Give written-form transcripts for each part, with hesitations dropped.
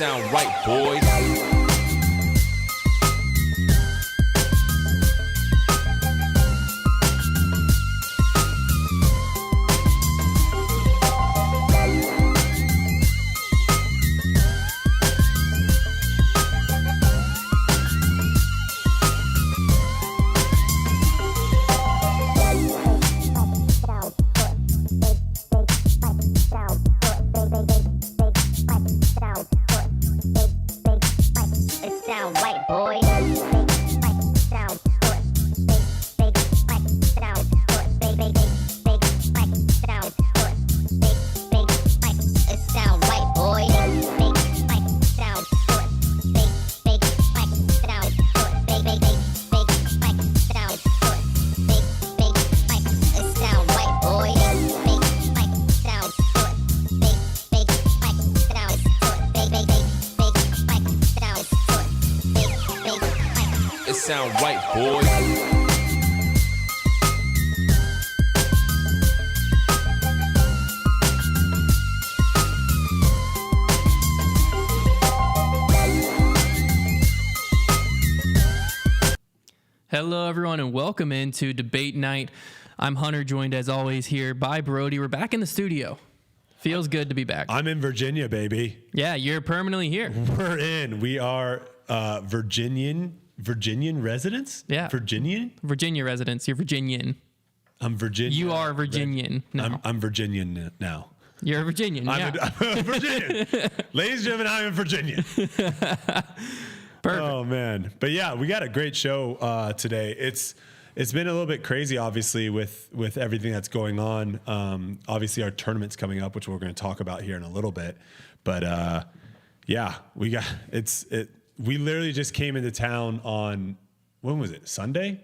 sound right, boys. Sound right, boys. Hello, everyone, and welcome into Debate Night. I'm Hunter, joined as always here by Brodie. We're back in the studio. Feels good to be back. I'm in Virginia, baby. Yeah, you're permanently here. We're in. We are Virginian residents? Yeah. Virginia residents. You're Virginian. I'm Virginian. You are Virginian now. I'm Virginian now. You're a Virginian. I'm a Virginian. Ladies and gentlemen, I'm a Virginian. Perfect. Oh, man. But yeah, we got a great show today. It's been a little bit crazy, obviously, with everything that's going on. Obviously, our tournament's coming up, which we're going to talk about here in a little bit. But yeah, we literally just came into town on, when was it? Sunday?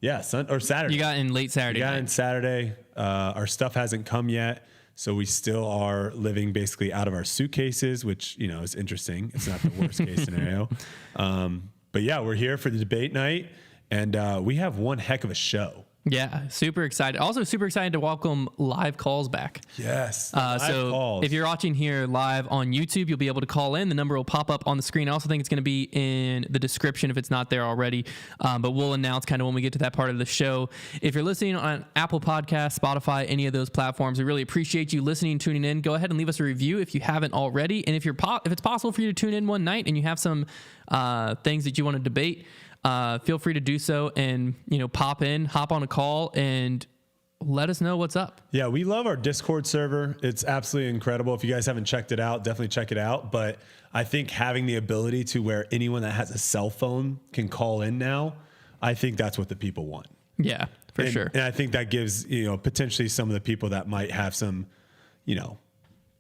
Yeah, or Saturday. You got in late Saturday. We got in Saturday. Our stuff hasn't come yet, so we still are living basically out of our suitcases, which, you know, is interesting. It's not the worst case scenario. But yeah, we're here for the debate night, and we have one heck of a show. Yeah, super excited. Also super excited to welcome live calls back. Yes. So calls. If you're watching here live on YouTube, you'll be able to call in. The number will pop up on the screen. I also think it's going to be in the description if it's not there already. But we'll announce kind of when we get to that part of the show. If you're listening on Apple Podcasts, Spotify, any of those platforms, we really appreciate you listening, tuning in. Go ahead and leave us a review if you haven't already. And if it's possible for you to tune in one night and you have some things that you want to debate, feel free to do so and, pop in, hop on a call and let us know what's up. Yeah, we love our Discord server. It's absolutely incredible. If you guys haven't checked it out, definitely check it out. But I think having the ability to where anyone that has a cell phone can call in now, I think that's what the people want. Yeah, for sure. And I think that gives, potentially some of the people that might have some,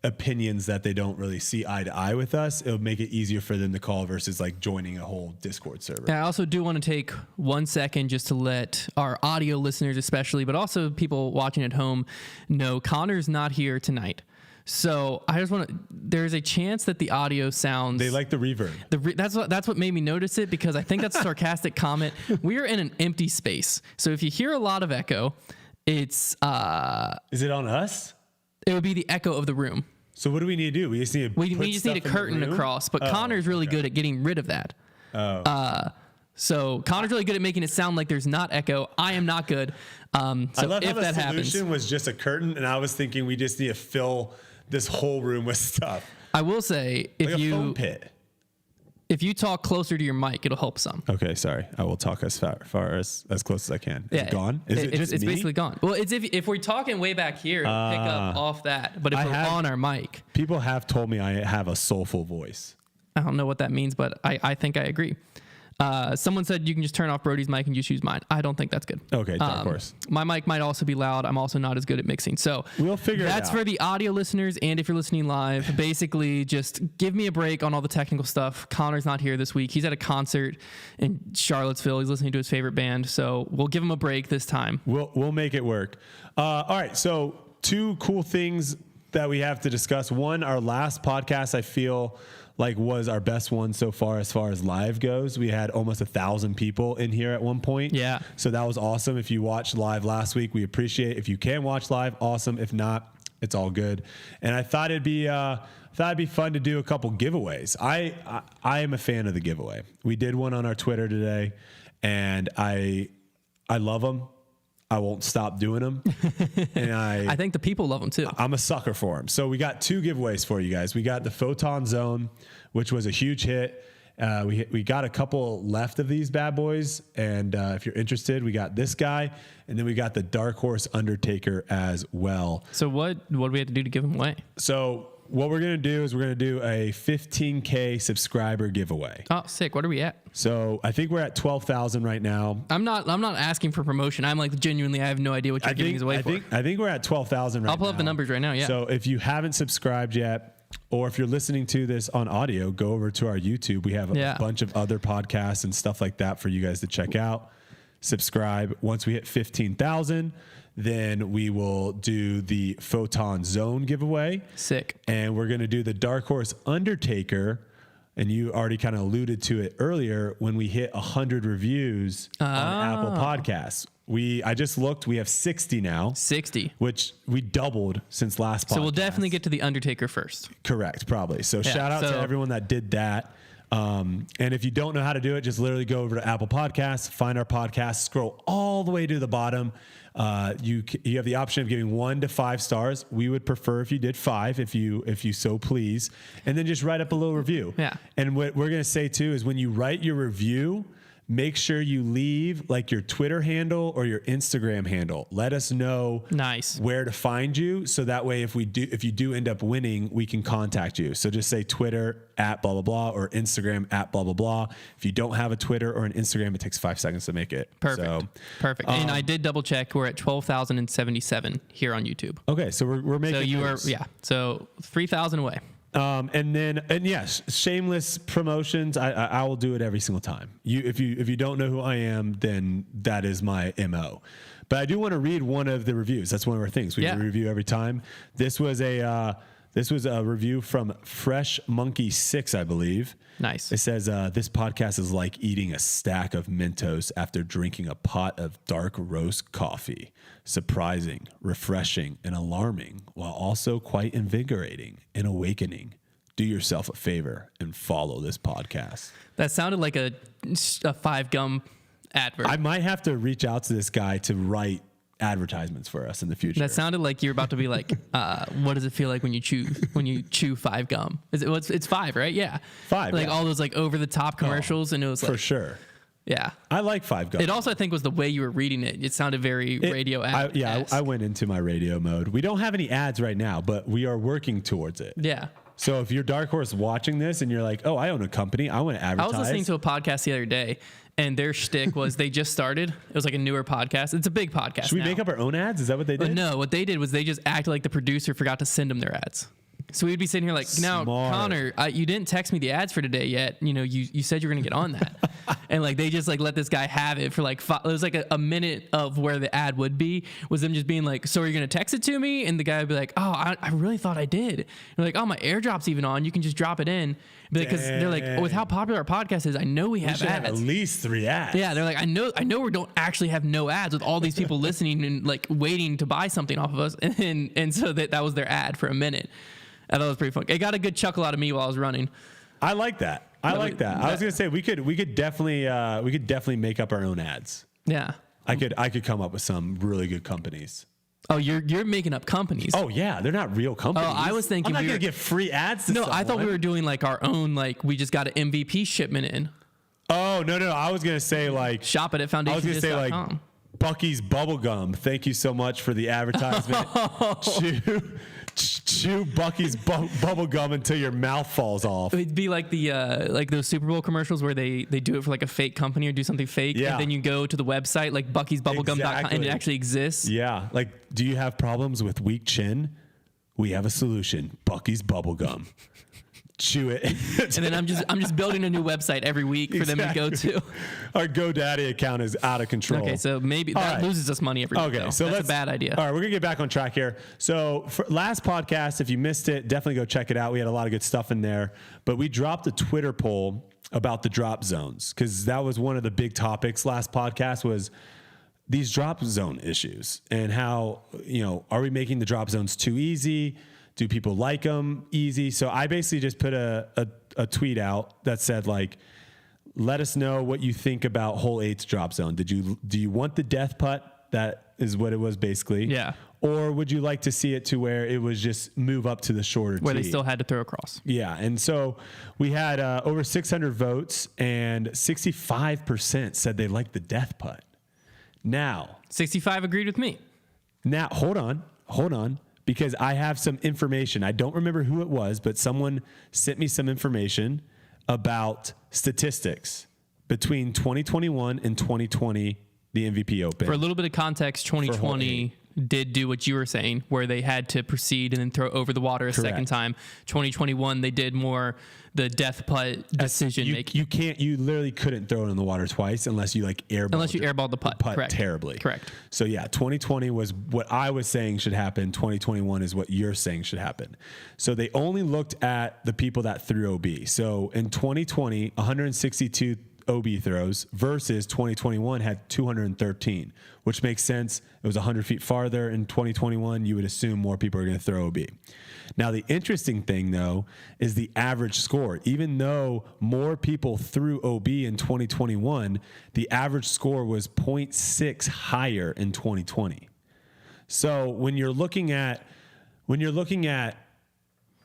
opinions that they don't really see eye to eye with us, it'll make it easier for them to call versus like joining a whole Discord server. And I also do want to take 1 second just to let our audio listeners especially, but also people watching at home know Connor's not here tonight. So I just there's a chance that the audio sounds... They like the reverb. That's what made me notice it, because I think that's a sarcastic comment. We're in an empty space. So if you hear a lot of echo, it's... Is it on us? It would be the echo of the room. So what do we need to do? We just need a curtain across, but Connor's really good at getting rid of that. So Connor's really good at making it sound like there's not echo. I am not good. So I love if how that the happens, solution was just a curtain, and I was thinking we just need to fill this whole room with stuff. I will say, like a foam pit. If you talk closer to your mic, it'll help some. Okay, sorry. I will talk as far as close as I can. Is it gone? It's basically gone. Well, it's if we're talking way back here, it'll pick up off that. But if we're on our mic. People have told me I have a soulful voice. I don't know what that means, but I think I agree. Someone said you can just turn off Brodie's mic and just use mine. I don't think that's good. Okay, of course. My mic might also be loud. I'm also not as good at mixing. So we'll figure it out. That's for the audio listeners, and if you're listening live, basically just give me a break on all the technical stuff. Connor's not here this week. He's at a concert in Charlottesville. He's listening to his favorite band. So we'll give him a break this time. We'll make it work. All right, so 2 cool things that we have to discuss. One, our last podcast, I feel like was our best one so far as live goes. We had almost 1,000 people in here at one point. Yeah. So that was awesome. If you watched live last week, we appreciate it. If you can watch live, awesome. If not, It's all good. And I thought it'd be fun to do a couple giveaways. I am a fan of the giveaway. We did one on our Twitter today, and I love them. I won't stop doing them. And I think the people love them too. I'm a sucker for them. So we got 2 giveaways for you guys. We got the Photon Zone, which was a huge hit. We got a couple left of these bad boys. And if you're interested, we got this guy. And then we got the Dark Horse Undertaker as well. So what do we have to do to give them away? So what we're going to do is we're going to do a 15K subscriber giveaway. Oh, sick. What are we at? So I think we're at 12,000 right now. I'm not asking for promotion. I'm like genuinely, I have no idea what you're giving us away for. I think we're at 12,000 right now. I'll pull up the numbers right now. Yeah. So if you haven't subscribed yet, or if you're listening to this on audio, go over to our YouTube. We have a bunch of other podcasts and stuff like that for you guys to check out. Subscribe. Once we hit 15,000, then we will do the Photon Zone giveaway. Sick. And we're going to do the Dark Horse Undertaker. And you already kind of alluded to it earlier when we hit 100 reviews on Apple Podcasts. I just looked, we have 60 now. 60. Which we doubled since last podcast. So we'll definitely get to the Undertaker first. Correct, probably. So shout out to everyone that did that. And if you don't know how to do it, just literally go over to Apple Podcasts, find our podcast, scroll all the way to the bottom. You have the option of giving 1 to 5 stars. We would prefer if you did 5, if you so please, and then just write up a little review. Yeah. And what we're going to say too is when you write your review, make sure you leave like your Twitter handle or your Instagram handle. Let us know where to find you. So that way, if you do end up winning, we can contact you. So just say Twitter at blah, blah, blah, or Instagram at blah, blah, blah. If you don't have a Twitter or an Instagram, it takes 5 seconds to make it. Perfect. Perfect. And I did double check. We're at 12,077 here on YouTube. Okay. So we're making, so you are, so 3,000 away. And yes, shameless promotions. I will do it every single time. If you don't know who I am, then that is my MO. But I do want to read one of the reviews. That's one of our things. We review every time. This was a review from Fresh Monkey 6, I believe. Nice. It says, this podcast is like eating a stack of Mentos after drinking a pot of dark roast coffee. Surprising, refreshing, and alarming, while also quite invigorating and awakening. Do yourself a favor and follow this podcast. That sounded like a 5 Gum advert. I might have to reach out to this guy to write advertisements for us in the future. That sounded like you're about to be like, what does it feel like when you chew 5 gum? It's 5, right? Yeah. 5. Like all those like over the top commercials, and it was like for sure. Yeah. I like 5 gum. It also, I think, was the way you were reading it. It sounded very radio ad. I went into my radio mode. We don't have any ads right now, but we are working towards it. Yeah. So if you're Dark Horse watching this and you're like, oh, I own a company, I want to advertise. I was listening to a podcast the other day, and their shtick was they just started. It was like a newer podcast. It's a big podcast. Should we make up our own ads? Is that what they did? But no, what they did was they just acted like the producer forgot to send them their ads. So we'd be sitting here like, now, Connor, you didn't text me the ads for today yet. You know, you said you were going to get on that. And like, they just like let this guy have it for like, it was like a minute of where the ad would be, was them just being like, so are you going to text it to me? And the guy would be like, oh, I really thought I did. And like, oh, my AirDrop's even on. You can just drop it in. Because they're like, with how popular our podcast is, I know we have ads. Have at least 3 ads. Yeah, they're like, I know we don't actually have no ads with all these people listening and like waiting to buy something off of us. And so that was their ad for a minute. I thought it was pretty fun. It got a good chuckle out of me while I was running. I like that. I like that. I was gonna say we could definitely make up our own ads. Yeah. I could come up with some really good companies. Oh, you're making up companies. Oh yeah, they're not real companies. Oh, I was thinking I'm not gonna get free ads to someone. I thought we were doing like our own, like we just got an MVP shipment in. Oh no, I was gonna say like shop it at foundationdisc.com. I was gonna say like Bucky's Bubblegum. Thank you so much for the advertisement. Chew Bucky's bubblegum until your mouth falls off. It'd be like the like those Super Bowl commercials where they do it for like a fake company or do something fake, and then you go to the website like buckysbubblegum.com and it actually exists. Yeah, like, do you have problems with weak chin? We have a solution. Bucky's Bubblegum. Chew it. And then I'm just building a new website every week for them to go to. Our GoDaddy account is out of control. Okay, so maybe that loses us money every week. Okay, so that's a bad idea. All right, we're gonna get back on track here. So for last podcast, if you missed it, definitely go check it out. We had a lot of good stuff in there, but we dropped a Twitter poll about the drop zones because that was one of the big topics last podcast. Was these drop zone issues and how, are we making the drop zones too easy? Do people like them easy? So I basically just put a tweet out that said, like, let us know what you think about hole 8's drop zone. Do you want the death putt? That is what it was basically. Yeah. Or would you like to see it to where it was just move up to the shorter where tee? they still had to throw across. Yeah. And so we had over 600 votes, and 65% said they liked the death putt. Now, 65 agreed with me. Now, hold on, because I have some information. I don't remember who it was, but someone sent me some information about statistics between 2021 and 2020, the MVP Open. For a little bit of context, 2020 did do what you were saying, where they had to proceed and then throw over the water a second time. 2021, they did more the death putt decision making. You literally couldn't throw it in the water twice unless you airballed the putt. Correct. Terribly. Correct. So yeah, 2020 was what I was saying should happen. 2021 is what you're saying should happen. So they only looked at the people that threw OB. So in 2020, 162 OB throws versus 2021 had 213, which makes sense. It was 100 feet farther in 2021. You would assume more people are going to throw OB. Now, the interesting thing, though, is the average score. Even though more people threw OB in 2021, the average score was 0.6 higher in 2020. So when you're looking at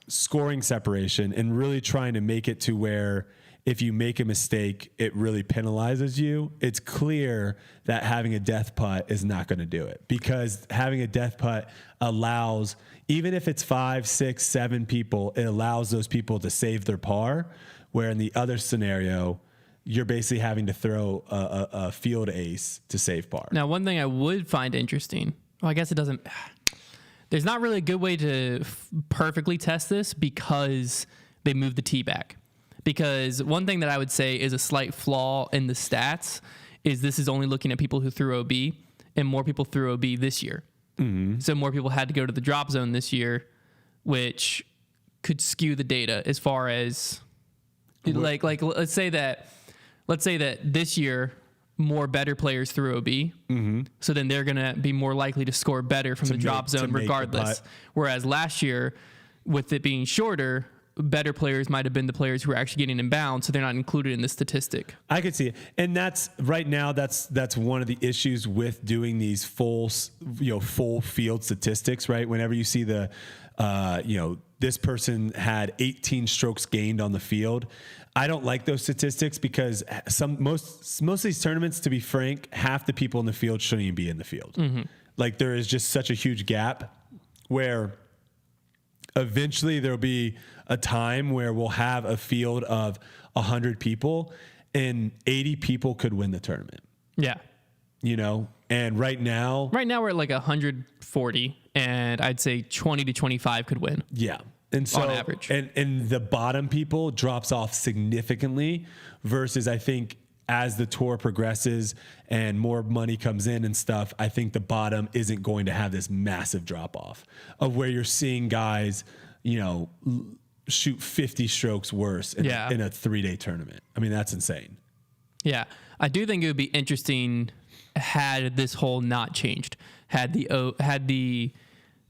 scoring separation and really trying to make it to where if you make a mistake, it really penalizes you, it's clear that having a death putt is not going to do it, because having a death putt allows, even if it's 5, 6, 7 people, it allows those people to save their par, where in the other scenario, you're basically having to throw a field ace to save par. Now, one thing I would find interesting, well, I guess it doesn't, there's not really a good way to perfectly test this because they moved the tee back. Because one thing that I would say is a slight flaw in the stats is this is only looking at people who threw OB, and more people threw OB this year. Mm-hmm. So more people had to go to the drop zone this year, which could skew the data as far as like let's say that this year more better players threw OB. Mm-hmm. So then they're going to be more likely to score better from the drop zone regardless. Whereas last year, with it being shorter, better players might have been the players who are actually getting inbound, so they're not included in the statistic. I could see it. And that's right now, that's one of the issues with doing these full field statistics, right? Whenever you see the, this person had 18 strokes gained on the field, I don't like those statistics because most of these tournaments, to be frank, half the people in the field shouldn't even be in the field. Mm-hmm. Like, there is just such a huge gap where eventually there'll be a time where we'll have a field of 100 people and 80 people could win the tournament. Yeah. And right now we're at like 140, and I'd say 20 to 25 could win. Yeah. And so, on average. And the bottom people drops off significantly versus, I think, as the tour progresses and more money comes in and stuff, I think the bottom isn't going to have this massive drop off of where you're seeing guys, shoot 50 strokes worse in a 3-day tournament. I mean, that's insane. Yeah. I do think it would be interesting had this hole not changed, had the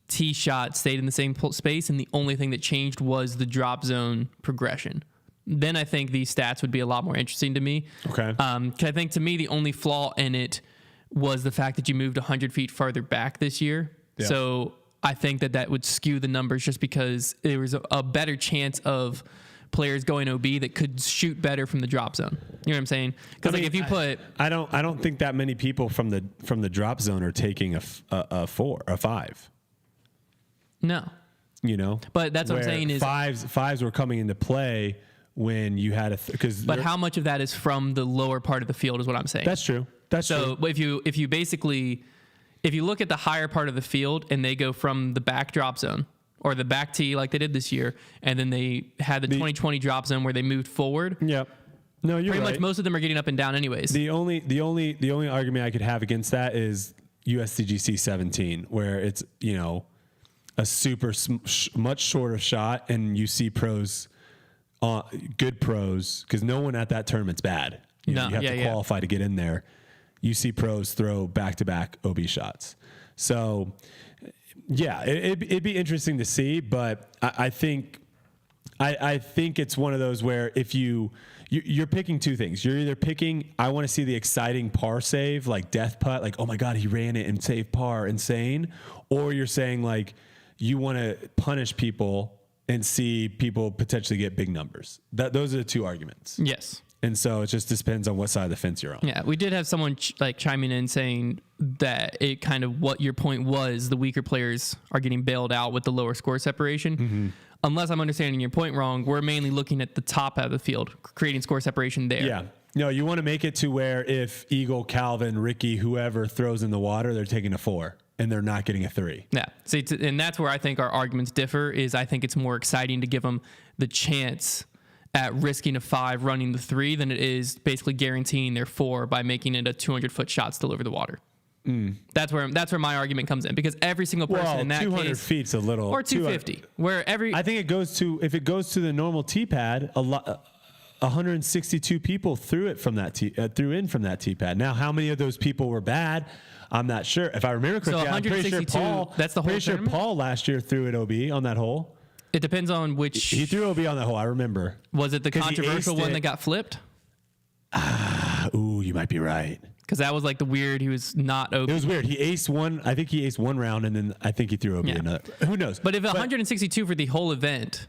tee shot stayed in the same space and the only thing that changed was the drop zone progression. Then I think these stats would be a lot more interesting to me. Okay. 'Cause I think to me the only flaw in it was the fact that you moved 100 feet farther back this year. Yeah. So I think that would skew the numbers just because there was a better chance of players going OB that could shoot better from the drop zone. You know what I'm saying? Because if you put, I don't think that many people from the drop zone are taking a 4, a 5. No. But that's what I'm saying is fives were coming into play when you had but how much of that is from the lower part of the field is what I'm saying. That's true. So if you basically, if you look at the higher part of the field and they go from the back drop zone or the back tee like they did this year, and then they had the 2020 drop zone where they moved forward. Yep. No, you're pretty much most of them are getting up and down anyways. The only argument I could have against that is USDGC 17, where it's, a super much shorter shot, and you see pros, good pros, because no one at that tournament's bad. You have to qualify to get in there. you see pros throw back-to-back OB shots. So, yeah, it'd be interesting to see, but I think it's one of those where if you're picking two things. You're either picking, I want to see the exciting par save, like death putt, like, oh my God, he ran it and saved par, insane. Or you're saying like, you want to punish people and see people potentially get big numbers. Those are the two arguments. Yes. And so it just depends on what side of the fence you're on. Yeah, we did have someone chiming in saying that it kind of what your point was, the weaker players are getting bailed out with the lower score separation. Mm-hmm. Unless I'm understanding your point wrong, we're mainly looking at the top of the field, creating score separation there. Yeah. No, you want to make it to where if Eagle, Calvin, Ricky, whoever throws in the water, they're taking a 4 and they're not getting a 3. Yeah. See, and that's where I think our arguments differ is I think it's more exciting to give them the chance at risking a 5 running the 3 than it is basically guaranteeing their 4 by making it a 200-foot shot to deliver the water. That's where my argument comes in because every single person in that 200 case, feet's a little, or 250, where I think it goes to, if it goes to the normal tee pad, 162 people threw in from that tee pad. Now, how many of those people were bad? I'm not sure. If I remember correctly, so 162. I'm pretty sure Paul. That's the whole. Pretty sure tournament? Paul last year threw an OB on that hole. It depends on which. He threw OB on that hole. I remember. Was it the controversial one that got flipped? Ooh, you might be right. Because that was like the weird. He was not OB. It was weird. He aced one. I think he aced one round, and then I think he threw OB another. Who knows? But if 162 for the whole event.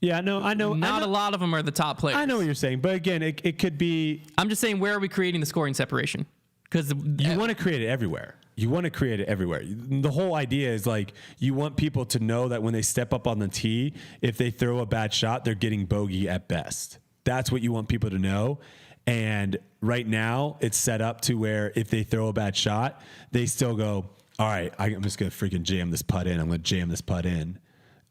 Yeah, no, I know. Not a lot of them are the top players. I know what you're saying, but again, it could be. I'm just saying, where are we creating the scoring separation? Because you want to create it everywhere. You want to create it everywhere. The whole idea is like you want people to know that when they step up on the tee, if they throw a bad shot, they're getting bogey at best. That's what you want people to know. And right now, it's set up to where if they throw a bad shot, they still go, all right, I'm just going to freaking jam this putt in. I'm going to jam this putt in.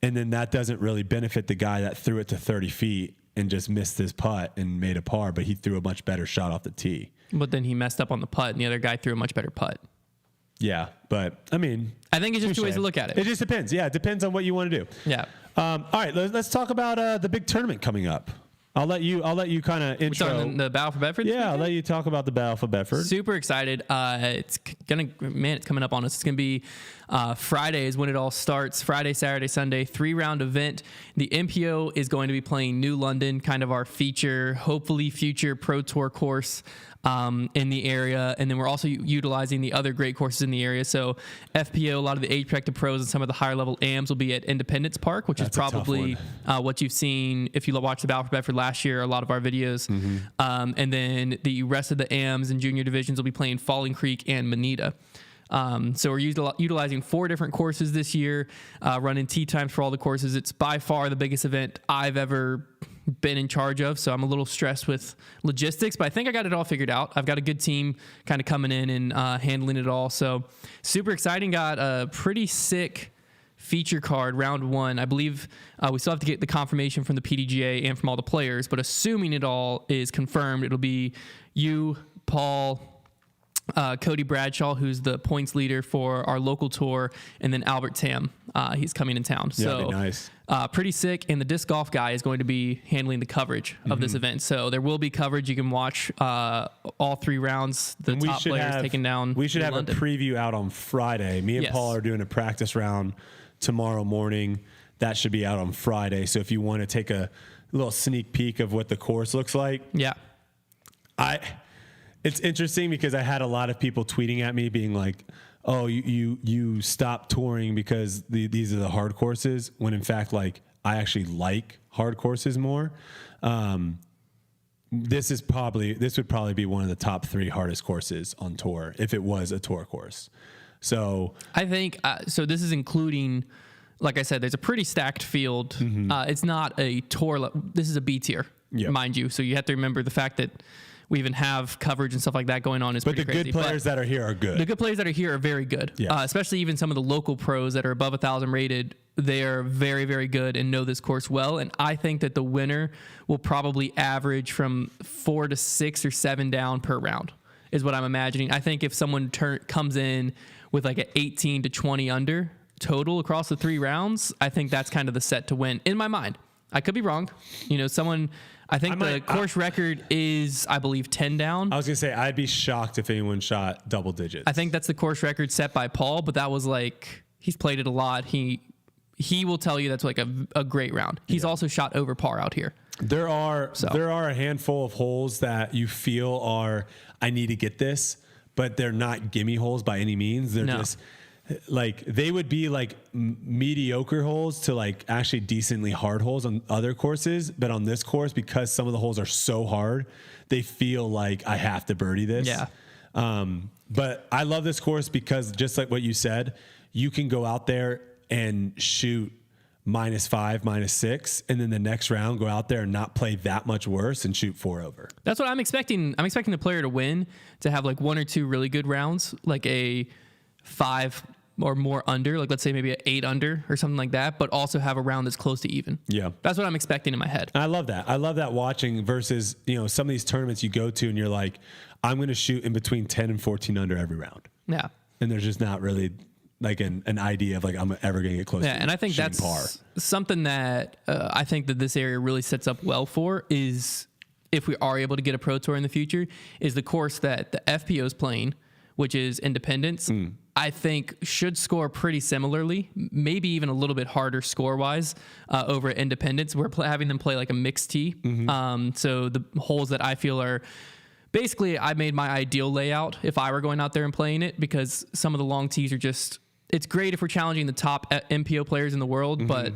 And then that doesn't really benefit the guy that threw it to 30 feet and just missed his putt and made a par, but he threw a much better shot off the tee. But then he messed up on the putt, and the other guy threw a much better putt. Yeah, but I mean, I think it's just two ways to look at it. It just depends. Yeah, it depends on what you want to do. Yeah. All right, let's talk about the big tournament coming up. I'll let you kind of intro. We're talking the Battle for Bedford. Yeah, I'll let you talk about the Battle for Bedford. Super excited. It's coming up on us. It's gonna be Friday is when it all starts. Friday, Saturday, Sunday, 3-round event. The MPO is going to be playing New London, kind of our feature, hopefully future Pro Tour course in the area. And then we're also utilizing the other great courses in the area. So FPO, a lot of the age-protected pros and some of the higher level AMs will be at Independence Park, which is probably what you've seen if you watched the Battle for Bedford last year, a lot of our videos. Mm-hmm. And then the rest of the AMs and junior divisions will be playing Falling Creek and Manita. So we're utilizing 4 different courses this year, running tee times for all the courses. It's by far the biggest event I've ever been in charge of, so I'm a little stressed with logistics, but I think I got it all figured out. I've got a good team kind of coming in and handling it all, so super exciting. Got a pretty sick feature card, round 1. I believe we still have to get the confirmation from the PDGA and from all the players, but assuming it all is confirmed, it'll be you, Paul, Cody Bradshaw, who's the points leader for our local tour, and then Albert Tam. He's coming in town. So nice. Pretty sick. And the disc golf guy is going to be handling the coverage of this event. So there will be coverage. You can watch all 3 rounds. The top players taking down. We should have London. a preview out on Friday. Me and Paul are doing a practice round tomorrow morning. That should be out on Friday. So if you want to take a little sneak peek of what the course looks like. Yeah. It's interesting because I had a lot of people tweeting at me being like, oh, you stopped touring because these are the hard courses, when in fact, like, I actually like hard courses more. This would probably be one of the top 3 hardest courses on tour if it was a tour course. So I think, so this is including, like I said, there's a pretty stacked field. Mm-hmm. It's not a tour. This is a B tier, mind you. So you have to remember the fact that we even have coverage and stuff like that going on is pretty crazy. But the good players that are here are good. The good players that are here are very good. Yeah. Especially even some of the local pros that are above 1,000 rated. They are very, very good and know this course well. And I think that the winner will probably average from 4 to 6 or 7 down per round is what I'm imagining. I think if someone comes in with like an 18 to 20 under total across the 3 rounds, I think that's kind of the set to win in my mind. I could be wrong. I think the course record is, I believe, 10 down. I was going to say, I'd be shocked if anyone shot double digits. I think that's the course record set by Paul, but that was like, he's played it a lot. He will tell you that's like a great round. He's also shot over par out here. There are a handful of holes that you feel are, I need to get this, but they're not gimme holes by any means. They're just like, they would be like mediocre holes to like actually decently hard holes on other courses. But on this course, because some of the holes are so hard, they feel like I have to birdie this. Yeah. But I love this course because just like what you said, you can go out there and shoot -5, -6, and then the next round go out there and not play that much worse and shoot 4 over. That's what I'm expecting. I'm expecting the player to win, to have like 1 or 2 really good rounds, like a 5 or more under, like let's say maybe an 8 under or something like that, but also have a round that's close to even. Yeah. That's what I'm expecting in my head. I love that. I love that watching versus, some of these tournaments you go to and you're like, I'm going to shoot in between 10 and 14 under every round. Yeah. And there's just not really like an idea of like, I'm ever going to get close to and I think that's par. Something that I think that this area really sets up well for is, if we are able to get a pro tour in the future, is the course that the FPO is playing, which is Independence. I think should score pretty similarly, maybe even a little bit harder score-wise over at Independence. We're having them play like a mixed tee. So the holes that I feel are basically, I made my ideal layout if I were going out there and playing it, because some of the long tees are just, it's great if we're challenging the top MPO players in the world, but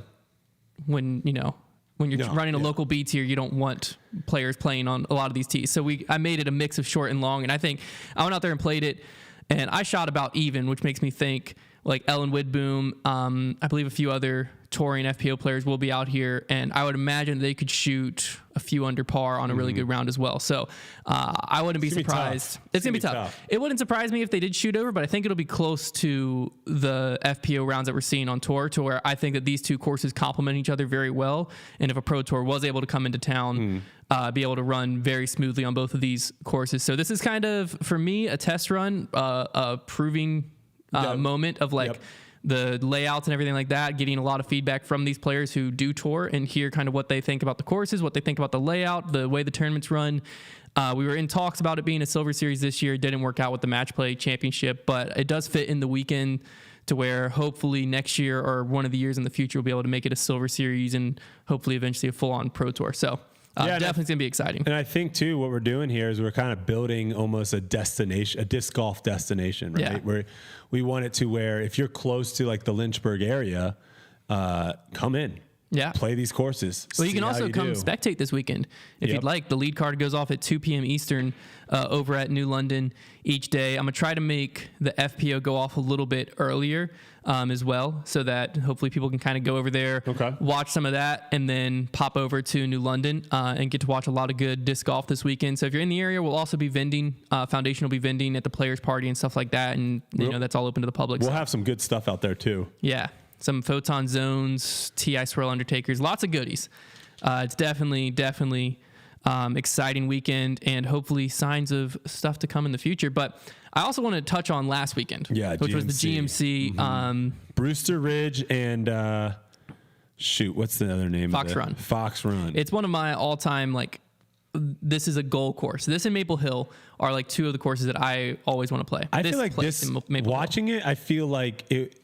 when you're running a local B tier, you don't want players playing on a lot of these tees. So I made it a mix of short and long, and I think I went out there and played it, and I shot about even, which makes me think like Ellen Widboom, I believe a few other touring FPO players will be out here, and I would imagine they could shoot a few under par on a really good round as well. So I wouldn't be surprised. It's going to be tough. It wouldn't surprise me if they did shoot over, but I think it'll be close to the FPO rounds that we're seeing on tour, to where I think that these two courses complement each other very well. And if a pro tour was able to come into town, be able to run very smoothly on both of these courses. So this is kind of, for me, a test run, a proving moment of like the layouts and everything like that, getting a lot of feedback from these players who do tour and hear kind of what they think about the courses, what they think about the layout, the way the tournaments run. We were in talks about it being a Silver Series this year. It didn't work out with the Match Play Championship, but it does fit in the weekend to where hopefully next year or one of the years in the future we'll be able to make it a Silver Series and hopefully eventually a full-on Pro Tour. So definitely it's going to be exciting. And I think, too, what we're doing here is we're kind of building almost a destination, a disc golf destination, right? Yeah. Where we want it to where if you're close to like the Lynchburg area, come in. Yeah. Play these courses. Well, you can also come spectate this weekend if you'd like. The lead card goes off at 2 p.m. Eastern over at New London each day. I'm going to try to make the FPO go off a little bit earlier as well, so that hopefully people can kind of go over there, watch some of that, and then pop over to New London and get to watch a lot of good disc golf this weekend. So if you're in the area, we'll also be vending. Foundation will be vending at the Players Party and stuff like that, and that's all open to the public. We'll have some good stuff out there too. Yeah. Some photon zones, TI swirl undertakers, lots of goodies. It's definitely exciting weekend, and hopefully signs of stuff to come in the future. But I also want to touch on last weekend, which was the GMC. Brewster Ridge and what's the other name Fox of it? Run. Fox Run. It's one of my all-time, this is a goal course. This and Maple Hill are like two of the courses that I always want to play. I feel like watching it, I feel like it.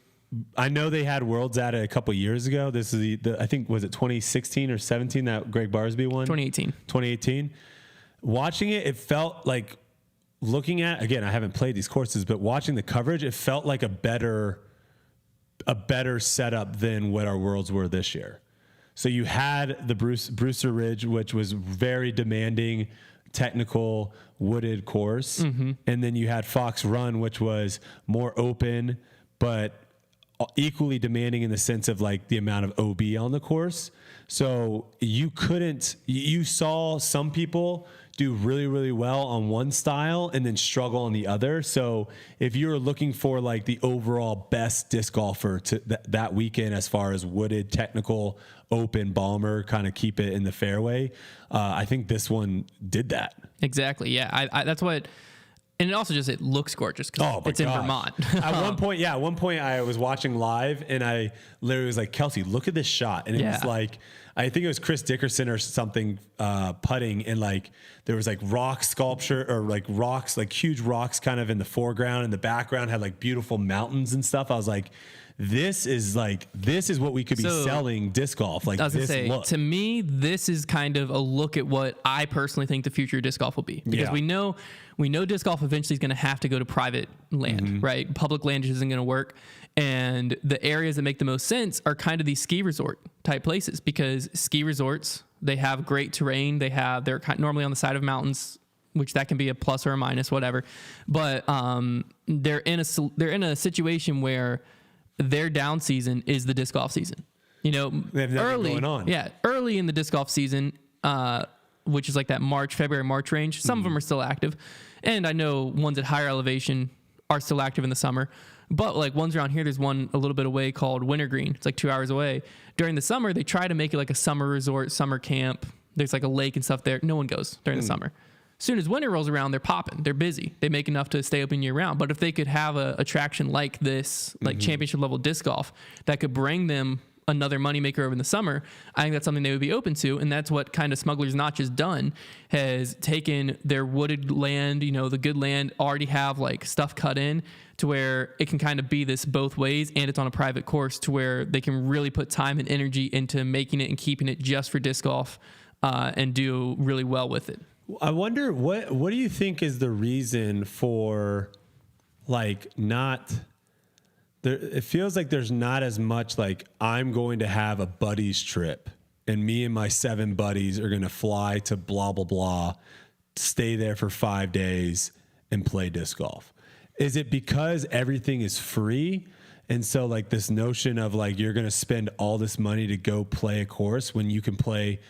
I know they had Worlds at it a couple years ago. This is I think, was it 2016 or 17 that Greg Barsby won? 2018. Watching it, it felt like, looking at, again, I haven't played these courses, but watching the coverage, it felt like a better setup than what our Worlds were this year. So you had the Brewster Ridge, which was very demanding, technical, wooded course. And then you had Fox Run, which was more open, but equally demanding in the sense of like the amount of OB on the course. So you saw some people do really, really well on one style and then struggle on the other. So if you're looking for like the overall best disc golfer to that weekend, as far as wooded, technical, open, bomber, kind of keep it in the fairway, I think this one did that. Exactly. Yeah. That's what And it also just, it looks gorgeous because it's in Vermont. At one point I was watching live and I literally was like, Kelsey, look at this shot. And it was like, I think it was Chris Dickerson or something putting, and like there was like rock sculpture or like rocks, like huge rocks kind of in the foreground, and the background had like beautiful mountains and stuff. I was like, this is what we could be selling disc golf. Like, I was gonna say, look. to me, this is kind of a look at what I personally think the future of disc golf will be, because we know disc golf eventually is going to have to go to private land, right? Public land just isn't going to work. And the areas that make the most sense are kind of these ski resort type places, because ski resorts, they have great terrain. They're normally on the side of mountains, which that can be a plus or a minus, whatever. But they're in a situation where their down season is the disc golf season. You know, they have nothing going on. Yeah, early in the disc golf season, which is like that February, March range. Some of them are still active. And I know ones at higher elevation are still active in the summer. But like ones around here, there's one a little bit away called Wintergreen. It's like 2 hours away. During the summer, they try to make it like a summer resort, summer camp. There's like a lake and stuff there. No one goes during the summer. As soon as winter rolls around, they're popping. They're busy. They make enough to stay open year round. But if they could have a attraction like this, like championship level disc golf, that could bring them another moneymaker over in the summer, I think that's something they would be open to. And that's what kind of Smuggler's Notch has done, has taken their wooded land, you know, the good land, already have like stuff cut in to where it can kind of be this both ways, and it's on a private course to where they can really put time and energy into making it and keeping it just for disc golf and do really well with it. I wonder what do you think is the reason for like not there? It feels like there's not as much like, I'm going to have a buddies trip and me and my 7 buddies are going to fly to blah, blah, blah, stay there for 5 days and play disc golf. Is it because everything is free? And so like this notion of like, you're going to spend all this money to go play a course when you can play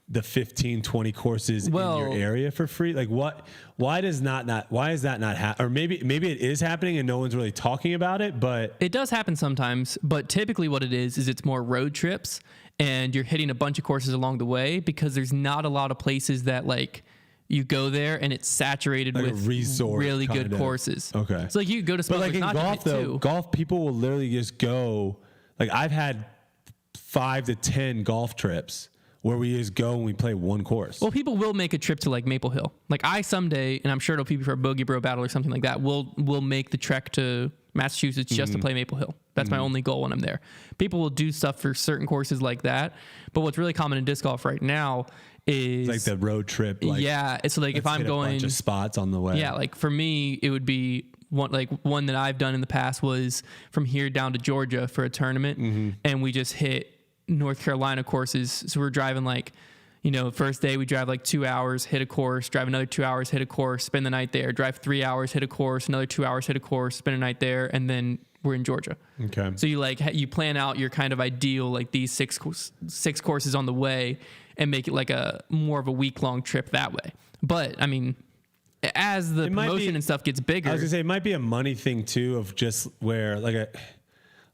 the 15, 20 courses in your area for free? Like why is that not happen? Or maybe it is happening and no one's really talking about it, but it does happen sometimes. But typically what it is it's more road trips, and you're hitting a bunch of courses along the way, because there's not a lot of places that like you go there and it's saturated like with really good courses. Okay. So like you go to Smuggler's Notch, but like in golf though, golf people will literally just go, like I've had 5 to 10 golf trips where we just go and we play one course. Well, people will make a trip to like Maple Hill. Like I someday, and I'm sure it'll be for a Bogey Bro battle or something like that, we'll make the trek to Massachusetts just to play Maple Hill. That's my only goal when I'm there. People will do stuff for certain courses like that. But what's really common in disc golf right now is like the road trip. Like, yeah. It's like if I'm going a bunch of spots on the way. Yeah. Like for me, it would be one that I've done in the past was from here down to Georgia for a tournament. And we just hit North Carolina courses. So we're driving like, you know, first day we drive like 2 hours, hit a course, drive another 2 hours, hit a course, spend the night there, drive 3 hours, hit a course, another 2 hours, hit a course, spend a night there, and then we're in Georgia. Okay. So you plan out your kind of ideal, like these six courses on the way, and make it like a more of a week-long trip that way. But I mean, as the promotion and stuff gets bigger, I was gonna say it might be a money thing too, of just where like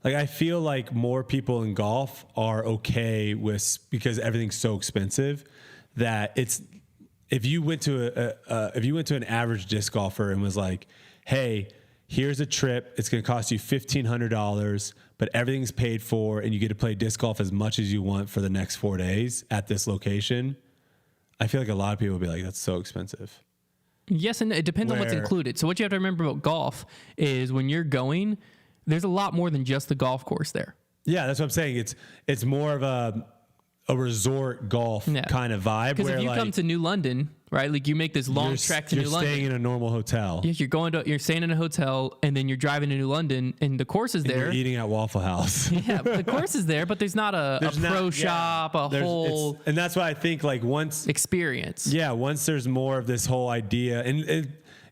I feel like more people in golf are okay with, because everything's so expensive, that it's, if you went to an average disc golfer and was like, hey, here's a trip, it's going to cost you $1,500, but everything's paid for and you get to play disc golf as much as you want for the next 4 days at this location, I feel like a lot of people would be like, that's so expensive. Yes, and it depends on what's included. So what you have to remember about golf is when you're going, there's a lot more than just the golf course there. Yeah, that's what I'm saying. It's more of a resort golf kind of vibe. Because if you come to New London, right, like you make this long trek to New London. You're staying in a normal hotel. Yes, you're staying in a hotel, and then you're driving to New London, and the course is there. You're eating at Waffle House. Yeah, but the course is there, but there's not a pro shop, whole. And that's why I think like once experience. Yeah, once there's more of this whole idea,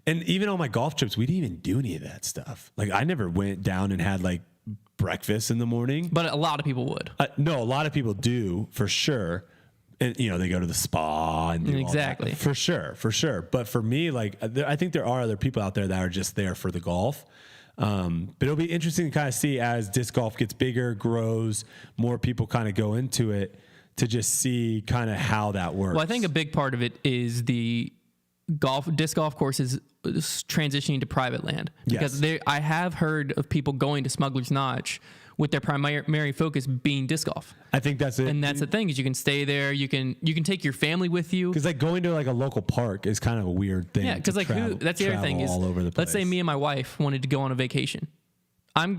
and even on my golf trips, we didn't even do any of that stuff. Like I never went down and had like breakfast in the morning. But a lot of people would. No, a lot of people do for sure. And you know, they go to the spa and do exactly all that. For sure. But for me, like I think there are other people out there that are just there for the golf. But it'll be interesting to kind of see as disc golf gets bigger, grows, more people kind of go into it, to just see kind of how that works. Well, I think a big part of it is disc golf courses transitioning to private land, because I have heard of people going to Smuggler's Notch with their primary focus being disc golf. I think that's it. And that's the thing, is you can stay there. You can take your family with you. Because like going to like a local park is kind of a weird thing. Yeah, because like that's the other thing is, all over the place. Let's say me and my wife wanted to go on a vacation.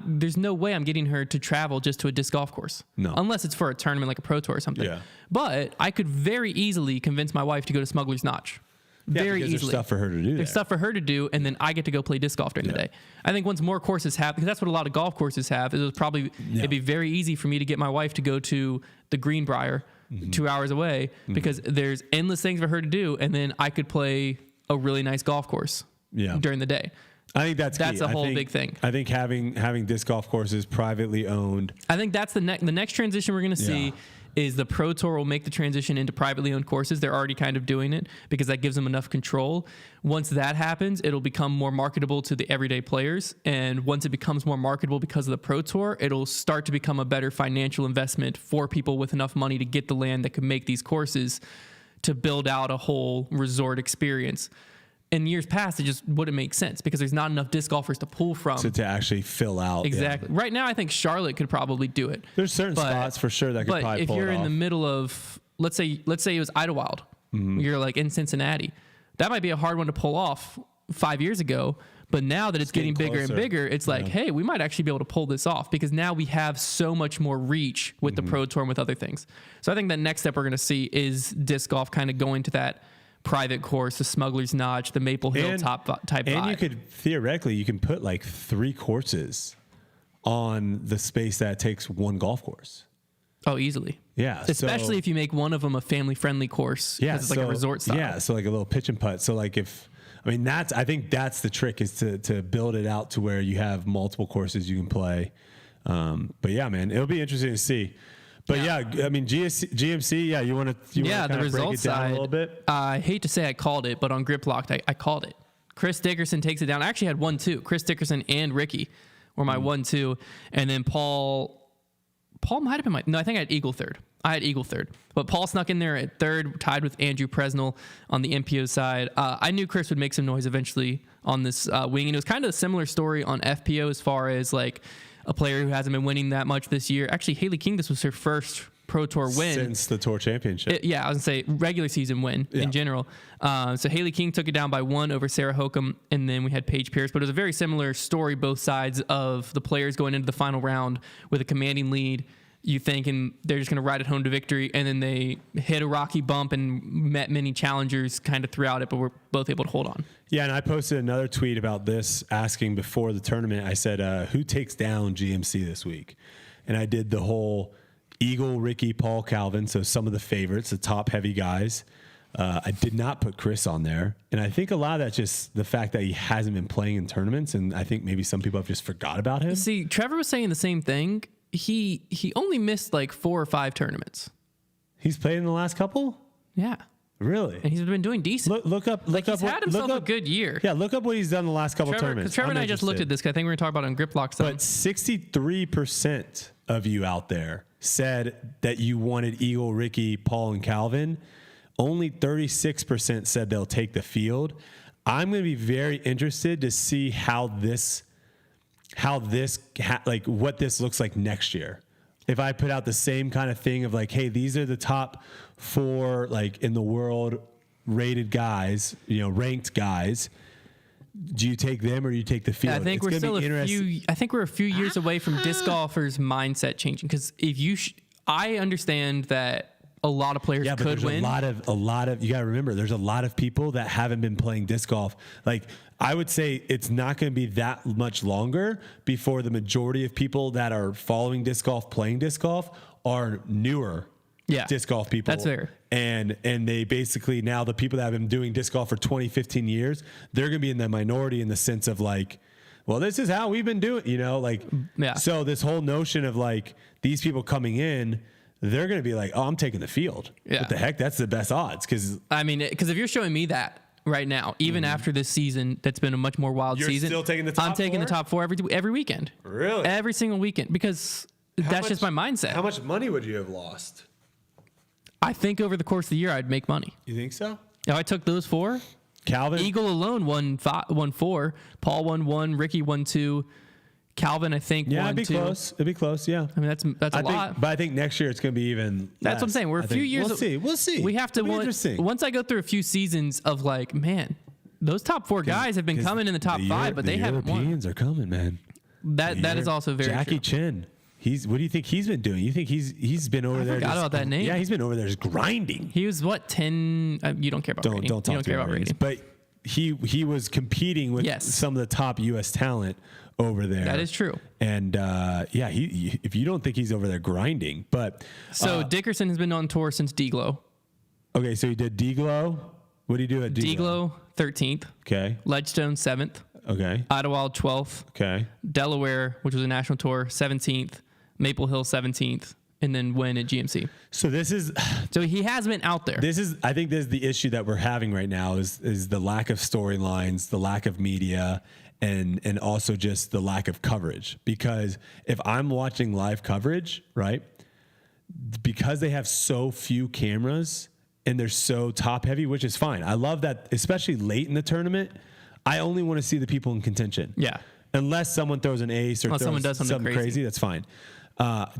There's no way I'm getting her to travel just to a disc golf course. No. Unless it's for a tournament like a pro tour or something. Yeah. But I could very easily convince my wife to go to Smuggler's Notch. Very easily. There's stuff for her to do. There's stuff for her to do, and then I get to go play disc golf during the day. I think once more courses have, because that's what a lot of golf courses have, it'd be very easy for me to get my wife to go to the Greenbrier 2 hours away, because there's endless things for her to do, and then I could play a really nice golf course during the day. I think that's key. a whole big thing. I think having disc golf courses privately owned. I think that's the next transition we're going to see is the Pro Tour will make the transition into privately owned courses. They're already kind of doing it because that gives them enough control. Once that happens, it'll become more marketable to the everyday players. And once it becomes more marketable because of the Pro Tour, it'll start to become a better financial investment for people with enough money to get the land that can make these courses to build out a whole resort experience. In years past, it just wouldn't make sense because there's not enough disc golfers to pull from. To actually fill out. Exactly. Right now, I think Charlotte could probably do it. There's certain spots for sure that could probably pull it off. But if you're in the middle of, let's say it was Idlewild, you're like in Cincinnati, that might be a hard one to pull off 5 years ago. But now that it's getting bigger and bigger, it's like, hey, we might actually be able to pull this off because now we have so much more reach with the Pro Tour and with other things. So I think the next step we're going to see is disc golf kind of going to that private course, the Smuggler's Notch, the Maple Hill type vibe. And you could theoretically put like 3 courses on the space that takes one golf course. Oh, easily. Yeah. Especially if you make one of them a family friendly course. Yeah. It's like a resort style. Yeah. So like a little pitch and putt. So like I think that's the trick, is to build it out to where you have multiple courses you can play. But yeah, man, it'll be interesting to see. But I mean, GMC, you want to the results side, a little bit? I hate to say I called it, but on Grip Locked, I called it. Chris Dickerson takes it down. I actually had 1-2. Chris Dickerson and Ricky were my 1-2. And then Paul might have been I think I had Eagle third. But Paul snuck in there at third, tied with Andrew Presnell on the MPO side. I knew Chris would make some noise eventually on this wing. And it was kind of a similar story on FPO as far as like a player who hasn't been winning that much this year. Actually, Haley King, this was her first Pro Tour win since the Tour Championship. I was gonna say regular season win in general. So Haley King took it down by 1 over Sarah Hokum, and then we had Paige Pierce. But it was a very similar story, both sides of the players going into the final round with a commanding lead. You thinking they're just going to ride it home to victory, and then they hit a rocky bump and met many challengers kind of throughout it, but were both able to hold on. Yeah, and I posted another tweet about this, asking before the tournament, I said, who takes down GMC this week? And I did the whole Eagle, Ricky, Paul, Calvin, so some of the favorites, the top heavy guys. I did not put Chris on there. And I think a lot of that's just the fact that he hasn't been playing in tournaments, and I think maybe some people have just forgot about him. See, Trevor was saying the same thing. He only missed like 4 or 5 tournaments. He's played in the last couple? Yeah. Really? And he's been doing decent. Look up. He's had himself a good year. Yeah, look up what he's done the last couple tournaments. Trevor and I just looked at this, because I think we're going to talk about it on Grip Lock. But 63% of you out there said that you wanted Eagle, Ricky, Paul, and Calvin. Only 36% said they'll take the field. I'm going to be very interested to see what this looks like next year. If I put out the same kind of thing of like, hey, these are the top 4 like in the world rated guys, ranked guys. Do you take them or do you take the field? I think we're still a few years away from disc golfers' mindset changing, because I understand that a lot of players could win. A lot of you got to remember, there's a lot of people that haven't been playing disc golf. Like, I would say it's not going to be that much longer before the majority of people that are following disc golf, playing disc golf, are newer disc golf people. That's fair. And they basically, now the people that have been doing disc golf for 20, 15 years, they're going to be in the minority in the sense of like, well, this is how we've been doing, So this whole notion of like these people coming in, they're going to be like, oh, I'm taking the field. Yeah. What the heck? That's the best odds. Because if you're showing me that right now, even after this season, that's been a much more wild season. You're still taking the top 4? I'm taking the top 4 every weekend. Really? Every single weekend, because that's just my mindset. How much money would you have lost? I think over the course of the year, I'd make money. You think so? If I took those 4, Calvin. Eagle alone won 4. Paul won 1. Ricky won 2. Calvin, I think, Yeah, won it'd be 2. close. It'd be close. Yeah. I mean, that's a lot. But I think next year it's going to be even. That's less. what I'm saying. We're a few years. We'll see. We have to. It'll be interesting. Once I go through a few seasons of like, man, those top 4 guys have been coming in the top 5, but they haven't won. Europeans are coming, man. That is also very Jackie true. Chin. What do you think he's been doing? You think he's been over there? I forgot about that name. Yeah, he's been over there just grinding. He was what 10? You don't care about rating. Don't talk you don't care about rating. But he was competing with some of the top U.S. talent over there. That is true. And if you don't think he's over there grinding, but so Dickerson has been on tour since D-Glow. Okay, so he did D-Glow. What did he do at D-Glow? D-Glow 13th. Okay. Ledgestone 7th. Okay. Idlewild 12th. Okay. Delaware, which was a national tour, 17th. Maple Hill 17th, and then win at GMC. So he has been out there. I think this is the issue that we're having right now is the lack of storylines, the lack of media, and also just the lack of coverage. Because if I'm watching live coverage, right, because they have so few cameras and they're so top heavy, which is fine. I love that, especially late in the tournament. I only want to see the people in contention. Yeah. Unless someone throws an ace or someone does something crazy, that's fine.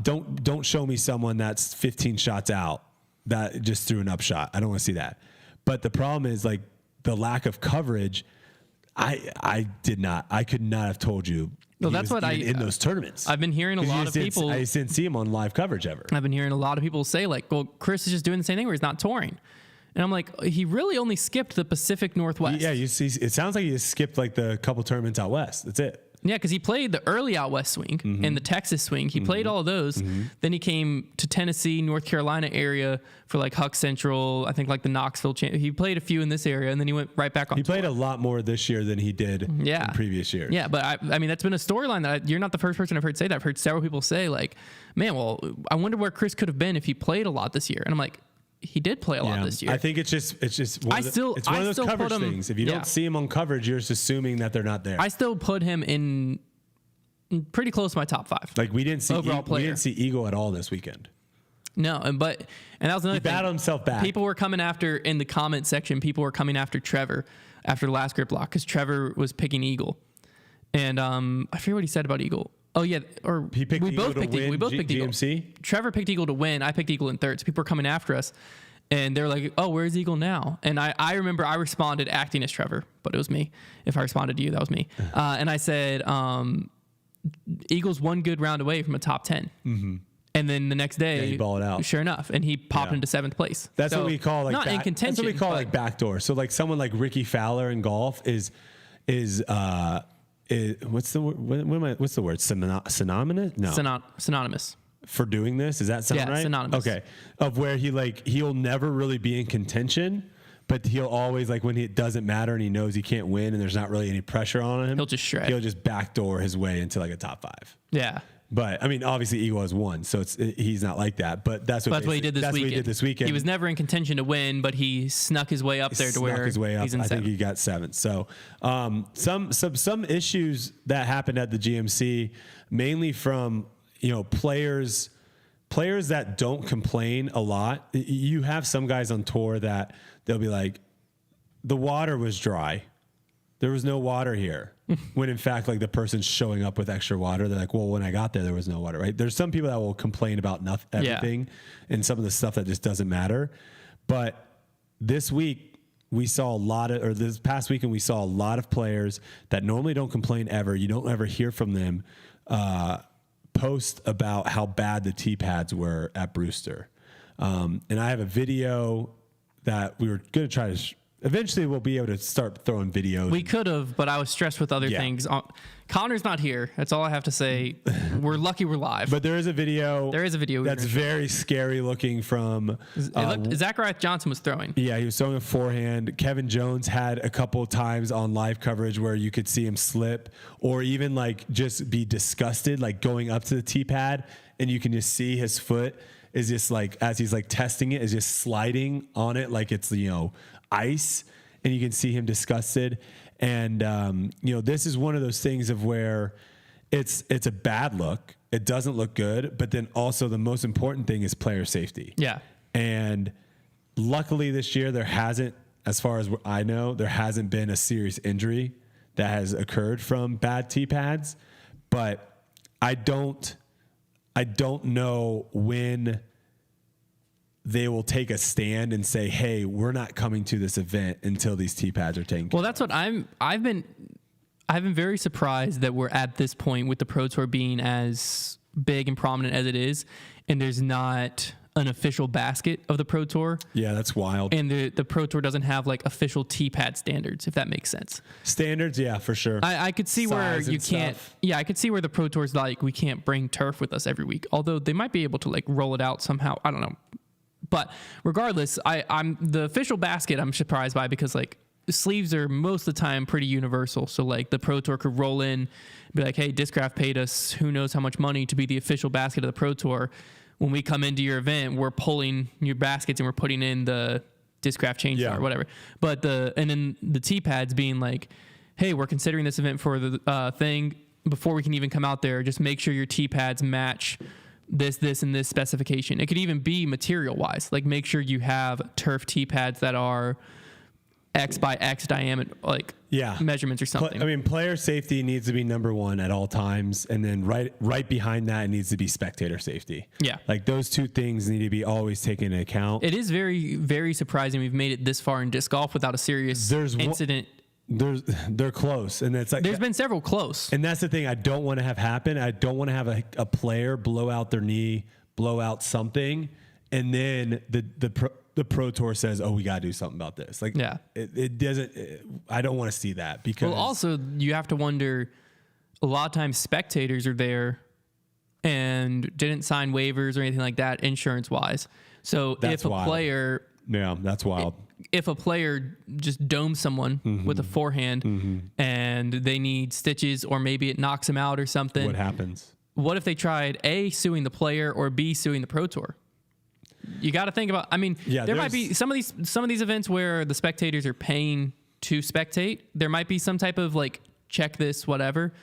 Don't show me someone that's 15 shots out that just threw an upshot. I don't want to see that. But the problem is like the lack of coverage. I could not have told you. Well, that's what in those tournaments. I've been hearing a lot of people. I just didn't see him on live coverage ever. I've been hearing a lot of people say like, well, Chris is just doing the same thing where he's not touring. And I'm like, he really only skipped the Pacific Northwest. Yeah, you see, it sounds like he just skipped like the couple tournaments out west. That's it. Yeah, because he played the early out west swing and the Texas swing. He played all of those. Then he came to Tennessee, North Carolina area for like Huck Central. I think like the Knoxville. He played a few in this area, and then he went right back on. He played a lot more this year than he did in previous years. Yeah, but I mean that's been a storyline that you're not the first person I've heard say that. I've heard several people say like, man, well, I wonder where Chris could have been if he played a lot this year. And I'm like, he did play a lot this year. I think it's just one of those coverage things. If you don't see him on coverage, you're just assuming that they're not there. I still put him in pretty close to my top 5. Like we didn't see overall player. We didn't see Eagle at all this weekend. No, and that was another thing. He battled himself back. People were coming after in the comment section. People were coming after Trevor after the last grip block because Trevor was picking Eagle, and I forget what he said about Eagle. Oh yeah, or he picked we both picked Eagle. We both picked GMC? Eagle. Trevor picked Eagle to win. I picked Eagle in third. So people were coming after us, and they were like, "Oh, where's Eagle now?" And I remember I responded acting as Trevor, but it was me. If I responded to you, that was me. And I said, "Eagle's one good round away from a top 10." Mm-hmm. And then the next day, he balled out. Sure enough, and he popped into 7th place. That's what we call like not in contention. That's what we call like backdoor. So like someone like Ricky Fowler in golf is what's the word? Synonymous? No. Synonymous. For doing this, does that sound right? Synonymous. Okay. Of where he'll never really be in contention, but he'll always like when it doesn't matter and he knows he can't win and there's not really any pressure on him. He'll just shred. He'll just backdoor his way into like a top 5. Yeah. But I mean, obviously, Eagle has won, so he's not like that. But that's what he did this weekend. He was never in contention to win, but he snuck his way up there to where he's in 7th. I think he got 7th. So some issues that happened at the GMC, mainly from players that don't complain a lot. You have some guys on tour that they'll be like, the water was dry. There was no water here. When in fact, like the person's showing up with extra water. They're like, well, when I got there was no water, right? There's some people that will complain about everything and some of the stuff that just doesn't matter. But this week we saw this past weekend, we saw a lot of players that normally don't complain ever. You don't ever hear from them, post about how bad the tee pads were at Brewster. And I have a video that we were going to try to eventually we'll be able to start throwing videos. We could have, but I was stressed with other things. Connor's not here. That's all I have to say. We're lucky we're live. But there is a video. That's very scary looking from. Zachariah Johnson was throwing. Yeah, he was throwing a forehand. Kevin Jones had a couple of times on live coverage where you could see him slip or even like just be disgusted, like going up to the tee pad and you can just see his foot is just like, as he's like testing it, is just sliding on it like it's, ice, and you can see him disgusted. And this is one of those things of where it's a bad look. It doesn't look good, but then also the most important thing is player safety. Yeah. And luckily this year there hasn't as far as I know, there hasn't been a serious injury that has occurred from bad tee pads, but I don't know when they will take a stand and say, hey, we're not coming to this event until these tee pads are taken. Well, that's what I've been very surprised that we're at this point with the Pro Tour being as big and prominent as it is, and there's not an official basket of the Pro Tour. Yeah, that's wild. And the Pro Tour doesn't have like official tee pad standards, if that makes sense. Standards, yeah, for sure. I could see where you can't. Stuff. Yeah, I could see where the Pro Tour's like, we can't bring turf with us every week. Although they might be able to like roll it out somehow. I don't know. But regardless, I'm the official basket I'm surprised by, because like sleeves are most of the time pretty universal. So like the Pro Tour could roll in, be like, hey, Discraft paid us who knows how much money to be the official basket of the Pro Tour. When we come into your event, we're pulling your baskets and we're putting in the Discraft chainsaw or whatever. But and then the tee pads being like, hey, we're considering this event for the thing. Before we can even come out there, just make sure your tee pads match this, and this specification. It could even be material wise, like make sure you have turf tee pads that are X by X diameter, like measurements or something. Player safety needs to be number one at all times, and then right behind that, it needs to be spectator safety. Yeah, like those two things need to be always taken into account. It is very, very surprising we've made it this far in disc golf without a serious incident. They're close, and it's like there's been several close, and that's the thing I don't want to have happen. I don't want to have a player blow out their knee, blow out something, and then the Pro Tour says, "Oh, we got to do something about this." Like, it doesn't. I don't want to see that, because also you have to wonder. A lot of times, spectators are there and didn't sign waivers or anything like that, insurance wise. So that's if a wild. Player, that's wild. If a player just domes someone with a forehand and they need stitches, or maybe it knocks them out or something, what happens? What if they tried A, suing the player, or B, suing the Pro Tour? You got to think about. There might be some of these events where the spectators are paying to spectate. There might be some type of like check this, whatever.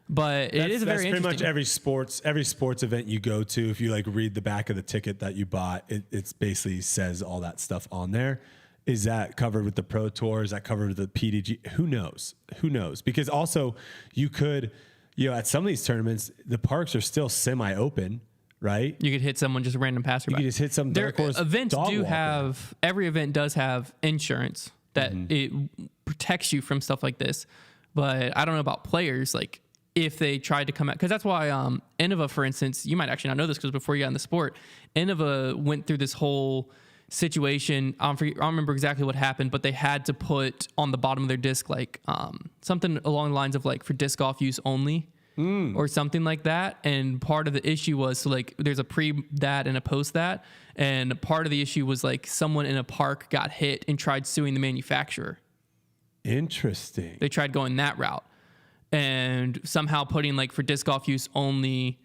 But it is very interesting. That's pretty much every sports event you go to. If you like read the back of the ticket that you bought, it basically says all that stuff on there. Is that covered with the Pro Tour? Is that covered with the PDG? Who knows? Because also you could, at some of these tournaments, the parks are still semi-open, right? You could hit someone, just a random passerby. You could just hit some dark horse events dog do walker. have, every event does have insurance that it protects you from stuff like this. But I don't know about players, like if they tried to come out, because that's why Innova, for instance, you might actually not know this because before you got in the sport, Innova went through this whole situation. I don't remember exactly what happened, but they had to put on the bottom of their disc like something along the lines of like for disc golf use only or something like that. And part of the issue was, so like there's a pre that and a post that, and part of the issue was like someone in a park got hit and tried suing the manufacturer. Interesting. They tried going that route and somehow putting like for disc golf use only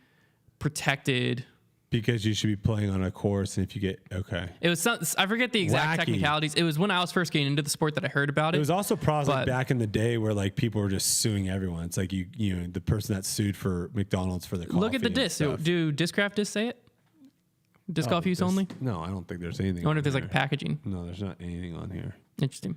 protected. Because you should be playing on a course, and if you get it was I forget the exact technicalities. It was when I was first getting into the sport that I heard about it. It was also probably back in the day where like people were just suing everyone. It's like you the person that sued for McDonald's for the coffee. Look at the disc. Do Discraft discs say it? Disc golf use only? No, I don't think there's anything. I wonder if there's like packaging. No, there's not anything on here. Interesting.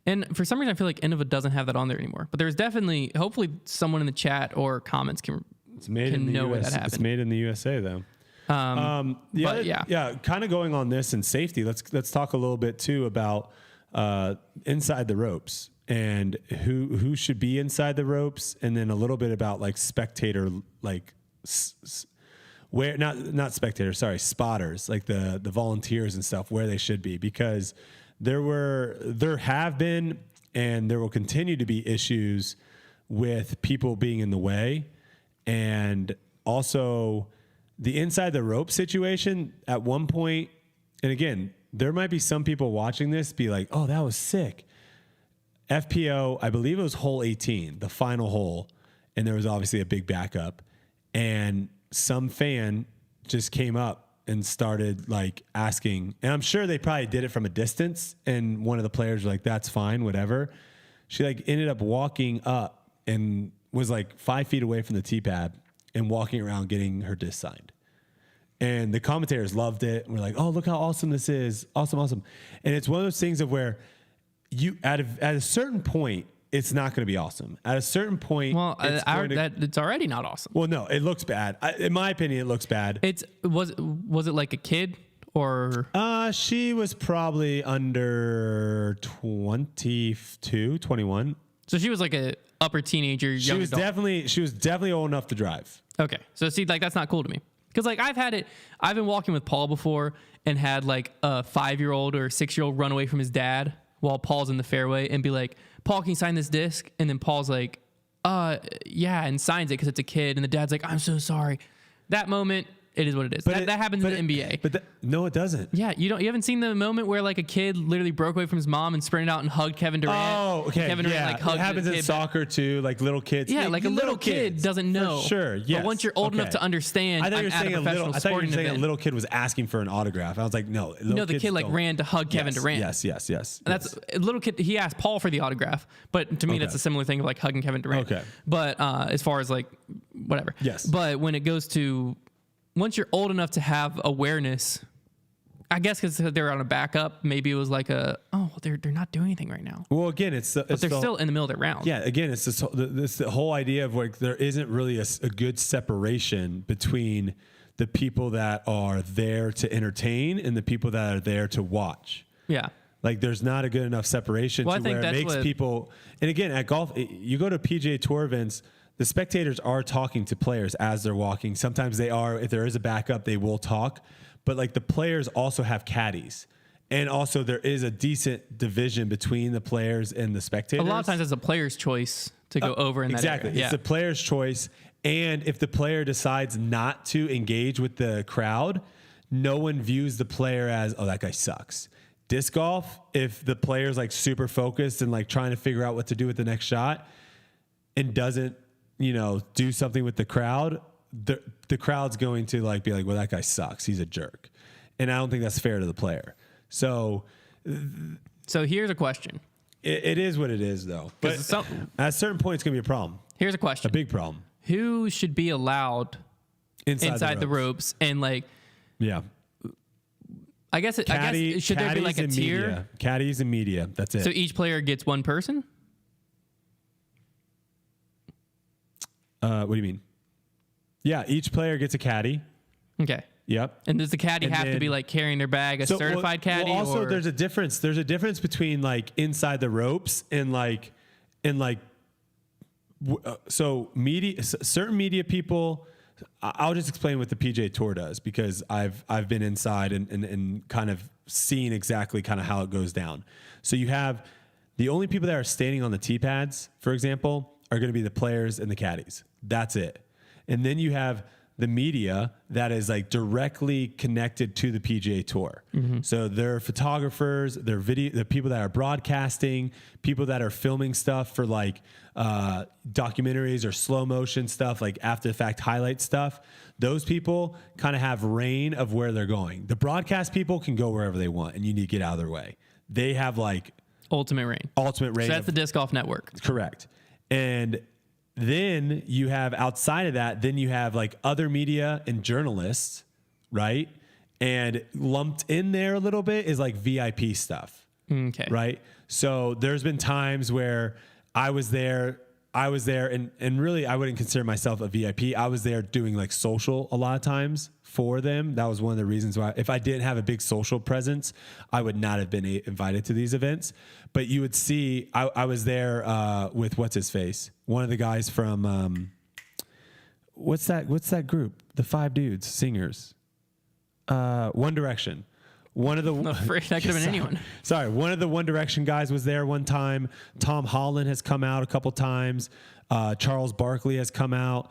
And for some reason, I feel like Innova doesn't have that on there anymore. But there's definitely, hopefully, someone in the chat or comments can know where that happened. It's made in the USA though. Kind of going on this and safety. Let's talk a little bit too about inside the ropes and who should be inside the ropes, and then a little bit about like spectator, like where not spectators, sorry, spotters, like the volunteers and stuff, where they should be, because there have been and there will continue to be issues with people being in the way, and also the inside the rope situation at one point. And again, there might be some people watching this be like, oh, that was sick. FPO, I believe it was hole 18, the final hole. And there was obviously a big backup, and some fan just came up and started like asking, and I'm sure they probably did it from a distance. And one of the players was like, that's fine, whatever. She like ended up walking up and was like 5 feet away from the tee pad and walking around getting her disc signed. And the commentators loved it. And we're like, oh, look how awesome this is. Awesome. And it's one of those things of where you at a certain point, it's not going to be awesome. At a certain point, Well, it's already not awesome. well, no, it looks bad. In my opinion, it looks bad. Was it like a kid or? She was probably under 22, 21. So she was like a upper teenager. She was definitely old enough to drive. Okay. So see, like, that's not cool to me. Because like I've been walking with Paul before and had like a 5-year-old or a 6-year-old run away from his dad while Paul's in the fairway and be like, Paul, can you sign this disc? And then Paul's like, yeah, and signs it because it's a kid. And the dad's like, I'm so sorry. That moment, it is what it is. That happens in the NBA. No, it doesn't. Yeah, you haven't seen the moment where like a kid literally broke away from his mom and sprinted out and hugged Kevin Durant. Oh, okay. Kevin Durant like hugged it happens in soccer too, like little kids. Yeah, like a little kid doesn't know. For sure, yes. But once you're old enough to understand, I thought you were saying I thought you were saying a little kid was asking for an autograph. I was like, no. No, the kid like ran to hug Kevin Durant. Yes. And that's a little kid. He asked Paul for the autograph, but to me, that's a similar thing of like hugging Kevin Durant. Okay. But as far as like whatever. Yes. But when it goes to once you're old enough to have awareness, I guess because they're on a backup, maybe it was like they're not doing anything right now. Well, again, but they're still in the middle of their round. Yeah, again, it's the whole idea of like there isn't really a good separation between the people that are there to entertain and the people that are there to watch. Yeah. Like there's not a good enough separation to where it makes people. And again, at golf, you go to PGA Tour events. The spectators are talking to players as they're walking. Sometimes they are, if there is a backup, they will talk. But like the players also have caddies. And also there is a decent division between the players and the spectators. A lot of times it's a player's choice to go over in that exactly. area. It's the player's choice. And if the player decides not to engage with the crowd, no one views the player as, oh, that guy sucks. Disc golf, if the player's like super focused and like trying to figure out what to do with the next shot and doesn't, do something with the crowd, the crowd's going to like be like, well, that guy sucks. He's a jerk. And I don't think that's fair to the player. So here's a question. It is what it is, though. But at a certain point, it's going to be a problem. Here's a question. A big problem. Who should be allowed inside the ropes? And like, yeah. I guess should there be like a tier? Media. Caddies and media. That's it. So each player gets one person? What do you mean? Yeah, each player gets a caddy. Okay. Yep. And does the caddy have to be like carrying their bag, certified caddy? Well, also, there's a difference. There's a difference between like inside the ropes and so certain media people. I'll just explain what the PGA Tour does because I've been inside and kind of seen exactly kind of how it goes down. So you have the only people that are standing on the tee pads, for example, are going to be the players and the caddies. That's it. And then you have the media that is like directly connected to the PGA Tour. Mm-hmm. So they're photographers, they're the people that are broadcasting, people that are filming stuff for like documentaries or slow motion stuff, like after the fact highlight stuff. Those people kind of have reign of where they're going. The broadcast people can go wherever they want and you need to get out of their way. They have like ultimate reign. So that's the Disc Golf Network. Correct. And then you have outside of that, then you have like other media and journalists, right? And lumped in there a little bit is like VIP stuff. Okay. Right. So there's been times where I was there and really I wouldn't consider myself a VIP. I was there doing like social a lot of times for them. That was one of the reasons why if I didn't have a big social presence, I would not have been invited to these events. But you would see, I was there with what's his face? One of the guys from, what's that group? The 5 dudes, singers. One Direction. One of the that could have been anyone. Sorry, one of the One Direction guys was there one time. Tom Holland has come out a couple times. Charles Barkley has come out.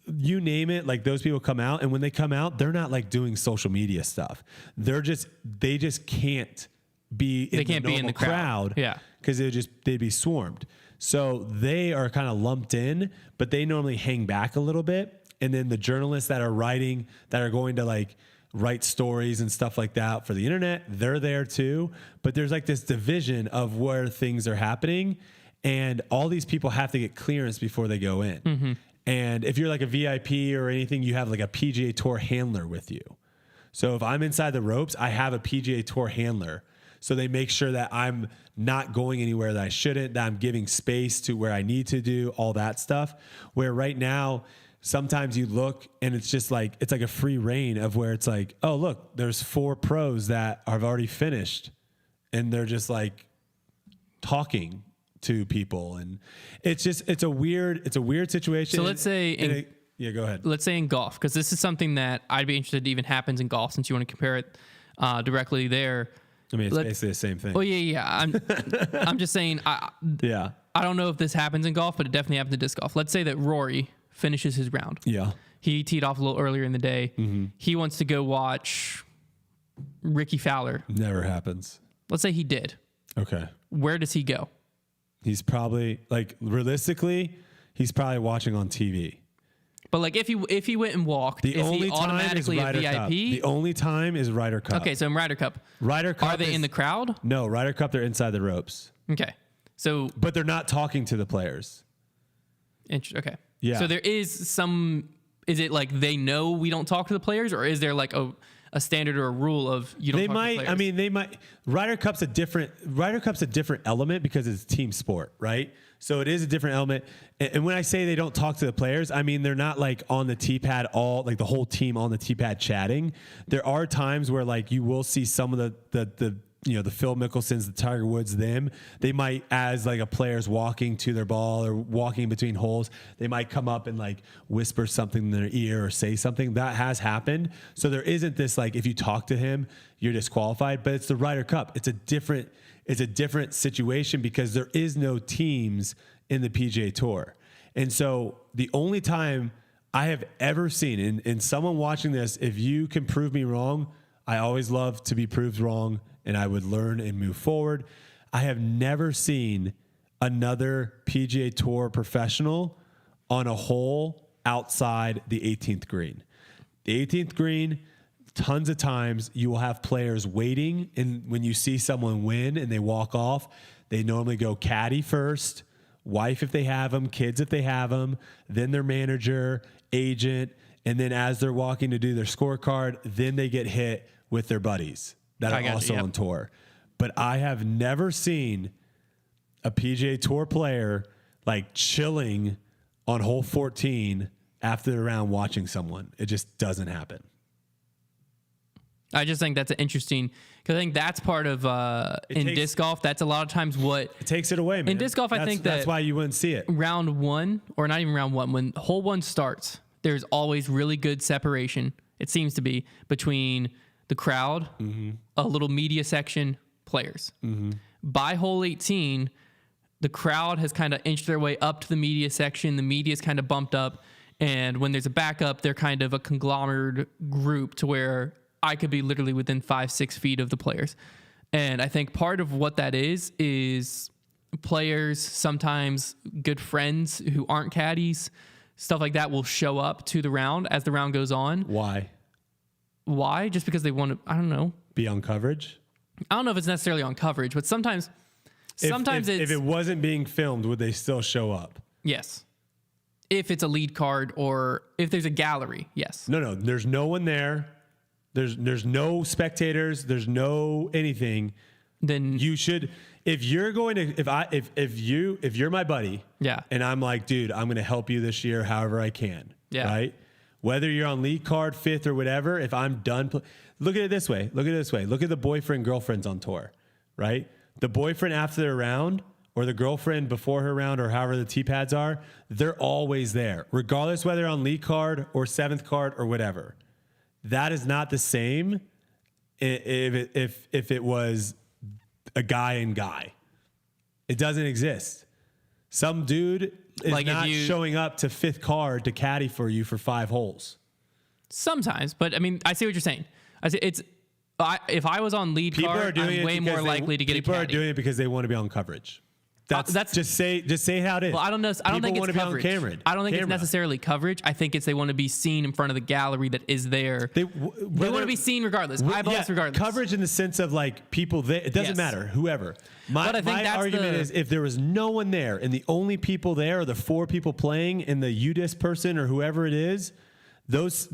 You name it, like those people come out, and when they come out, they're not like doing social media stuff. They just can't be in the crowd. Yeah, because they'd be swarmed. So they are kind of lumped in, but they normally hang back a little bit. And then the journalists that are writing, that are going to like write stories and stuff like that for the internet, they're there too. But there's like this division of where things are happening, and all these people have to get clearance before they go in. Mm-hmm. And if you're like a VIP or anything, you have like a PGA Tour handler with you. So if I'm inside the ropes, I have a PGA Tour handler. So they make sure that I'm not going anywhere that I shouldn't, that I'm giving space to where I need to do all that stuff. Where right now, sometimes you look and it's just like, it's like a free reign of where it's like, oh, look, there's 4 pros that have already finished and they're just like talking to people. And it's a weird situation. So let's say, yeah, go ahead. Let's say in golf, because this is something that I'd be interested to even happens in golf since you want to compare it directly there. I mean, it's basically the same thing. Oh yeah. I'm just saying. I don't know if this happens in golf, but it definitely happens in disc golf. Let's say that Rory finishes his round. Yeah. He teed off a little earlier in the day. Mm-hmm. He wants to go watch Ricky Fowler. Never happens. Let's say he did. Okay. Where does he go? He's probably, like, realistically, he's probably watching on TV. But like if he went and walked, is he automatically a VIP? Cup. The only time is Ryder Cup. Okay, so in Ryder Cup. Are they in the crowd? No, Ryder Cup, they're inside the ropes. Okay. So but they're not talking to the players. Okay. Yeah. So there is some, is it like they know we don't talk to the players, or is there like a standard or a rule of you don't talk to the players? I mean, they might. Ryder Cup's a different element because it's a team sport, right? So it is a different element. And when I say they don't talk to the players, I mean they're not like on the tee pad like the whole team on the tee pad chatting. There are times where like you will see some of the Phil Mickelsons, the Tiger Woods, they might, as like a player's walking to their ball or walking between holes, they might come up and like whisper something in their ear or say something. That has happened. So there isn't this like, if you talk to him, you're disqualified, but it's the Ryder Cup. It's a different situation because there is no teams in the PGA Tour. And so the only time I have ever seen, and someone watching this, if you can prove me wrong, I always love to be proved wrong, and I would learn and move forward. I have never seen another PGA Tour professional on a hole outside the 18th green. The 18th green, tons of times you will have players waiting, and when you see someone win and they walk off, they normally go caddy first, wife if they have them, kids if they have them, then their manager, agent, and then as they're walking to do their scorecard, then they get hit with their buddies that are also on tour. But I have never seen a PGA Tour player like chilling on hole 14 after the round watching someone. It just doesn't happen. I just think that's an interesting, because I think that's part of disc golf. That's a lot of times what it takes it away, man. In disc golf, I think that's why you wouldn't see it. Round one, or not even round one, when hole one starts, there's always really good separation. It seems to be between the crowd, a little media section, players. By hole 18, the crowd has kind of inched their way up to the media section. The media's kind of bumped up, and when there's a backup, they're kind of a conglomerate group to where I could be literally within 5-6 feet of the players. And I think part of what that is players, sometimes good friends who aren't caddies, stuff like that, will show up to the round as the round goes on. Why? Just because they want to, I don't know. Be on coverage? I don't know if it's necessarily on coverage, but sometimes if it wasn't being filmed, would they still show up? Yes. If it's a lead card or if there's a gallery, yes. No, there's no one there. There's no spectators. There's no anything. Then you should, if you're going to, if you're my buddy, yeah, and I'm like, dude, I'm going to help you this year however I can, yeah, right? Whether you're on lead card, fifth, or whatever, if I'm done, look at it this way. Look at the boyfriend girlfriends on tour, right? The boyfriend after their round, or the girlfriend before her round, or however the tee pads are, they're always there, regardless whether on lead card or seventh card or whatever. That is not the same if it was a guy and guy. It doesn't exist. Some dude is like not showing up to fifth card to caddy for you for 5 holes. Sometimes, but I mean, I see what you're saying. If I was on lead card, I'm way more likely to get a caddy. People are doing it because they want to be on coverage. That's just say how it is. Well, I don't know. I don't think it's coverage. I don't think it's necessarily coverage. I think it's they want to be seen in front of the gallery that is there. They want to be seen regardless. Eyeballs regardless. Coverage in the sense of like people there. It doesn't matter. Whoever. My argument is if there was no one there and the only people there are the 4 people playing and the UDIS person or whoever it is,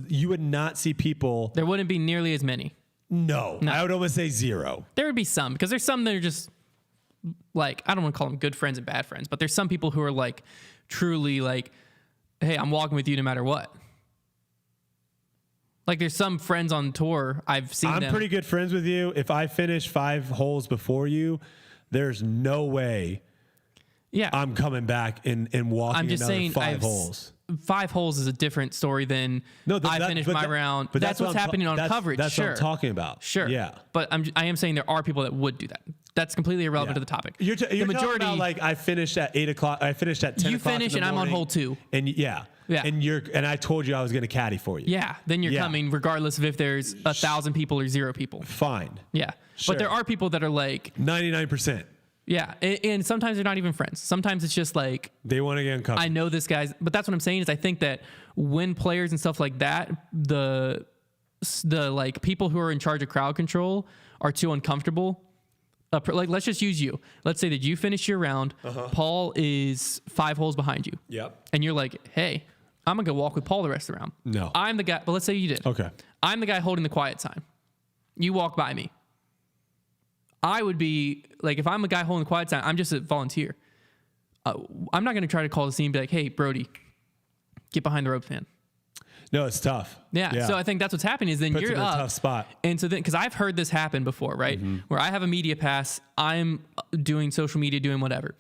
you would not see people. There wouldn't be nearly as many. No, I would almost say 0. There would be some, because there's some that are just like, I don't want to call them good friends and bad friends, but there's some people who are like truly like, hey, I'm walking with you no matter what. Like there's some friends on tour I've seen. I'm pretty good friends with you. If I finish 5 holes before you, there's no way I'm coming back and walking I'm just another saying 5 holes. 5 holes is a different story than I finished my round. But that's what's happening on coverage. That's what I'm talking about. Sure. Yeah. But I am saying there are people that would do that. That's completely irrelevant to the topic. You're the majority, talking about like I finished at 8 o'clock. I finished at 10 o'clock. You finish in the and morning, I'm on hole 2. And and I told you I was going to caddy for you. Yeah. Then you're coming regardless of if there's 1,000 people or 0 people. Fine. Yeah. Sure. But there are people that are like 99%. Yeah, and sometimes they're not even friends. Sometimes it's just like they want to get uncomfortable. I know this guy's, but that's what I'm saying is I think that when players and stuff like that, the like people who are in charge of crowd control are too uncomfortable. Like let's just use you. Let's say that you finish your round. Paul is 5 holes behind you. Yep. And you're like, hey, I'm gonna go walk with Paul the rest of the round. No, I'm the guy. But let's say you did. Okay. I'm the guy holding the quiet sign. You walk by me. I would be like, if I'm a guy holding the quiet sign, I'm just a volunteer. I'm not going to try to call the scene and be like, hey, Brodie, get behind the ropes, man. No, it's tough. Yeah. So I think that's what's happening is then Puts you're him in up. a tough spot. And so then, because I've heard this happen before, right? Where I have a media pass, I'm doing social media, doing whatever.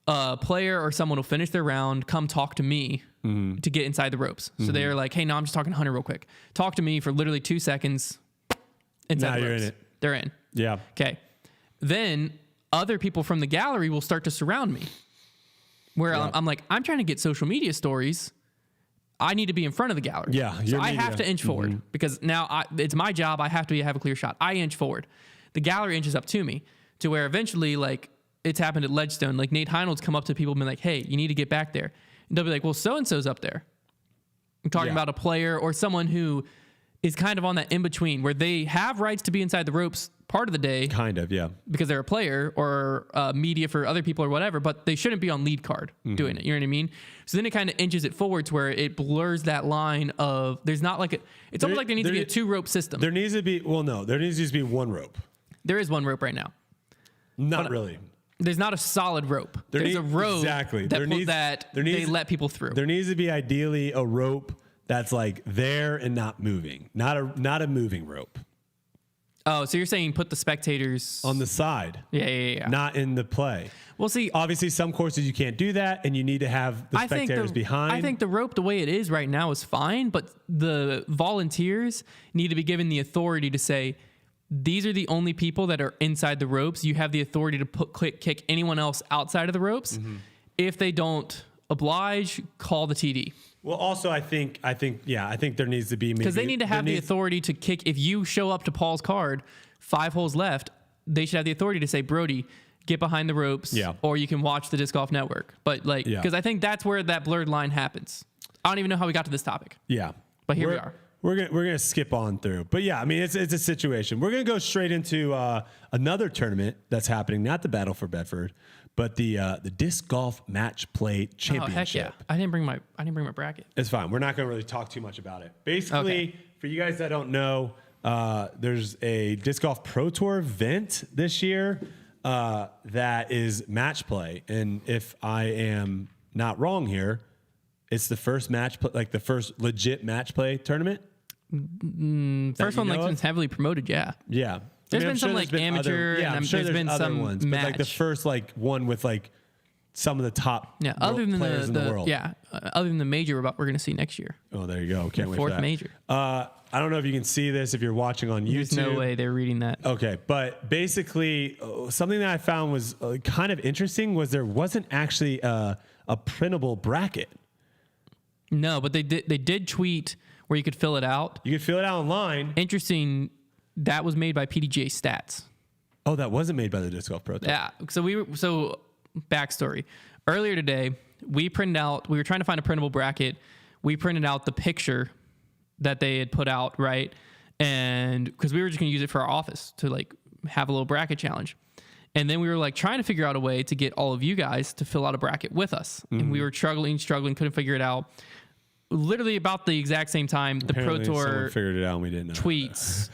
A player or someone will finish their round, come talk to me to get inside the ropes. So they're like, hey, no, I'm just talking to Hunter real quick. Talk to me for literally 2 seconds. Inside now the you're ropes. in it. They're in. Yeah. Okay. Then other people from the gallery will start to surround me. Where I'm like, I'm trying to get social media stories. I need to be in front of the gallery. Yeah. So I have to inch forward because now it's my job. I have to have a clear shot. I inch forward. The gallery inches up to me to where eventually, like, it's happened at Ledgestone. Like, Nate Heinolds come up to people and be like, hey, you need to get back there. And they'll be like, well, so-and-so's up there. I'm talking about a player or someone who is kind of on that in-between where they have rights to be inside the ropes part of the day. Kind of, yeah. Because they're a player or media for other people or whatever, but they shouldn't be on lead card doing it. You know what I mean? So then it kind of inches it forward to where it blurs that line of, there's not like it's almost like there needs to be a 2-rope system. There needs to be, there needs to be 1 rope. There is 1 rope right now. Not really. There's not a solid rope. There's a rope that they let people through. There needs to be ideally a rope that's like there and not moving. Not a moving rope. Oh, so you're saying put the spectators on the side. Yeah. Not in the play. Well, see, obviously some courses you can't do that and you need to have the spectators behind. I think the rope the way it is right now is fine, but the volunteers need to be given the authority to say, these are the only people that are inside the ropes. You have the authority to kick anyone else outside of the ropes. If they don't oblige, call the TD. Well, also, I think there needs to be because they need to have the authority to kick. If you show up to Paul's card, 5 holes left, they should have the authority to say, Brodie, get behind the ropes, or you can watch the Disc Golf Network. But because I think that's where that blurred line happens. I don't even know how we got to this topic. Yeah, but here we are. We're gonna skip on through, but yeah, I mean it's a situation. We're gonna go straight into another tournament that's happening, not the Battle for Bedford, but the Disc Golf Match Play Championship. Oh heck yeah! I didn't bring my bracket. It's fine. We're not gonna really talk too much about it. Basically, for you guys that don't know, there's a Disc Golf Pro Tour event this year that is match play, and if I am not wrong here, it's the first the first legit match play tournament. First one that's heavily promoted, yeah. Yeah. There's been some amateur, and I'm sure there's been some ones, match. but like the first one with like some of the top other than players in the world. Yeah, other than the major we're going to see next year. Oh, there you go. Can't wait for that. 4th major. I don't know if you can see this if you're watching on YouTube. There's no way they're reading that. Okay, but basically something that I found was kind of interesting was there wasn't actually a printable bracket. No, but they did tweet where you could fill it out. You could fill it out online. Interesting. That was made by PDGA Stats. Oh, that wasn't made by the Disc Golf Pro Tour. Yeah. So backstory. Earlier today, we were trying to find a printable bracket. We printed out the picture that they had put out, right? And because we were just going to use it for our office to like have a little bracket challenge. And then we were like trying to figure out a way to get all of you guys to fill out a bracket with us. And we were struggling, couldn't figure it out. literally about the exact same time the Apparently Pro Tour someone figured it out and we didn't know. tweets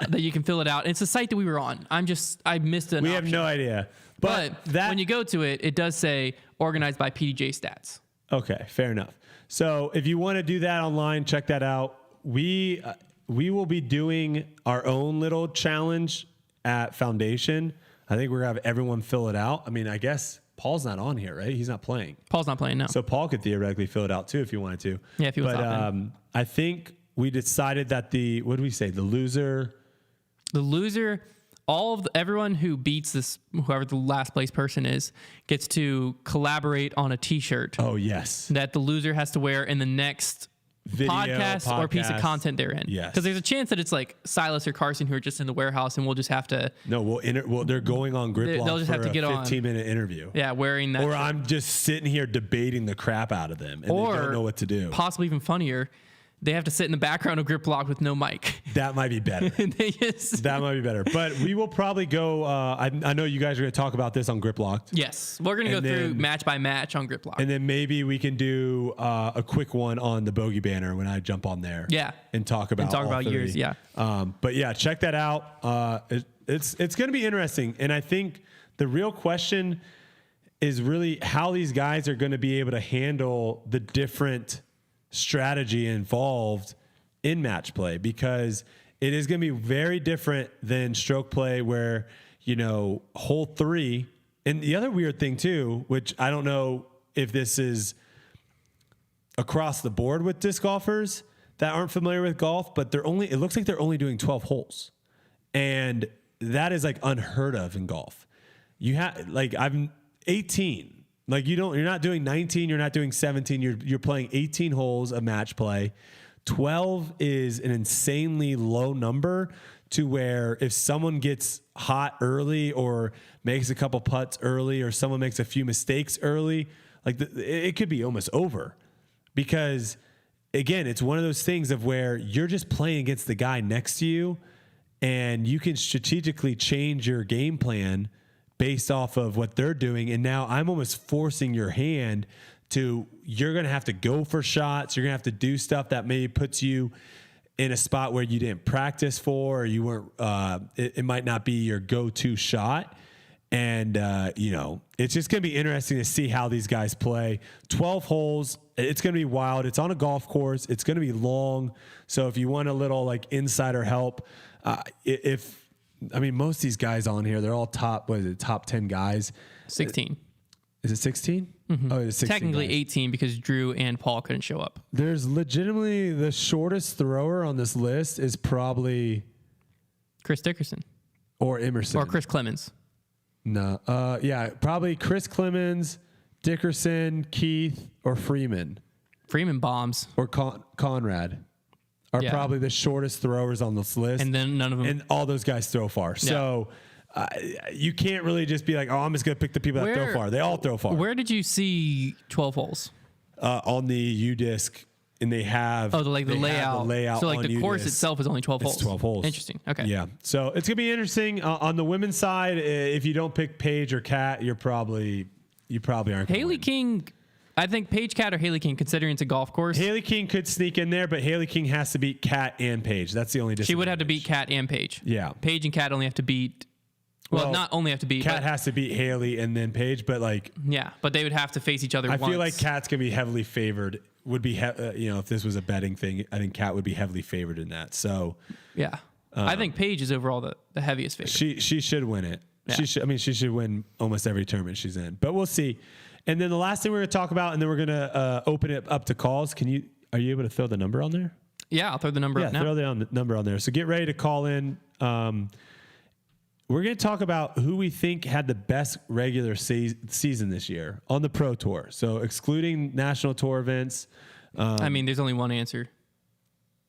that you can fill it out. It's a site that we were on. I missed it. We have no idea. But when you go to it, it does say organized by PDJ Stats. Okay, fair enough. So if you want to do that online, check that out. We will be doing our own little challenge at Foundation. I think we're going to have everyone fill it out. I mean, I guess Paul's not on here, right? He's not playing. Paul's not playing, no. So Paul could theoretically fill it out too if you wanted to. Yeah, if he was out. I think we decided that what did we say? The loser, everyone who beats whoever the last place person is, gets to collaborate on a T-shirt. Oh, yes. That the loser has to wear in the next podcast or piece of content they're in. Yes. Because there's a chance that it's like Silas or Carson who are just in the warehouse, and we'll just have to. No, they're going on Grip They'll Lock just for have to a get 15-minute interview. Yeah, wearing that. Or shirt. I'm just sitting here debating the crap out of them, and they don't know what to do. Possibly even funnier, they have to sit in the background of Grip Lock with no mic. That might be better. That might be better. But we will probably go. I know you guys are going to talk about this on Grip Locked. Yes, we're going to go through match by match on Grip Lock, and then maybe we can do a quick one on the Bogey Banner when I jump on there. Yeah, and talk about yours. Yeah. But yeah, check that out. It's going to be interesting, and I think the real question is really how these guys are going to be able to handle the different strategy involved in match play, because it is going to be very different than stroke play where, hole 3. And the other weird thing too, which I don't know if this is across the board with disc golfers that aren't familiar with golf, but it looks like they're only doing 12 holes. And that is like unheard of in golf. I'm 18. Like you're not doing 19, you're not doing 17, you're playing 18 holes of match play. 12 is an insanely low number to where if someone gets hot early or makes a couple putts early or someone makes a few mistakes early, it could be almost over. Because again, it's one of those things of where you're just playing against the guy next to you and you can strategically change your game plan based off of what they're doing. And now I'm almost forcing your hand you're going to have to go for shots. You're going to have to do stuff that maybe puts you in a spot where you didn't practice for, or you weren't, it might not be your go-to shot. And, it's just going to be interesting to see how these guys play. 12 holes. It's going to be wild. It's on a golf course. It's going to be long. So if you want a little insider help, most of these guys on here, they're all top 10 guys. 16. Is it 16? Mm-hmm. Oh, it's 16 technically guys. 18 because Drew and Paul couldn't show up. There's legitimately the shortest thrower on this list is probably Chris Dickerson. Or Emerson. Or Chris Clemens. No. Probably Chris Clemens, Dickerson, Keith, or Freeman. Freeman bombs. Or Conrad are probably the shortest throwers on this list. And then none of them. And all those guys throw far. Yeah. So you can't really just be like, I'm just going to pick the people that throw far. They all throw far. Where did you see 12 holes? On the U-Disc. And they have the layout. So the course U-Disc. Itself is only 12 holes. It's 12 holes. Interesting. Okay. Yeah. So it's going to be interesting. On the women's side, if you don't pick Paige or Kat, you probably aren't. Haley King, I think Paige, Kat, or Haley King, considering it's a golf course. Haley King could sneak in there, but Haley King has to beat Kat and Paige. That's the only difference. She would have to beat Kat and Paige. Yeah. Paige and Kat only have to beat. Well, not only have to beat. Kat has to beat Haley and then Paige, but but they would have to face each other. I once. feel like Kat's gonna be heavily favored. Would be if this was a betting thing, I think Kat would be heavily favored in that. So yeah, I think Paige is overall the heaviest favorite. She should win it. Yeah. She should win almost every tournament she's in. But we'll see. And then the last thing we're gonna talk about, and then we're gonna open it up to calls. Are you able to throw the number on there? Yeah, I'll throw the number up now. Throw the number on there. So get ready to call in. We're going to talk about who we think had the best regular season this year on the Pro Tour. So excluding national tour events. There's only one answer.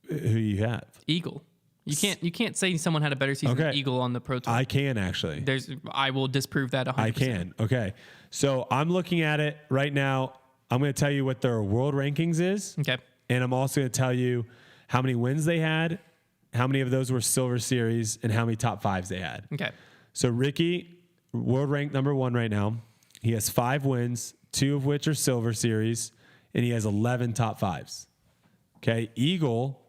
Who you have? Eagle. You can't say someone had a better season than Eagle on the Pro Tour. I can actually. I will disprove that 100%. I can. Okay. So I'm looking at it right now. I'm going to tell you what their world rankings is. Okay. And I'm also going to tell you how many wins they had, how many of those were Silver Series, and how many top fives they had. Okay. So Ricky, world ranked number 1 right now. He has 5 wins, 2 of which are Silver Series, and he has 11 top fives. Okay. Eagle,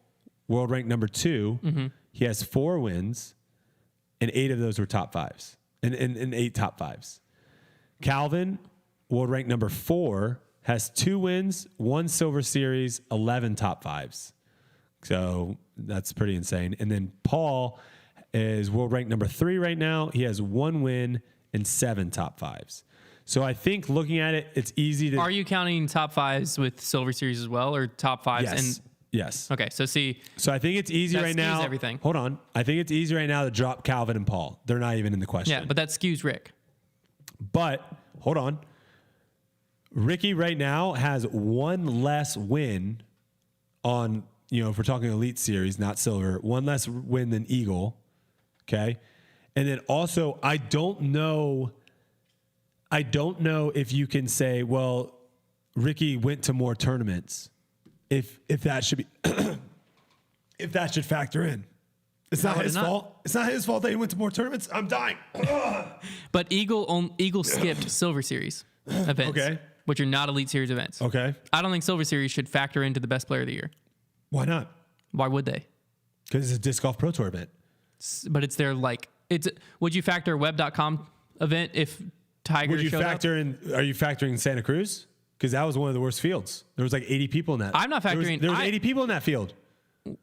world ranked number 2. He has 4 wins, and 8 of those were top 5s, and 8 top 5s. Calvin, world ranked number 4, has 2 wins, 1 Silver Series, 11 top 5s. So that's pretty insane. And then Paul is world ranked number 3 right now. He has 1 win and 7 top 5s. So I think looking at it, it's easy to. Are you counting top 5s with Silver Series as well, or top 5s? Yes. Yes. Okay. So I think it's easy that right now. skews everything. Hold on. I think it's easy right now to drop Calvin and Paul. They're not even in the question. Yeah, but that skews Rick. But hold on. Ricky right now has 1 less win on, if we're talking Elite Series, not Silver, 1 less win than Eagle. Okay. And then also, I don't know if you can say, well, Ricky went to more tournaments. If that should be, if that should factor in. It's not his fault. It's not his fault that he went to more tournaments. I'm dying. But Eagle skipped Silver Series events, Okay. which are not Elite Series events. Okay. I don't think Silver Series should factor into the best player of the year. Why not? Why would they? Because it's a Disc Golf Pro Tour event. But it's their would you factor a web.com event if Tiger Would you showed factor in? Are you factoring Santa Cruz? Because that was one of the worst fields. There was like 80 people in that. I'm not factoring. There was 80 people in that field.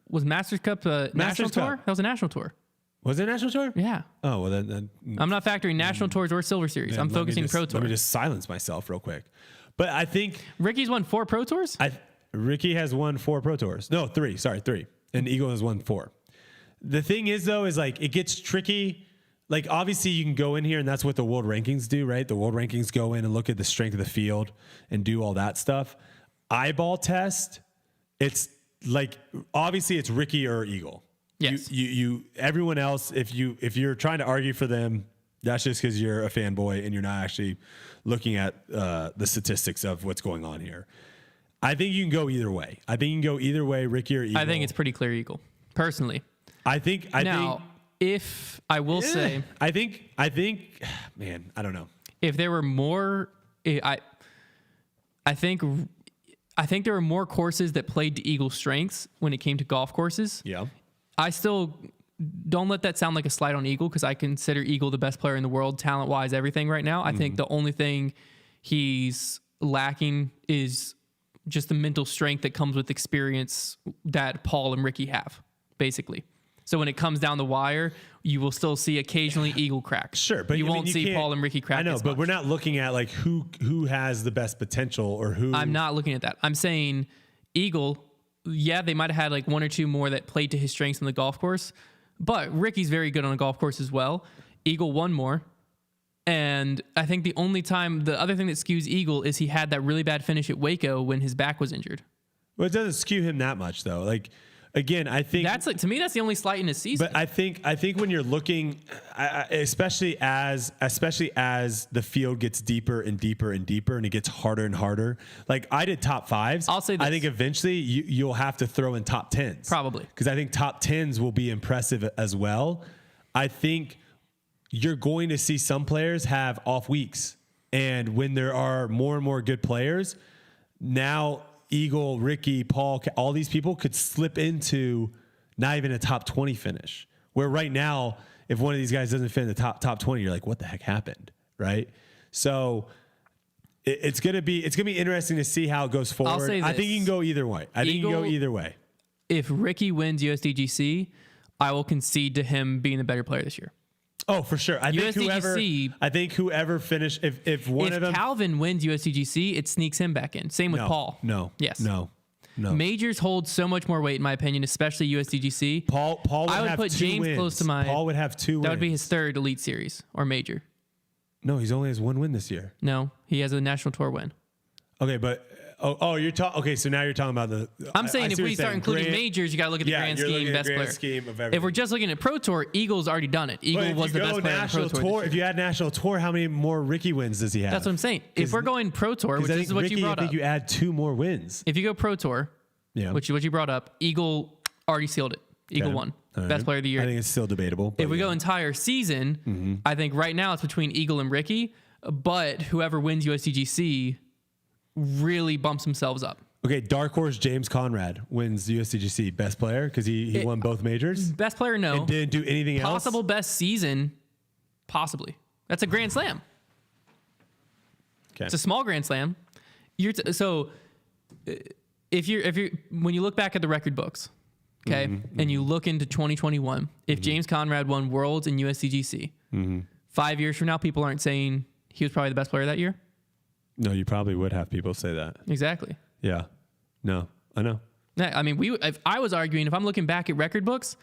Was Masters Cup a national tour? Cup. That was a national tour. Was it a national tour? Yeah. Oh, well, then I'm not factoring national tours or Silver Series. I'm focusing Pro Tour. Let me just silence myself real quick. But I think Ricky's won 4 Pro Tours? Ricky has won 4 Pro Tours. No, 3. Sorry, 3. And Eagle has won 4. The thing is, though, is like it gets tricky. Like, obviously, you can go in here, and that's what the world rankings do, right? The world rankings go in and look at the strength of the field and do all that stuff. Eyeball test, it's like, obviously, it's Ricky or Eagle. Yes. You everyone else, if you're trying to argue for them, that's just because you're a fanboy and you're not actually looking at the statistics of what's going on here. I think you can go either way. Ricky or Eagle. I think it's pretty clear Eagle, personally. I think. If I will say, I think, man, I don't know. If there were more, I think there were more courses that played to Eagle's strengths when it came to golf courses. Yeah. I still don't let that sound like a slight on Eagle, because I consider Eagle the best player in the world, talent-wise, everything right now. I think the only thing he's lacking is just the mental strength that comes with experience that Paul and Ricky have, basically. So when it comes down the wire, you will still see occasionally Eagle crack. Sure, but you won't see Paul and Ricky crack. I know, as but much. we're not looking at like who has the best potential or who. I'm not looking at that. I'm saying Eagle, yeah, they might have had like 1 or 2 more that played to his strengths on the golf course, but Ricky's very good on a golf course as well. Eagle won more. And I think the other thing that skews Eagle is he had that really bad finish at Waco when his back was injured. Well, it doesn't skew him that much though. Like, again, I think that's like, to me, that's the only slight in his season. But I think when you're looking, especially as the field gets deeper and deeper and deeper, and it gets harder and harder. Like, I did top 5s. I'll say this. I think eventually you'll have to throw in top 10s, probably, because I think top 10s will be impressive as well. I think you're going to see some players have off weeks, and when there are more and more good players now. Eagle, Ricky, Paul, all these people could slip into not even a top 20 finish. Where right now, if one of these guys doesn't fit in the top 20, you're like, what the heck happened, right? So it's gonna be interesting to see how it goes forward. I'll say this. I think you can go either way. If Ricky wins USDGC, I will concede to him being the better player this year. Oh, for sure. I think whoever finished, if one of them. If Calvin wins USDGC, it sneaks him back in. Same with Paul. No. Yes. No. Majors hold so much more weight, in my opinion, especially USDGC. Paul would I would have put 2 James wins. close to mine. Paul would have 2 wins. That would be his 3rd Elite Series or Major. No, he's only has 1 win this year. No, he has a National Tour win. Okay, but you're talking. Okay, so now you're talking about the. I'm saying if we start including majors, you got to look at the grand scheme, best player. Scheme of if we're just looking at Pro Tour, Eagle's already done it. Eagle was the best player in Pro Tour. If you add National Tour, how many more Ricky wins does he have? That's what I'm saying. If we're going Pro Tour, which is what Ricky, you brought up, I think you add 2 more wins. If you go Pro Tour, which you brought up, Eagle already sealed it. Eagle won. Right. Best player of the year. I think it's still debatable. If we go entire season, I think right now it's between Eagle and Ricky, but whoever wins USDGC really bumps themselves up. Okay, dark horse James Conrad wins USDGC best player because he won both majors. Best player, no. And didn't do anything else. Possible best season, possibly. That's a Grand Slam. Okay. It's a small Grand Slam. So if you're when you look back at the record books, okay, and you look into 2021, if James Conrad won Worlds and USDGC, 5 years from now, people aren't saying he was probably the best player that year. No, you probably would have people say that. Exactly. Yeah. No, I know. Yeah, I mean, if I was arguing, if I'm looking back at record books,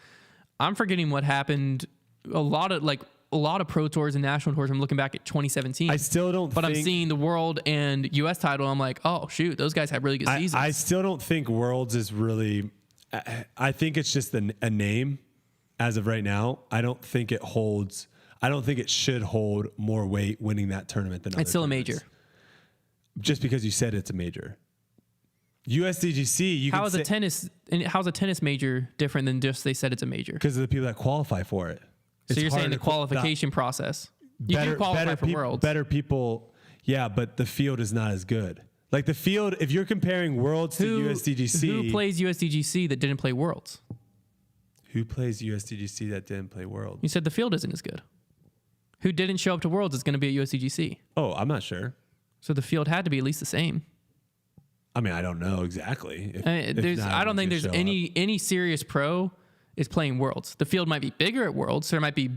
I'm forgetting what happened. A lot of pro tours and national tours. I'm looking back at 2017. I still don't. But I'm seeing the world and U.S. title. I'm like, oh shoot, those guys have really good seasons. I still don't think Worlds is really. I think it's just a name as of right now. I don't think it holds. I don't think it should hold more weight winning that tournament than. It's still a major. Just because you said it's a major. USDGC, how's a tennis major different than just they said it's a major? Because of the people that qualify for it. So you're saying the qualification process. You do qualify for Worlds. Better people, yeah, but the field is not as good. Like the field, if you're comparing Worlds to USDGC. Who plays USDGC that didn't play Worlds? Who plays USDGC that didn't play Worlds? You said the field isn't as good. Who didn't show up to Worlds is going to be at USDGC. Oh, I'm not sure. So the field had to be at least the same. I mean, I don't know exactly. I don't think there's any serious pro is playing Worlds. The field might be bigger at Worlds. So there might be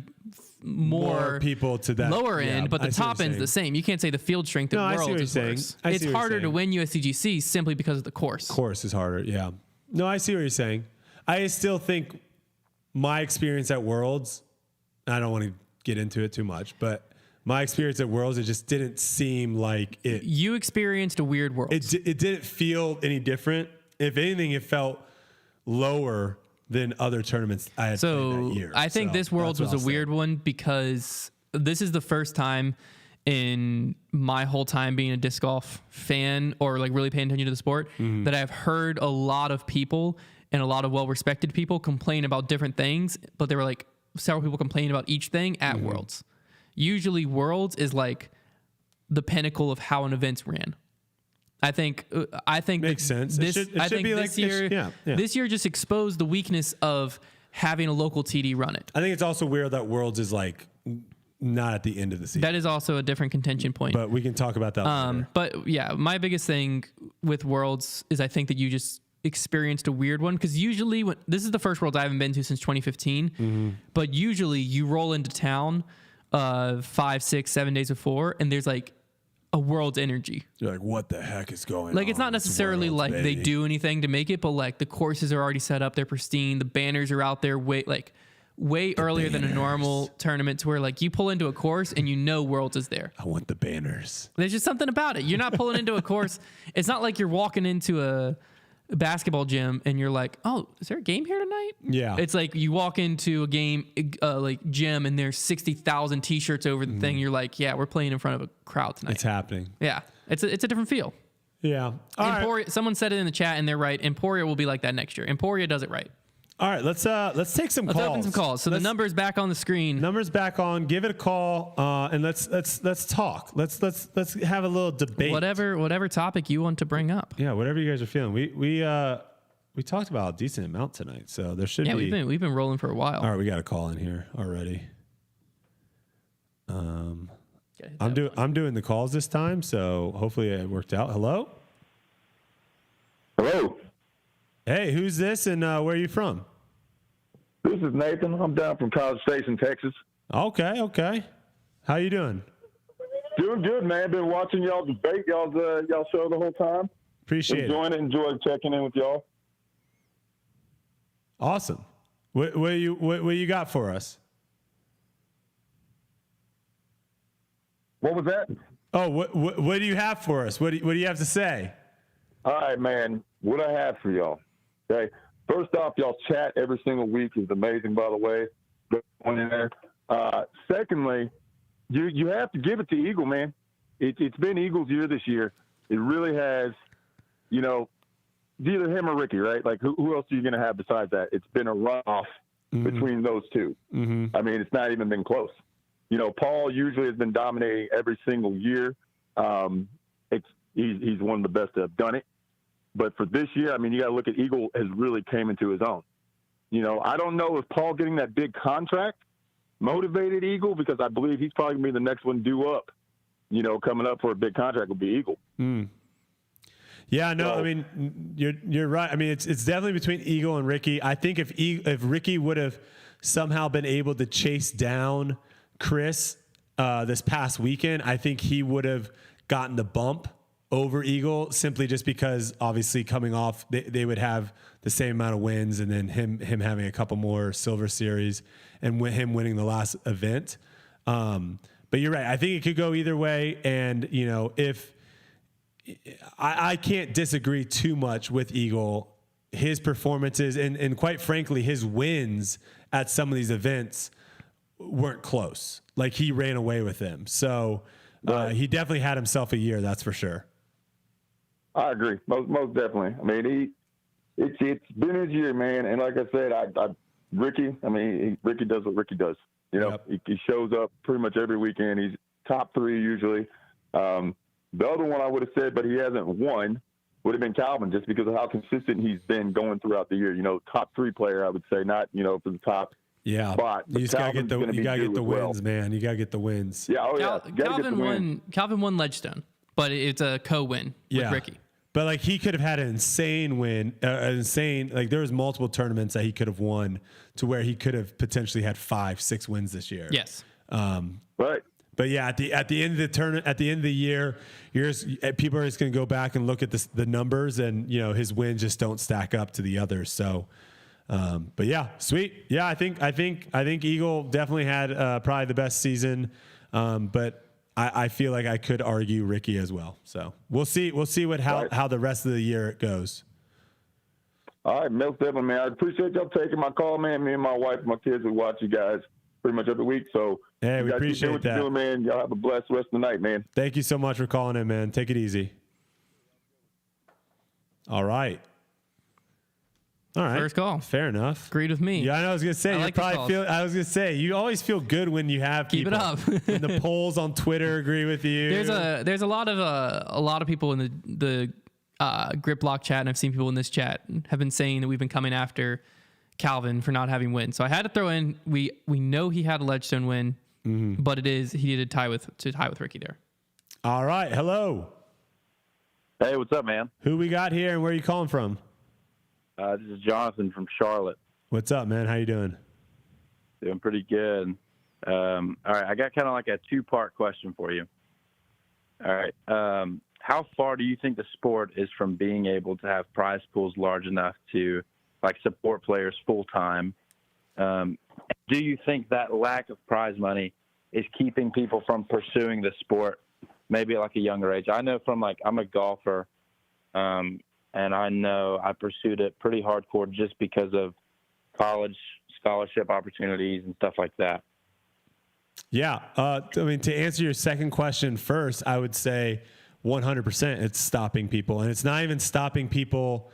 more people to that lower end, but the top end's the same. You can't say the field strength at Worlds is worse. It's harder to win USDGC simply because of the course. Course is harder, yeah. No, I see what you're saying. I still think my experience at Worlds, I don't want to get into it too much, but my experience at Worlds, it just didn't seem like it. You experienced a weird Worlds. It didn't feel any different. If anything, it felt lower than other tournaments I had played that year. I think this Worlds was a weird one because this is the first time in my whole time being a disc golf fan or like really paying attention to the sport that I've heard a lot of people and a lot of well-respected people complain about different things, but there were like several people complaining about each thing at Worlds. Usually Worlds is like the pinnacle of how an event's ran. I think makes sense. This year just exposed the weakness of having a local TD run it. I think it's also weird that Worlds is like not at the end of the season. That is also a different contention point. But we can talk about that later. But yeah, my biggest thing with Worlds is I think that you just experienced a weird one because usually this is the first Worlds I haven't been to since 2015. But usually you roll into town 5, 6, 7 days before and there's like a World's energy. You're like, what the heck is going on? Like, it's not necessarily like they do anything to make it, but like the courses are already set up, they're pristine, the banners are out there way earlier than a normal tournament to where like you pull into a course and you know Worlds is there. I want the banners. There's just something about it. You're not pulling into a course. It's not like you're walking into a basketball gym and you're like, oh, is there a game here tonight? Yeah. It's like you walk into a game like gym and there's 60,000 t-shirts over the thing. You're like, yeah, we're playing in front of a crowd tonight. It's happening. Yeah. It's a different feel. Yeah. Emporia, someone said it in the chat and they're right. Emporia will be like that next year. Emporia does it right. All right, let's take some calls. Let's open some calls. So the number's back on the screen. Number's back on. Give it a call, and let's talk. Let's have a little debate. Whatever topic you want to bring up. Yeah, whatever you guys are feeling. We talked about a decent amount tonight, so there should be. Yeah, we've been rolling for a while. All right, we got a call in here already. I'm doing the calls this time, so hopefully it worked out. Hello. Hello. Hey, who's this, and where are you from? This is Nathan. I'm down from College Station, Texas. Okay. How you doing? Doing good, man. Been watching y'all debate, y'all show the whole time. Appreciate it. Enjoyed checking in with y'all. Awesome. What you got for us? What was that? Oh, what do you have for us? What do you have to say? All right, man. What I have for y'all. Okay. First off, y'all chat every single week is amazing, by the way. Going in there. Secondly, you have to give it to Eagle, man. It's been Eagle's year this year. It really has. You know, either him or Ricky, right? Like, who else are you going to have besides that? It's been a runoff between those two. I mean, it's not even been close. You know, Paul usually has been dominating every single year. He's one of the best to have done it. But for this year, I mean, you got to look at Eagle has really came into his own. You know, I don't know if Paul getting that big contract motivated Eagle, because I believe he's probably going to be the next one due up, you know, coming up for a big contract will be Eagle. Yeah, no, So, I mean, you're right. I mean, it's definitely between Eagle and Ricky. I think if Ricky would have somehow been able to chase down Chris this past weekend, I think he would have gotten the bump over Eagle, simply just because obviously coming off, they would have the same amount of wins, and then him having a couple more Silver Series and him winning the last event. But you're right. I think it could go either way. And, you know, if I can't disagree too much with Eagle, his performances and quite frankly, his wins at some of these events weren't close. Like, he ran away with them. So he definitely had himself a year. That's for sure. I agree. Most definitely. I mean, it's been his year, man. And like I said, Ricky does what Ricky does. You know, Yep. he shows up pretty much every weekend. He's top 3 usually. The other one I would have said, but he hasn't won, would have been Calvin, just because of how consistent he's been going throughout the year. You know, top 3 player, I would say, not, you know, for the top spot. You just gotta get the wins, man. You gotta get the wins. Yeah, Calvin won Ledgestone, but it's a co-win with Ricky. But like, he could have had an insane win, like there was multiple tournaments that he could have won to where he could have potentially had 5-6 wins this year. Yes. Right. But yeah, at the end of the tournament, at the end of the year, people are just going to go back and look at the numbers, and you know, his wins just don't stack up to the others. So, but yeah, sweet. Yeah, I think Eagle definitely had probably the best season, but I feel like I could argue Ricky as well. So we'll see how the rest of the year goes. All right, most definitely, man. I appreciate y'all taking my call, man. Me and my wife and my kids, we watch you guys pretty much every week. So hey, we appreciate that. Doing, man. Y'all have a blessed rest of the night, man. Thank you so much for calling in, man. Take it easy. All right. First call. Fair enough. Agreed with me. Yeah, I was gonna say I was gonna say you always feel good when you have Keep people. it up. When the polls on Twitter agree with you. There's a lot of people in the Grip Block chat, and I've seen people in this chat have been saying that we've been coming after Calvin for not having wins. So I had to throw in, we know he had a Ledgestone win, but he did tie with Ricky there. All right. Hello. Hey, what's up, man? Who we got here, and where are you calling from? This is Jonathan from Charlotte. What's up, man? How you doing? Doing pretty good. All right, I got kind of like a 2-part question for you. All right. How far do you think the sport is from being able to have prize pools large enough to like support players full time? Do you think that lack of prize money is keeping people from pursuing the sport maybe at like a younger age? I know from I'm a golfer, and I know I pursued it pretty hardcore just because of college scholarship opportunities and stuff like that. Yeah. I mean, to answer your second question first, I would say 100% it's stopping people. And it's not even stopping people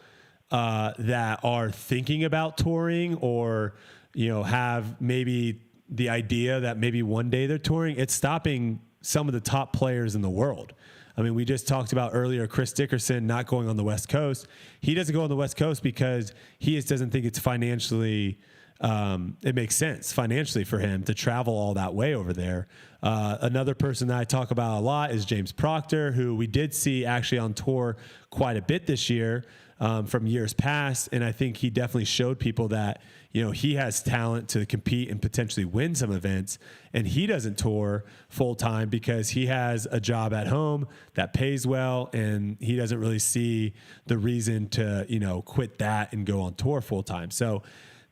that are thinking about touring or, you know, have maybe the idea that maybe one day they're touring. It's stopping some of the top players in the world. I mean, we just talked about earlier Chris Dickerson not going on the West Coast. He doesn't go on the West Coast because he just doesn't think it's financially it makes sense financially for him to travel all that way over there. Another person that I talk about a lot is James Proctor, who we did see actually on tour quite a bit this year from years past. And I think he definitely showed people that, you know, he has talent to compete and potentially win some events, and he doesn't tour full time because he has a job at home that pays well, and he doesn't really see the reason to, you know, quit that and go on tour full time. So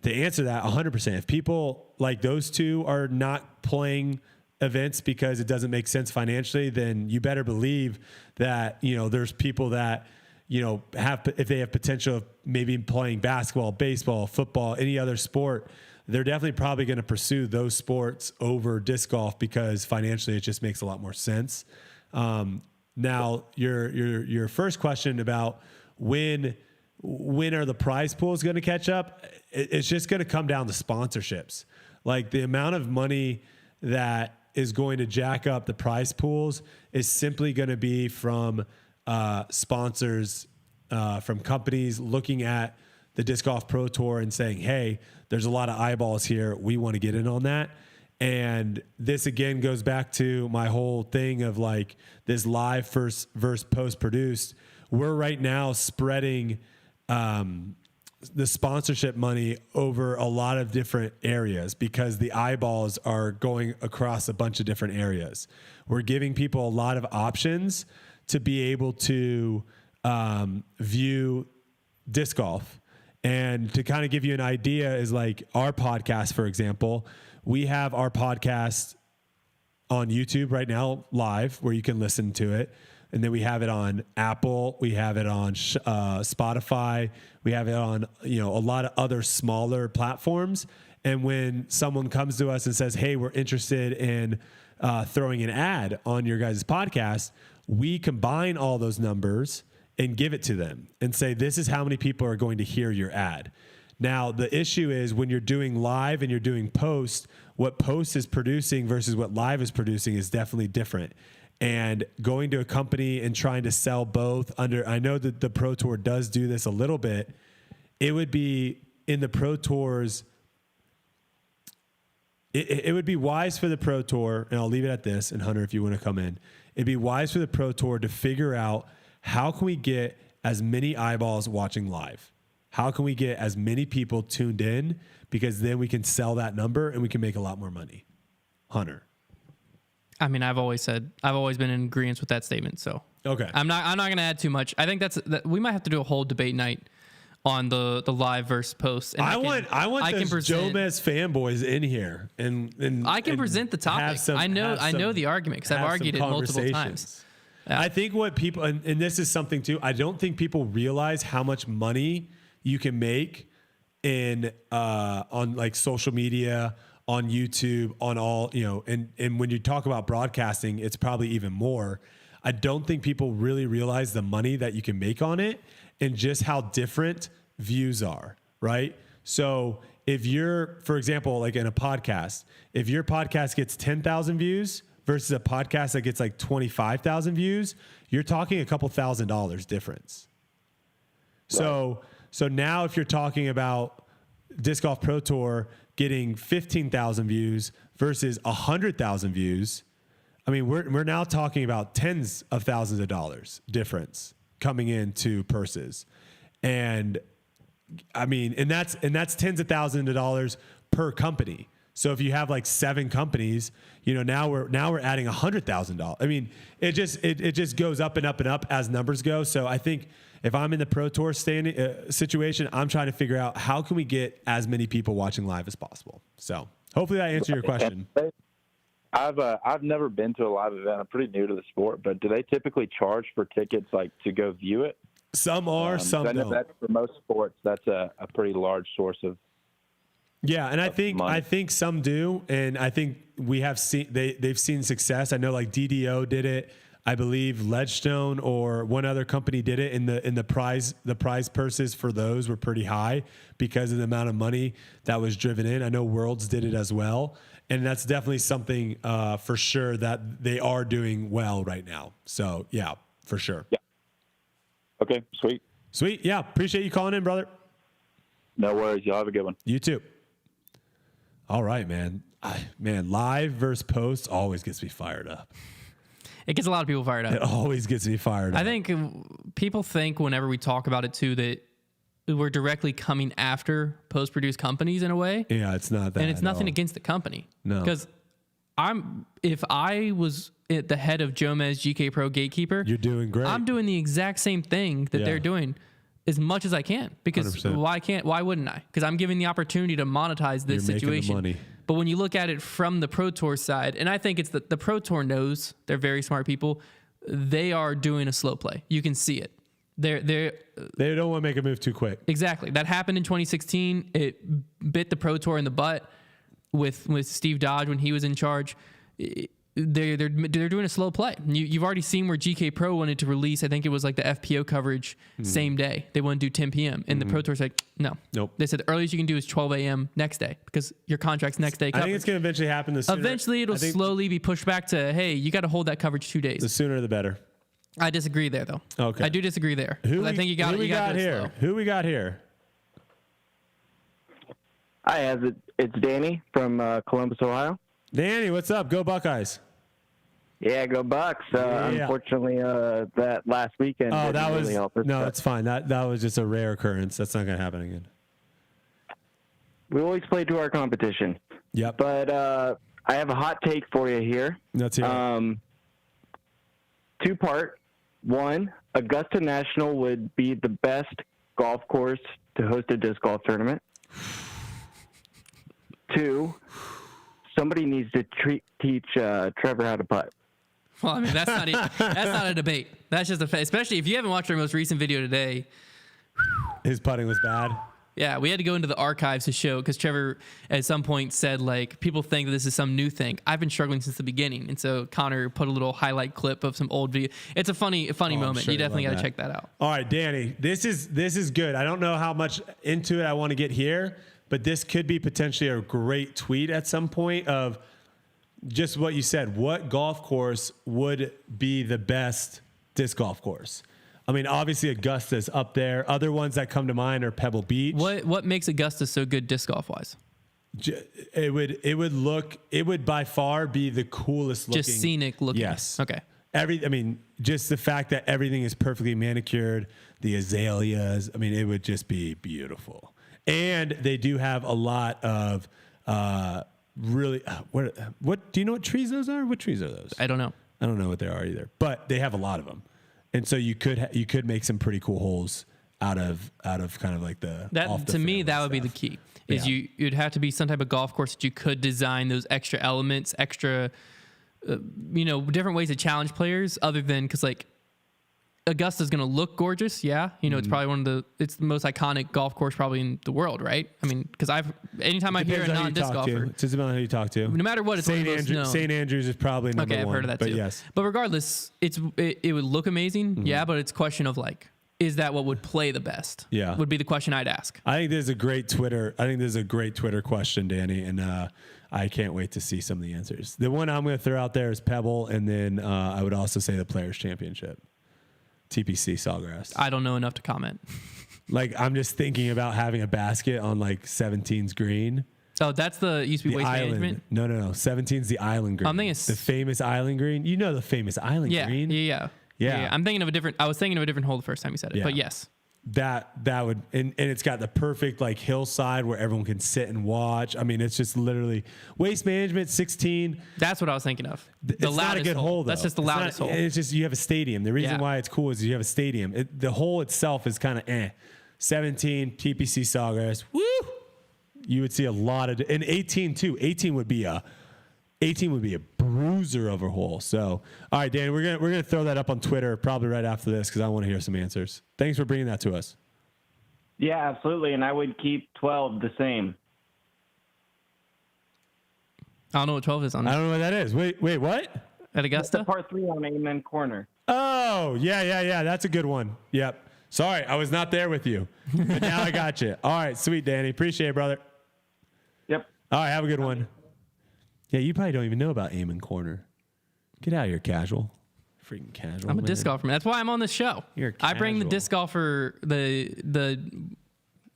to answer that 100%, if people like those two are not playing events because it doesn't make sense financially, then you better believe that, you know, there's people that, you know, if they have potential of maybe playing basketball, baseball, football, any other sport, they're definitely probably going to pursue those sports over disc golf because financially it just makes a lot more sense. Now, your first question about when are the prize pools going to catch up? It's just going to come down to sponsorships. Like the amount of money that is going to jack up the prize pools is simply going to be from sponsors from companies looking at the Disc Golf Pro Tour and saying, hey, there's a lot of eyeballs here. We want to get in on that. And this again goes back to my whole thing of like this live versus post produced. We're right now spreading the sponsorship money over a lot of different areas because the eyeballs are going across a bunch of different areas. We're giving people a lot of options to be able to view disc golf. And to kind of give you an idea is like our podcast, for example, we have our podcast on YouTube right now live where you can listen to it. And then we have it on Apple, we have it on Spotify, we have it on, a lot of other smaller platforms. And when someone comes to us and says, hey, we're interested in throwing an ad on your guys' podcast, we combine all those numbers and give it to them and say, this is how many people are going to hear your ad. Now, the issue is when you're doing live and you're doing post, what post is producing versus what live is producing is definitely different. And going to a company and trying to sell both I know that the Pro Tour does do this a little bit. It would be in the Pro Tours, it would be wise for the Pro Tour, and I'll leave it at this, and Hunter, if you want to come in, it'd be wise for the Pro Tour to figure out how can we get as many eyeballs watching live? How can we get as many people tuned in? Because then we can sell that number and we can make a lot more money. Hunter. I mean, I've always been in agreement with that statement. So okay, I'm not going to add too much. I think we might have to do a whole debate night on the live versus post. And I want those Jomez fanboys in here and I can present the topic. I know the argument because I've argued it multiple times. Yeah. I think what people, and this is something too, I don't think people realize how much money you can make on like social media, on YouTube, on all, and when you talk about broadcasting, it's probably even more. I don't think people really realize the money that you can make on it and just how different views are, right? So if you're, for example, like in a podcast, if your podcast gets 10,000 views versus a podcast that gets like 25,000 views, you're talking a couple $1,000s difference. Right. So now if you're talking about Disc Golf Pro Tour getting 15,000 views versus 100,000 views, I mean, we're now talking about tens of thousands of dollars difference coming into purses. And I mean, and that's tens of thousands of dollars per company. So if you have like 7 companies, now we're adding $100,000. I mean, it just goes up and up and up as numbers go. So I think if I'm in the Pro Tour situation, I'm trying to figure out how can we get as many people watching live as possible. So hopefully I answered your question. I've never been to a live event. I'm pretty new to the sport, but do they typically charge for tickets like to go view it? Some are, some don't. That's, for most sports, that's a pretty large source of. Yeah, and I think some do, and I think we have seen they've seen success. I know like DDO did it. I believe Ledgestone or one other company did it. In the prize purses for those were pretty high because of the amount of money that was driven in. I know Worlds did it as well, and that's definitely something for sure that they are doing well right now. So yeah, for sure. Yeah. Okay, sweet. Yeah, appreciate you calling in, brother. No worries. Y'all have a good one. You too. All right, man. Live versus post always gets me fired up. It gets a lot of people fired up. It always gets me fired up. I think people think whenever we talk about it too that we're directly coming after post-produced companies in a way. Yeah, it's not that. And it's nothing against the company. No. Because if I was at the head of Jomez GK Pro Gatekeeper, you're doing great. I'm doing the exact same thing that they're doing as much as I can. Because 100%. Why wouldn't I? Because I'm given the opportunity to monetize this situation. Making the money. But when you look at it from the Pro Tour side, and I think it's the Pro Tour knows, they're very smart people, they are doing a slow play. You can see it. They don't want to make a move too quick. Exactly. That happened in 2016. It bit the Pro Tour in the butt with Steve Dodge when he was in charge. They're doing a slow play. You've already seen where GK Pro wanted to release, I think it was like the FPO coverage same day. They want to do 10 p.m. And the Pro Tour said, no. Nope. They said the earliest you can do is 12 a.m. next day because your contract's next day coverage. I think it's going to eventually happen. Eventually it'll slowly be pushed back to, hey, you got to hold that coverage 2 days. The sooner the better. I disagree there, though. Okay. I do disagree there. I think you got here. Who we got here? Hi, it's Danny from Columbus, Ohio. Danny, what's up? Go Buckeyes. Yeah, go Bucks. Unfortunately, that last weekend didn't really help us. No, it's fine. That was just a rare occurrence. That's not going to happen again. We always play to our competition. Yep. But I have a hot take for you here. Let's hear it. Two-part. One, Augusta National would be the best golf course to host a disc golf tournament. Two, somebody needs to teach Trevor how to putt. Well, I mean, that's not a debate. That's just a fact. Especially if you haven't watched our most recent video today. His putting was bad. Yeah, we had to go into the archives to show, because Trevor at some point said, like, people think that this is some new thing. I've been struggling since the beginning. And so Connor put a little highlight clip of some old video. It's a funny moment. Sure you definitely got to check that out. All right, Danny, this is good. I don't know how much into it I want to get here, but this could be potentially a great tweet at some point of just what you said. What golf course would be the best disc golf course? I mean, obviously Augusta's up there. Other ones that come to mind are Pebble Beach. What makes Augusta so good disc golf wise? It would by far be the coolest looking. Just scenic looking. Yes. Okay. Just the fact that everything is perfectly manicured, the azaleas. I mean, it would just be beautiful. And they do have a lot of really. What do you know? What trees those are? What trees are those? I don't know. I don't know what they are either. But they have a lot of them. And so you could make some pretty cool holes out of kind of like that. To me, that would be the key. Is you'd have to be some type of golf course that you could design those extra elements, different ways to challenge players. Other than because like Augusta's going to look gorgeous, yeah. It's probably it's the most iconic golf course probably in the world, right? I mean, because anytime I hear a non-disc golfer, it's just about who you talk to. No matter what, it's St. Andrews is probably number one. Okay, I've heard of that too. But yes, but regardless, it would look amazing, yeah. But it's a question of like, is that what would play the best? Yeah, would be the question I'd ask. I think there's a great Twitter question, Danny, and I can't wait to see some of the answers. The one I'm going to throw out there is Pebble, and then I would also say the Players Championship. TPC Sawgrass. I don't know enough to comment. Like, I'm just thinking about having a basket on like 17's green. Oh, that's used to be Waste Management? No. 17's the island green. I'm thinking the famous island green. You know the famous island green? Yeah. I'm thinking of a different. I was thinking of a different hole the first time you said it, but yes. That would, and it's got the perfect like hillside where everyone can sit and watch. I mean, it's just literally Waste Management 16. That's what I was thinking of. It's not a good hole though. That's just the loudest hole. It's just you have a stadium. The reason why it's cool is you have a stadium. The hole itself is kind of 17 TPC Sawgrass. Woo! You would see a lot of, and 18 too. 18 would be a bruiser over hole. So, all right, Dan, we're gonna throw that up on Twitter probably right after this because I want to hear some answers. Thanks for bringing that to us. Yeah, absolutely, and I would keep 12 the same. I don't know what 12 is on. I don't know what that is. Wait, what? At Augusta? That's the par 3 on Amen Corner. Oh, yeah. That's a good one. Yep. Sorry, I was not there with you, but now I got you. All right, sweet, Danny. Appreciate it, brother. Yep. All right, have a good one. Yeah, you probably don't even know about Amen Corner. Get out of here, casual. Freaking casual. I'm a disc golfer, man. That's why I'm on this show. I bring the disc golfer, the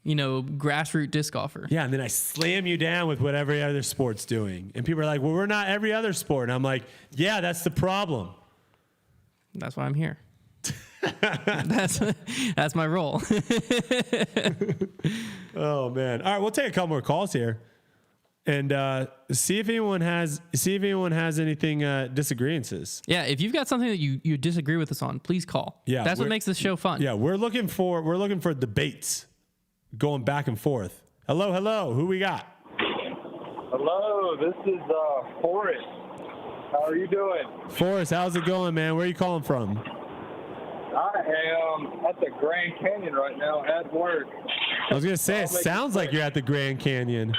grassroots disc golfer. Yeah, and then I slam you down with what every other sport's doing. And people are like, well, we're not every other sport. And I'm like, yeah, that's the problem. That's why I'm here. That's my role. Oh, man. All right, we'll take a couple more calls here. And see if anyone has anything disagreements. Yeah, if you've got something that you disagree with us on, please call. Yeah, that's what makes this show fun. Yeah, we're looking for debates going back and forth. Hello, who we got? Hello, this is Forrest. How are you doing? Forrest, how's it going, man? Where are you calling from? I am at the Grand Canyon right now at work. I was gonna say, it sounds like you're at the Grand Canyon.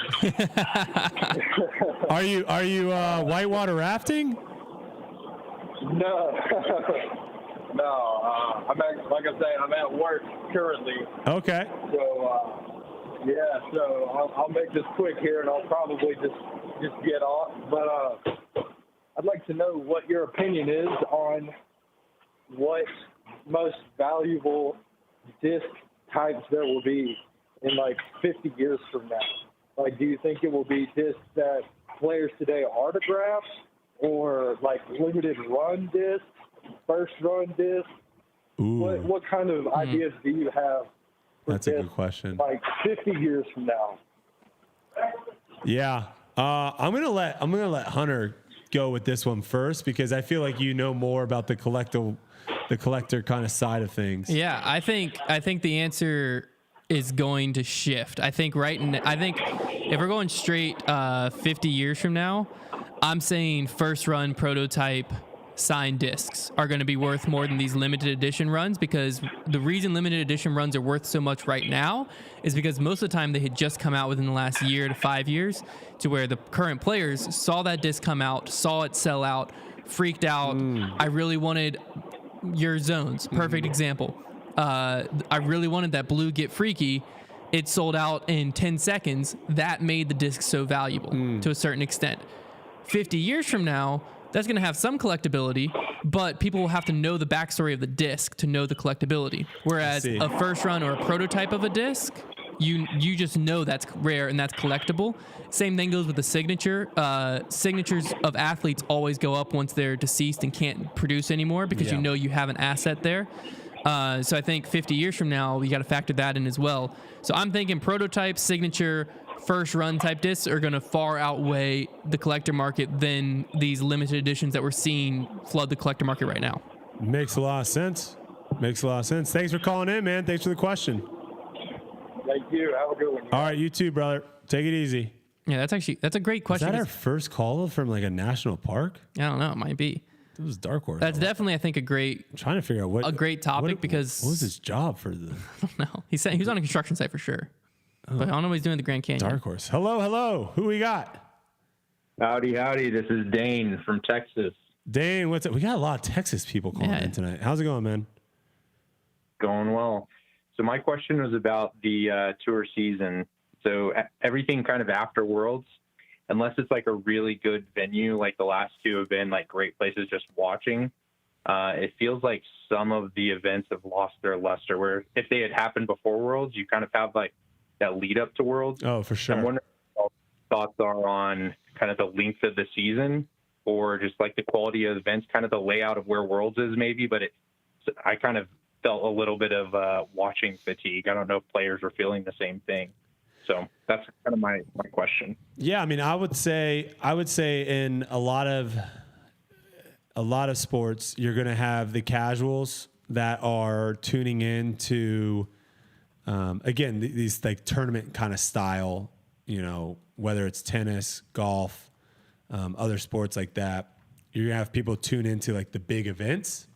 Are you whitewater rafting? No, no. Like I say, I'm at work currently. Okay. So so I'll make this quick here, and I'll probably just get off. But I'd like to know what your opinion is on what most valuable disc types there will be in like 50 years from now? Like, do you think it will be discs that players today autograph, or like limited run discs, first run discs? What kind of ideas do you have for That's a discs, good question. like 50 years from now? Yeah. I'm gonna let Hunter go with this one first, because I feel like you know more about the collector kind of side of things. Yeah, I think the answer is going to shift. I think if we're going straight 50 years from now, I'm saying first run prototype signed discs are going to be worth more than these limited edition runs, because the reason limited edition runs are worth so much right now is because most of the time they had just come out within the last year to 5 years, to where the current players saw that disc come out, saw it sell out, freaked out. I really wanted your zones. Perfect example. I really wanted that blue Get Freaky. It sold out in 10 seconds. That made the disc so valuable to a certain extent. 50 years from now, that's going to have some collectability, but people will have to know the backstory of the disc to know the collectability. Whereas a first run or a prototype of a disc, you just know that's rare and that's collectible. Same thing goes with the signature. Signatures of athletes always go up once they're deceased and can't produce anymore, because you know you have an asset there. So I think 50 years from now, you got to factor that in as well. So I'm thinking prototype, signature, first run type discs are going to far outweigh the collector market than these limited editions that we're seeing flood the collector market right now. Makes a lot of sense. Thanks for calling in, man. Thanks for the question. Thank you. Have a good one. All right, you too, brother. Take it easy. Yeah, that's a great question. Is that our first call from like a national park? I don't know. It might be. It was Dark Horse. That's definitely, I think, a great. I'm trying to figure out a great topic, because what was his job for the? I don't know. He was on a construction site for sure, but I don't know what he's doing at the Grand Canyon. Dark Horse. Hello. Who we got? Howdy. This is Dane from Texas. Dane, what's up? We got a lot of Texas people calling in tonight. How's it going, man? Going well. So my question was about the tour season. So everything kind of after Worlds, unless it's like a really good venue, like the last two have been like great places just watching. It feels like some of the events have lost their luster, where if they had happened before Worlds, you kind of have like that lead up to Worlds. Oh, for sure. I'm wondering what your thoughts are on kind of the length of the season, or just like the quality of events, kind of the layout of where Worlds is maybe, but I kind of felt a little bit of watching fatigue. I don't know if players were feeling the same thing. So that's kind of my question. Yeah, I mean, I would say in a lot of sports, you're going to have the casuals that are tuning in to, again, these like tournament kind of style, whether it's tennis, golf, other sports like that. You're going to have people tune into like the big events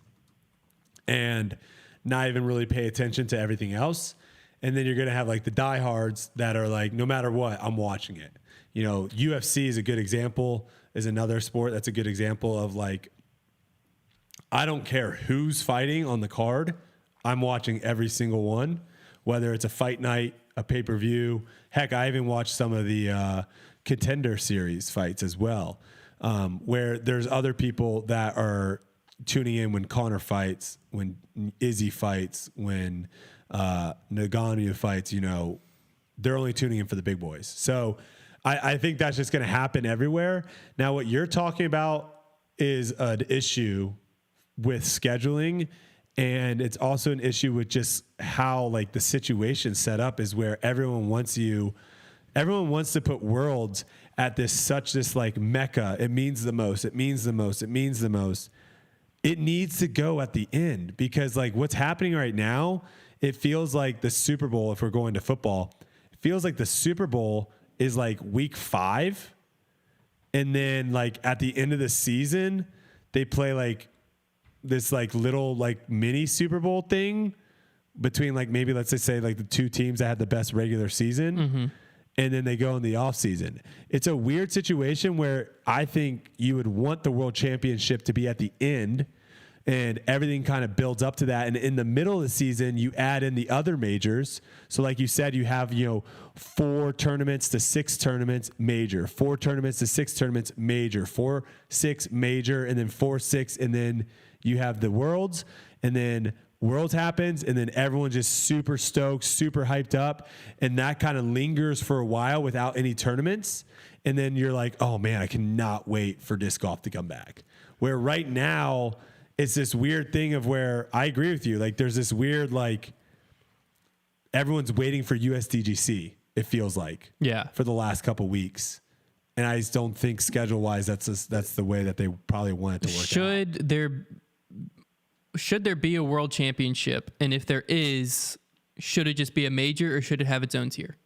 and not even really pay attention to everything else. And then you're going to have like the diehards that are like, no matter what, I'm watching it. UFC is a good example, is another sport that's a good example of like, I don't care who's fighting on the card. I'm watching every single one, whether it's a fight night, a pay-per-view. Heck, I even watched some of the Contender Series fights as well, where there's other people that are tuning in when Conor fights, when Izzy fights, when Ngannou fights, they're only tuning in for the big boys. So I think that's just going to happen everywhere. Now, what you're talking about is an issue with scheduling, and it's also an issue with just how like the situation set up is, where everyone wants to put Worlds at this like mecca. It means the most. It needs to go at the end, because like what's happening right now, it feels like the Super Bowl, if we're going to football, it feels like the Super Bowl is like week 5. And then like at the end of the season, they play like this like little like mini Super Bowl thing between like maybe let's just say like the two teams that had the best regular season. Mm-hmm. And then they go in the off season. It's a weird situation where I think you would want the world championship to be at the end, and everything kind of builds up to that. And in the middle of the season, you add in the other majors. So like you said, you have, 4 tournaments to 6 tournaments major, 4 tournaments to 6 tournaments major, 4, 6 major, and then 4, 6. And then You have the Worlds, and then Worlds happens, and then everyone's just super stoked, super hyped up, and that kind of lingers for a while without any tournaments. And then you're like, oh man, I cannot wait for disc golf to come back. Where right now, it's this weird thing of where I agree with you. Like there's this weird, like everyone's waiting for USDGC, it feels like, for the last couple weeks. And I just don't think schedule wise, that's the way that they probably want it to work out. Should there be a world championship? And if there is, should it just be a major or should it have its own tier?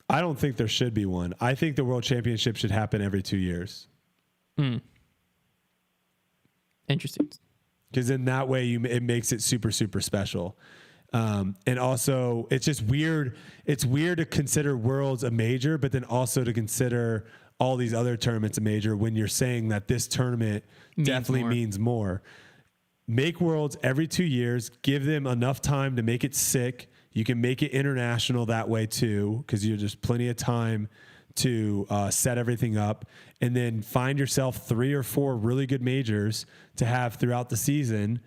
I don't think there should be one. I think the world championship should happen every 2 years. Interesting. Because in that way, it makes it super, super special. And also, it's just weird. It's weird to consider Worlds a major, but then also to consider all these other tournaments a major when you're saying that this tournament definitely means more. Make Worlds every 2 years. Give them enough time to make it sick. You can make it international that way too, because you're just plenty of time to set everything up, and then find yourself 3 or 4 really good majors to have throughout the season.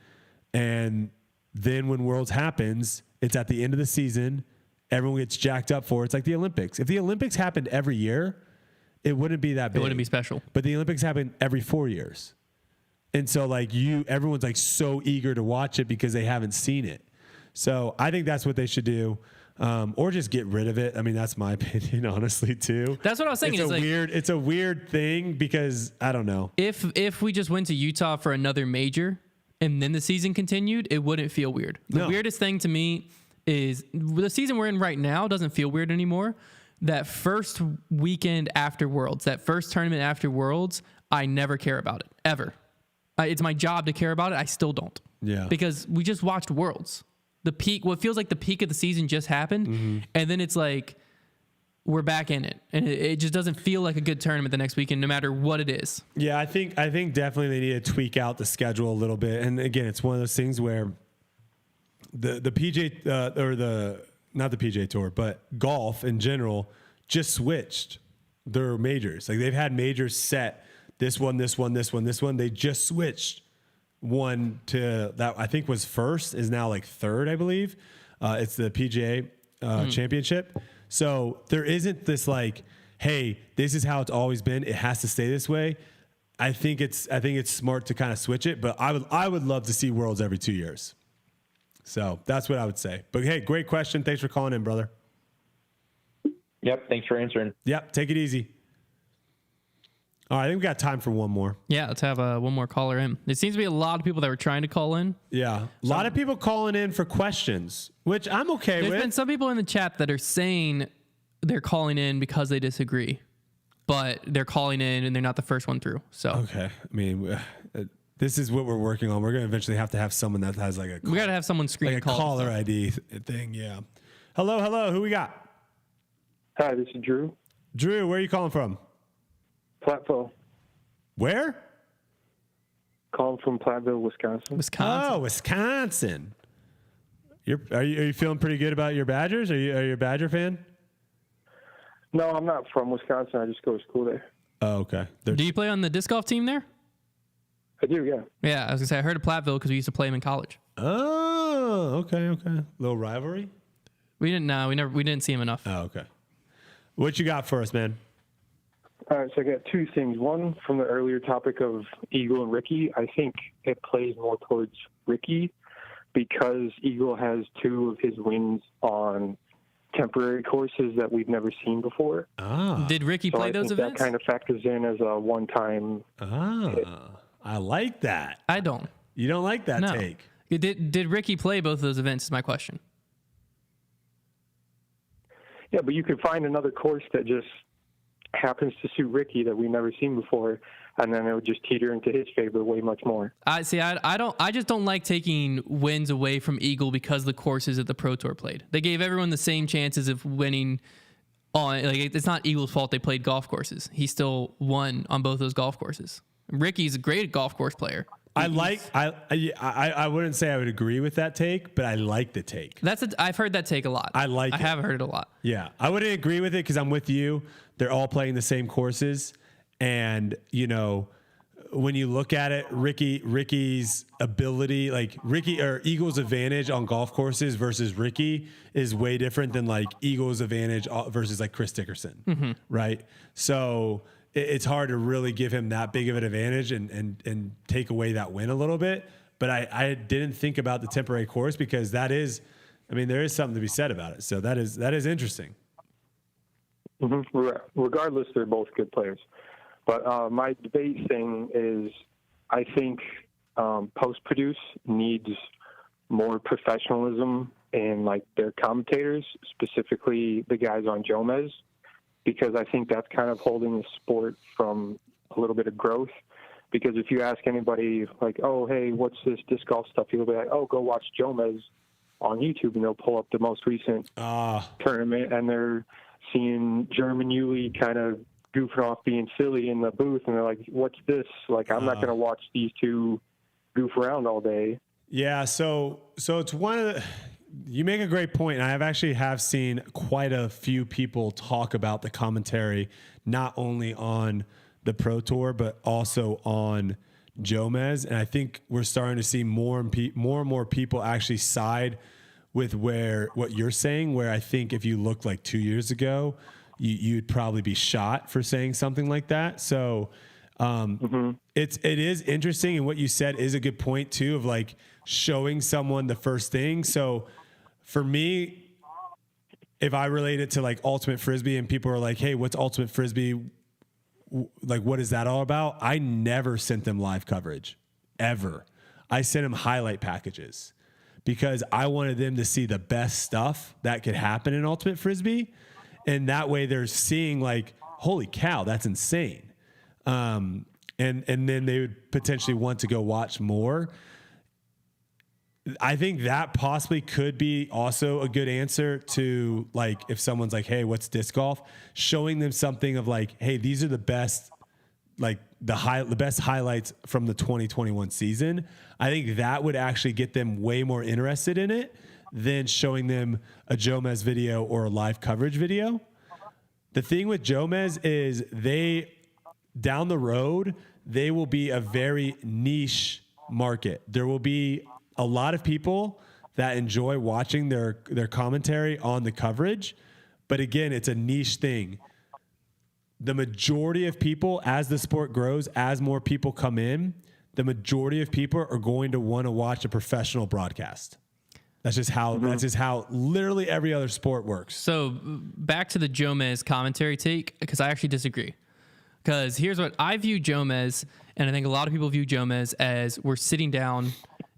And then when Worlds happens, it's at the end of the season. Everyone gets jacked up for it. It's like the Olympics. If the Olympics happened every year, it wouldn't be that big. It wouldn't be special. But the Olympics happen every 4 years. And so like everyone's like so eager to watch it because they haven't seen it. So I think that's what they should do. Or just get rid of it. I mean, that's my opinion, honestly, too. That's what I was thinking. It's a weird thing because I don't know. If we just went to Utah for another major and then the season continued, it wouldn't feel weird. The weirdest thing to me is the season we're in right now doesn't feel weird anymore. That first weekend after Worlds, that first tournament after Worlds, I never care about it, ever. It's my job to care about it. I still don't. Yeah. Because we just watched Worlds. The peak, what feels like the peak of the season just happened. And then it's like, we're back in it. And it just doesn't feel like a good tournament the next weekend, no matter what it is. Yeah, I think definitely they need to tweak out the schedule a little bit. And again, it's one of those things where the PJ, not the PJ Tour, but golf in general just switched their majors. Like they've had majors set, this one. They just switched one to that I think was first is now like third, I believe. It's the PGA championship. So there isn't this like, hey, this is how it's always been. It has to stay this way. I think it's smart to kind of switch it, but I would love to see Worlds every 2 years. So that's what I would say. But hey, great question. Thanks for calling in, brother. Yep. Thanks for answering. Yep. Take it easy. All right, I think we got time for one more. Yeah, let's have one more caller in. There seems to be a lot of people that were trying to call in. Yeah, a lot of people calling in for questions, which I'm okay with. There's been some people in the chat that are saying they're calling in because they disagree, but they're calling in and they're not the first one through. So okay, I mean, this is what we're working on. We're going to eventually have to have someone that has like we got to have someone screen like a caller ID thing. Yeah. Hello, who we got? Hi, this is Drew. Drew, where are you calling from? Platteville. Where? Calling from Platteville, Wisconsin. Oh, Wisconsin. Are you feeling pretty good about your Badgers? Are you a Badger fan? No, I'm not from Wisconsin. I just go to school there. Oh, okay. Do you play on the disc golf team there? I do, yeah. Yeah, I was gonna say I heard of Platteville because we used to play them in college. Oh, okay. Little rivalry. We didn't see him enough. Oh, okay. What you got for us, man? All right, so I got two things. One, from the earlier topic of Eagle and Ricky, I think it plays more towards Ricky because Eagle has 2 of his wins on temporary courses that we've never seen before. Did Ricky play those events? That kind of factors in as a one-time hit. I like that. I don't. You don't like that take? Did Ricky play both of those events is my question. Yeah, but you could find another course that just happens to suit Ricky that we've never seen before, and then it would just teeter into his favor way much more. I just don't like taking wins away from Eagle because the courses that the Pro Tour played. They gave everyone the same chances of winning on, like, it's not Eagle's fault they played golf courses. He still won on both those golf courses. Ricky's a great golf course player. I wouldn't say I would agree with that take, but I like the take. I've heard that take a lot. I have heard it a lot. Yeah. I wouldn't agree with it because I'm with you. They're all playing the same courses. And, when you look at it, Ricky's ability, like Eagles' advantage on golf courses versus Ricky is way different than like Eagles' advantage versus like Chris Dickerson, right? So it's hard to really give him that big of an advantage and take away that win a little bit. But I didn't think about the temporary course because there is something to be said about it. So that is interesting. Mm-hmm. Regardless, they're both good players. But my debate thing is, I think post-produce needs more professionalism in like their commentators, specifically the guys on Jomez, because I think that's kind of holding the sport from a little bit of growth. Because if you ask anybody like, oh, hey, what's this disc golf stuff? He'll be like, oh, go watch Jomez on YouTube, and they'll pull up the most recent tournament, and they're seeing German Yuli kind of goofing off being silly in the booth, and they're like, what's this? Like, I'm not going to watch these two goof around all day. Yeah, so it's one of the... You make a great point, and I have seen quite a few people talk about the commentary, not only on the Pro Tour, but also on Jomez. And I think we're starting to see more and more people actually side with what you're saying, where I think if you looked like 2 years ago, you'd probably be shot for saying something like that. So it is interesting. And what you said is a good point too, of like showing someone the first thing. So for me, if I relate it to like Ultimate Frisbee and people are like, hey, what's Ultimate Frisbee? Like, what is that all about? I never sent them live coverage, ever. I sent them highlight packages because I wanted them to see the best stuff that could happen in Ultimate Frisbee. And that way they're seeing like, holy cow, that's insane. And then they would potentially want to go watch more. I think that possibly could be also a good answer to like, if someone's like, hey, what's disc golf? Showing them something of like, hey, these are the best, like the best highlights from the 2021 season. I think that would actually get them way more interested in it than showing them a Jomez video or a live coverage video. The thing with Jomez is down the road, they will be a very niche market. There will be a lot of people that enjoy watching their commentary on the coverage. But again, it's a niche thing. The majority of people, as the sport grows, as more people come in, the majority of people are going to want to watch a professional broadcast. That's just how literally every other sport works. So back to the Jomez commentary take, because I actually disagree. Because here's what I view Jomez, and I think a lot of people view Jomez as we're sitting down,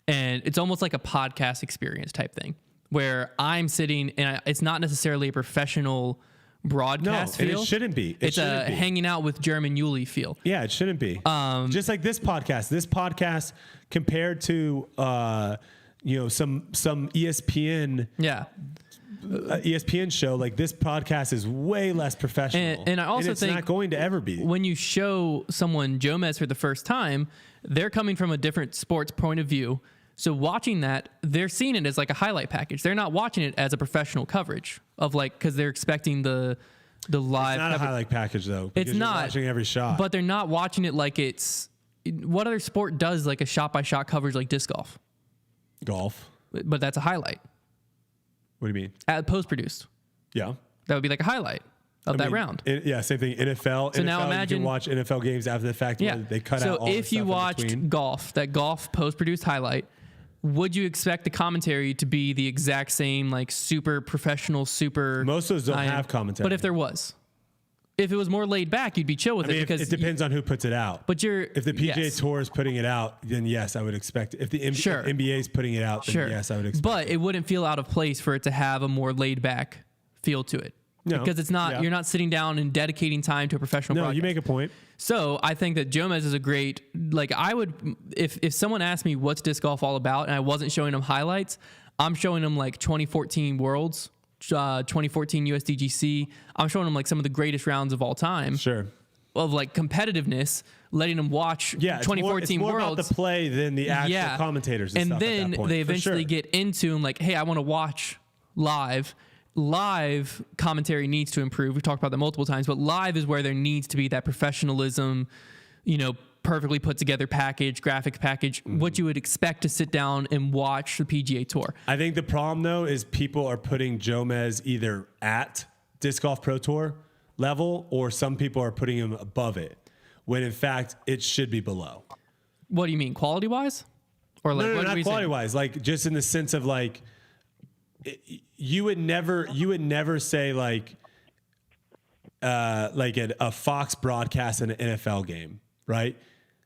and it's almost like a podcast experience type thing, where I'm sitting, and it's not necessarily a professional broadcast feel. And it shouldn't be. It's a hanging out with German Yuli feel. Yeah, it shouldn't be. Just like this podcast. This podcast compared to some ESPN ESPN show, like this podcast is way less professional. And I also it's think not going to ever be. When you show someone Jomez for the first time, they're coming from a different sports point of view. So watching that, they're seeing it as like a highlight package. They're not watching it as a professional coverage of like, because they're expecting the live. It's not a highlight package though. It's not you're watching every shot, but they're not watching it like it's. What other sport does like a shot by shot coverage like disc golf? Golf, but that's a highlight. What do you mean? Post produced. Yeah, that would be like a highlight of that round. Same thing. NFL. So NFL, now imagine you can watch NFL games after the fact. Yeah, they cut out. So if you watched golf, that golf post produced highlight, would you expect the commentary to be the exact same, like super professional, super? Most of those don't have commentary. But if there was, if it was more laid back, you'd be chill with it because it depends on who puts it out. But if the PGA Tour is putting it out, then yes, I would expect it. If the NBA is putting it out, then yes, I would expect But it wouldn't feel out of place for it to have a more laid back feel to it. No, because it's not. Yeah. You're not sitting down and dedicating time to a professional. No, broadcast. You make a point. So I think that Jomez is a great. Like I would, if someone asked me what's disc golf all about, and I wasn't showing them highlights, I'm showing them like 2014 Worlds, 2014 USDGC. I'm showing them like some of the greatest rounds of all time. Sure. Of like competitiveness, letting them watch 2014 it's more Worlds. About the play than the actual commentators. And stuff then at that point, they eventually get into them like, hey, I want to watch live. Live commentary needs to improve. We've talked about that multiple times, but live is where there needs to be that professionalism, perfectly put together package, graphics package, what you would expect to sit down and watch the PGA Tour. I think the problem though is people are putting Jomez either at Disc Golf Pro Tour level, or some people are putting him above it, when in fact it should be below. What do you mean, quality wise? Or like, No, what not quality wise. Like just in the sense of like, you would never say like a Fox broadcast in an NFL game, right?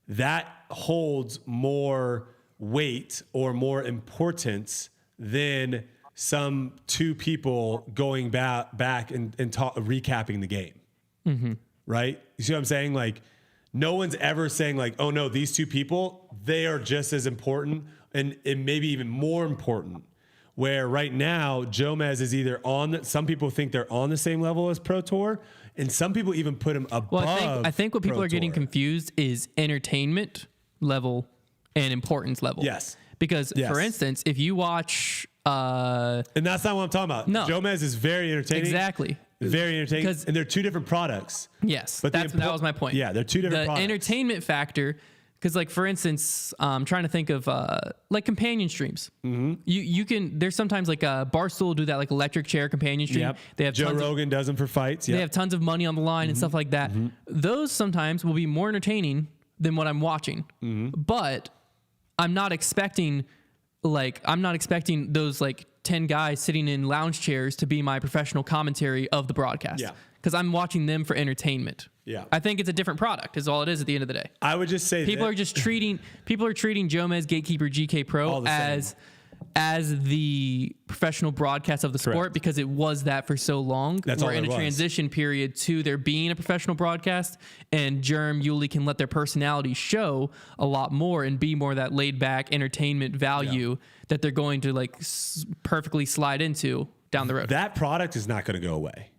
That holds more weight or more importance than some two people going back and recapping the game, right? You see what I'm saying? Like, no one's ever saying like, oh no, these two people, they are just as important and maybe even more important. Where right now, Jomez is either some people think they're on the same level as Pro Tour, and some people even put him above. Well, I think what people Pro are getting Tour. confused is entertainment level and importance level. Yes. Because, for instance, if you watch... and that's not what I'm talking about. No. Jomez is very entertaining. Exactly. Very entertaining. 'Cause- and they're two different products. Yes, But that was my point. Yeah, they're two different the products. entertainment factor, because like for instance, I'm trying to think of like companion streams. You can, there's sometimes like Barstool will do that, like electric chair companion stream. Yep. They have Joe Rogan does them for fights. They have tons of money on the line and stuff like that. Those sometimes will be more entertaining than what I'm watching. But I'm not expecting those like 10 guys sitting in lounge chairs to be my professional commentary of the broadcast. Yeah. Because I'm watching them for entertainment. Yeah. I think it's a different product is all it is at the end of the day. I would just say People are treating Jomez Gatekeeper GK Pro as the professional broadcast of the sport because it was that for so long. That's We're all in it a was. transition period to there being a professional broadcast, and Germ, Yuli can let their personality show a lot more and be more that laid back entertainment value that they're going to like perfectly slide into down the road. That product is not going to go away.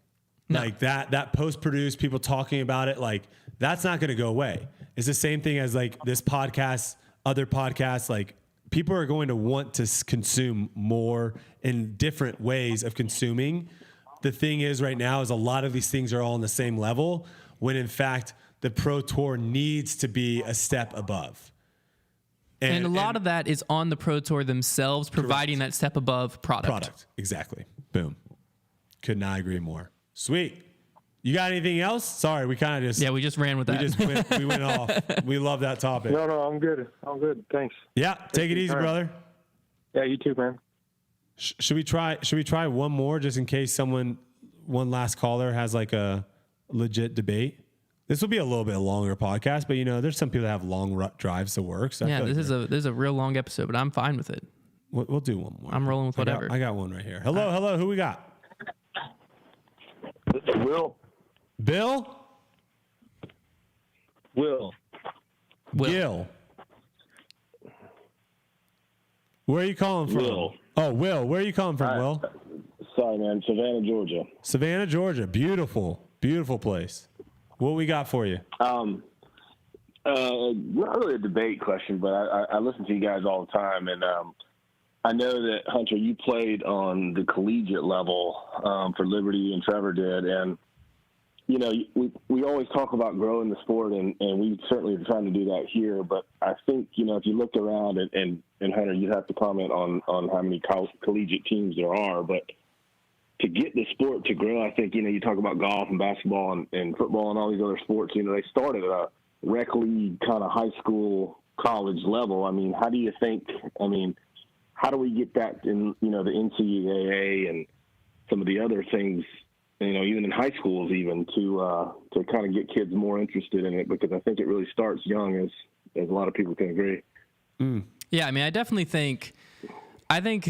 No. Like that post-produced people talking about it, like that's not going to go away. It's the same thing as like this podcast, other podcasts, like people are going to want to consume more in different ways of consuming. The thing is right now is a lot of these things are all on the same level when in fact the Pro Tour needs to be a step above. And a lot of that is on the Pro Tour themselves, providing that step above product. Exactly. Boom. Could not agree more. Sweet. You got anything else? Sorry, we kind of we just ran with that. We went off. We love that topic. No, I'm good. I'm good. Thanks. Yeah, take it easy, brother. Yeah, you too, man. Should we try one more just in case one last caller has like a legit debate? This will be a little bit longer podcast, but there's some people that have long drives to work. So this is a real long episode, but I'm fine with it. We'll do one more. I'm rolling with whatever. I got one right here. Hello. Who we got? This is Will. Bill? Will. Gil. Where are you calling from? Will. Oh, Will. Where are you calling from, Will? Sorry, man. Savannah, Georgia. Savannah, Georgia. Beautiful. Beautiful place. What we got for you? Not really a debate question, but I listen to you guys all the time, and I know that, Hunter, you played on the collegiate level for Liberty, and Trevor did, and we always talk about growing the sport, and we certainly are trying to do that here. But I think if you look around, and Hunter, you have to comment on how many collegiate teams there are, but to get the sport to grow, I think you talk about golf and basketball and football and all these other sports. They started at a rec league kind of high school, college level. I mean, how do you think? I mean, how do we get that in the NCAA and some of the other things? Even in high schools, even to kind of get kids more interested in it, because I think it really starts young, as a lot of people can agree. Yeah, I mean, I definitely think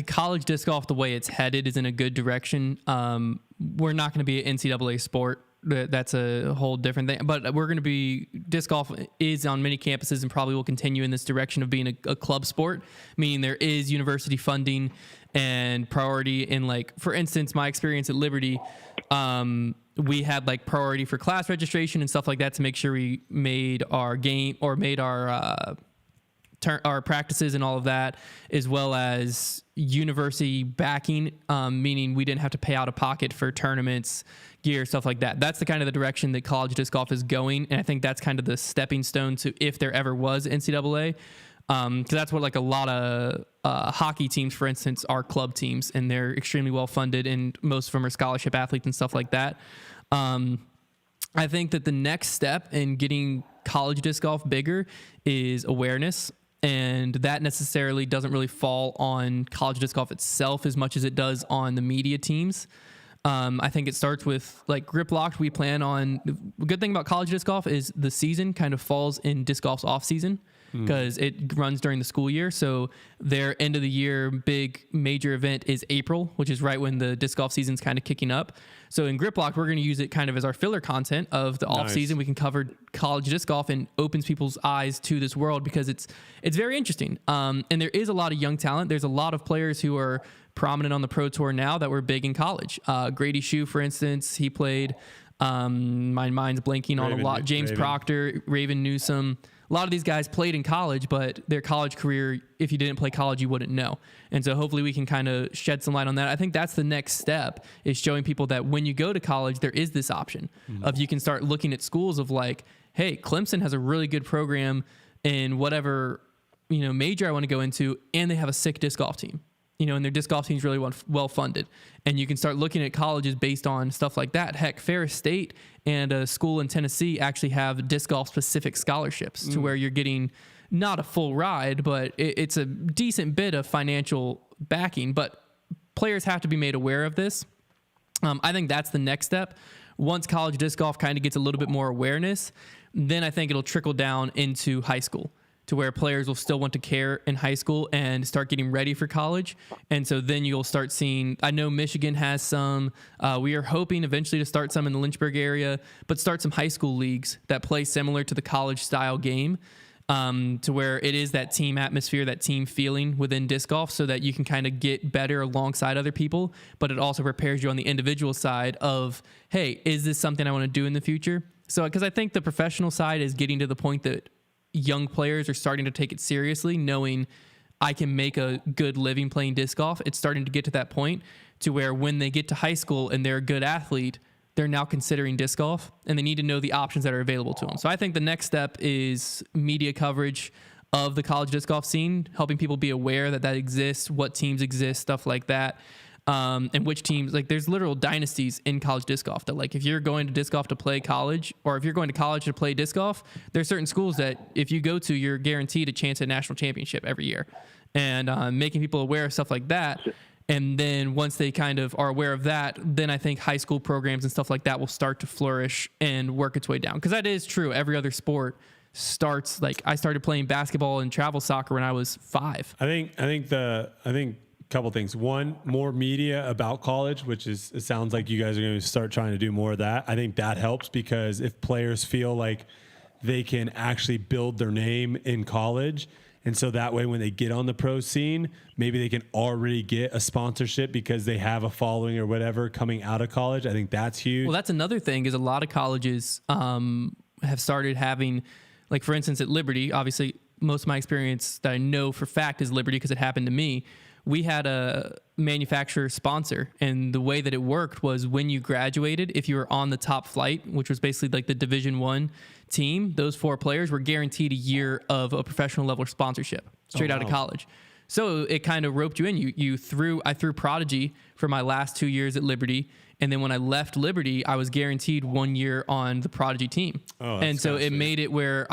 college disc golf, the way it's headed, is in a good direction. We're not going to be an NCAA sport. That's a whole different thing. But we're going to be, disc golf is on many campuses and probably will continue in this direction of being a club sport, meaning there is university funding and priority in, like, for instance, my experience at Liberty, we had like priority for class registration and stuff like that to make sure we made our game or made our our practices and all of that, as well as university backing, meaning we didn't have to pay out of pocket for tournaments, gear, stuff like that. That's the kind of the direction that college disc golf is going, and I think that's kind of the stepping stone to if there ever was NCAA. Because that's what like a lot of hockey teams, for instance, are club teams, and they're extremely well funded, and most of them are scholarship athletes and stuff like that. I think that the next step in getting college disc golf bigger is awareness, and that necessarily doesn't really fall on college disc golf itself as much as it does on the media teams. I think it starts with like Grip Locked. We plan on, the good thing about college disc golf is the season kind of falls in disc golf's off season, because it runs during the school year. So their end of the year big major event is April, which is right when the disc golf season's kind of kicking up. So in Grip Lock, we're going to use it kind of as our filler content of the off season. We can cover college disc golf and opens people's eyes to this world because it's very interesting. And there is a lot of young talent. There's a lot of players who are prominent on the pro tour now that were big in college. Grady Shue, for instance, he played, my mind's blanking on a lot. James Proctor, Raven Newsom. A lot of these guys played in college, but their college career, if you didn't play college, you wouldn't know. And so hopefully we can kind of shed some light on that. I think that's the next step, is showing people that when you go to college, there is this option of you can start looking at schools of like, hey, Clemson has a really good program in whatever, major I want to go into, and they have a sick disc golf team. And their disc golf team's really well funded. And you can start looking at colleges based on stuff like that. Heck, Ferris State and a school in Tennessee actually have disc golf specific scholarships to where you're getting not a full ride, but it's a decent bit of financial backing. But players have to be made aware of this. I think that's the next step. Once college disc golf kind of gets a little bit more awareness, then I think it'll trickle down into high school, to where players will still want to care in high school and start getting ready for college. And so then you'll start seeing, I know Michigan has some, we are hoping eventually to start some in the Lynchburg area, but start some high school leagues that play similar to the college style game, to where it is that team atmosphere, that team feeling within disc golf, so that you can kind of get better alongside other people, but it also prepares you on the individual side of, hey, is this something I want to do in the future? So, because I think the professional side is getting to the point that young players are starting to take it seriously, knowing I can make a good living playing disc golf. It's starting to get to that point to where when they get to high school and they're a good athlete, they're now considering disc golf, and they need to know the options that are available to them. So I think the next step is media coverage of the college disc golf scene, helping people be aware that that exists, what teams exist, stuff like that. And which teams, like there's literal dynasties in college disc golf that, like, if you're going to disc golf to play college, or if you're going to college to play disc golf, there's certain schools that if you go to, you're guaranteed a chance at national championship every year. And making people aware of stuff like that. And then once they kind of are aware of that, then I think high school programs and stuff like that will start to flourish and work its way down. Because that is true. Every other sport starts, like, I started playing basketball and travel soccer when I was 5. I think couple things. One, more media about college, which is, it sounds like you guys are going to start trying to do more of that. I think that helps, because if players feel like they can actually build their name in college, and so that way when they get on the pro scene, maybe they can already get a sponsorship because they have a following or whatever coming out of college. I think that's huge. Well, that's another thing, is a lot of colleges have started having, like, for instance, at Liberty, obviously most of my experience that I know for fact is Liberty because it happened to me. We had a manufacturer sponsor, and the way that it worked was when you graduated, if you were on the top flight, which was basically like the Division I team, those 4 players were guaranteed a year of a professional level sponsorship straight out of college. So it kind of roped you in. I threw Prodigy for my last 2 years at Liberty. And then when I left Liberty, I was guaranteed 1 year on the Prodigy team. And so it made it where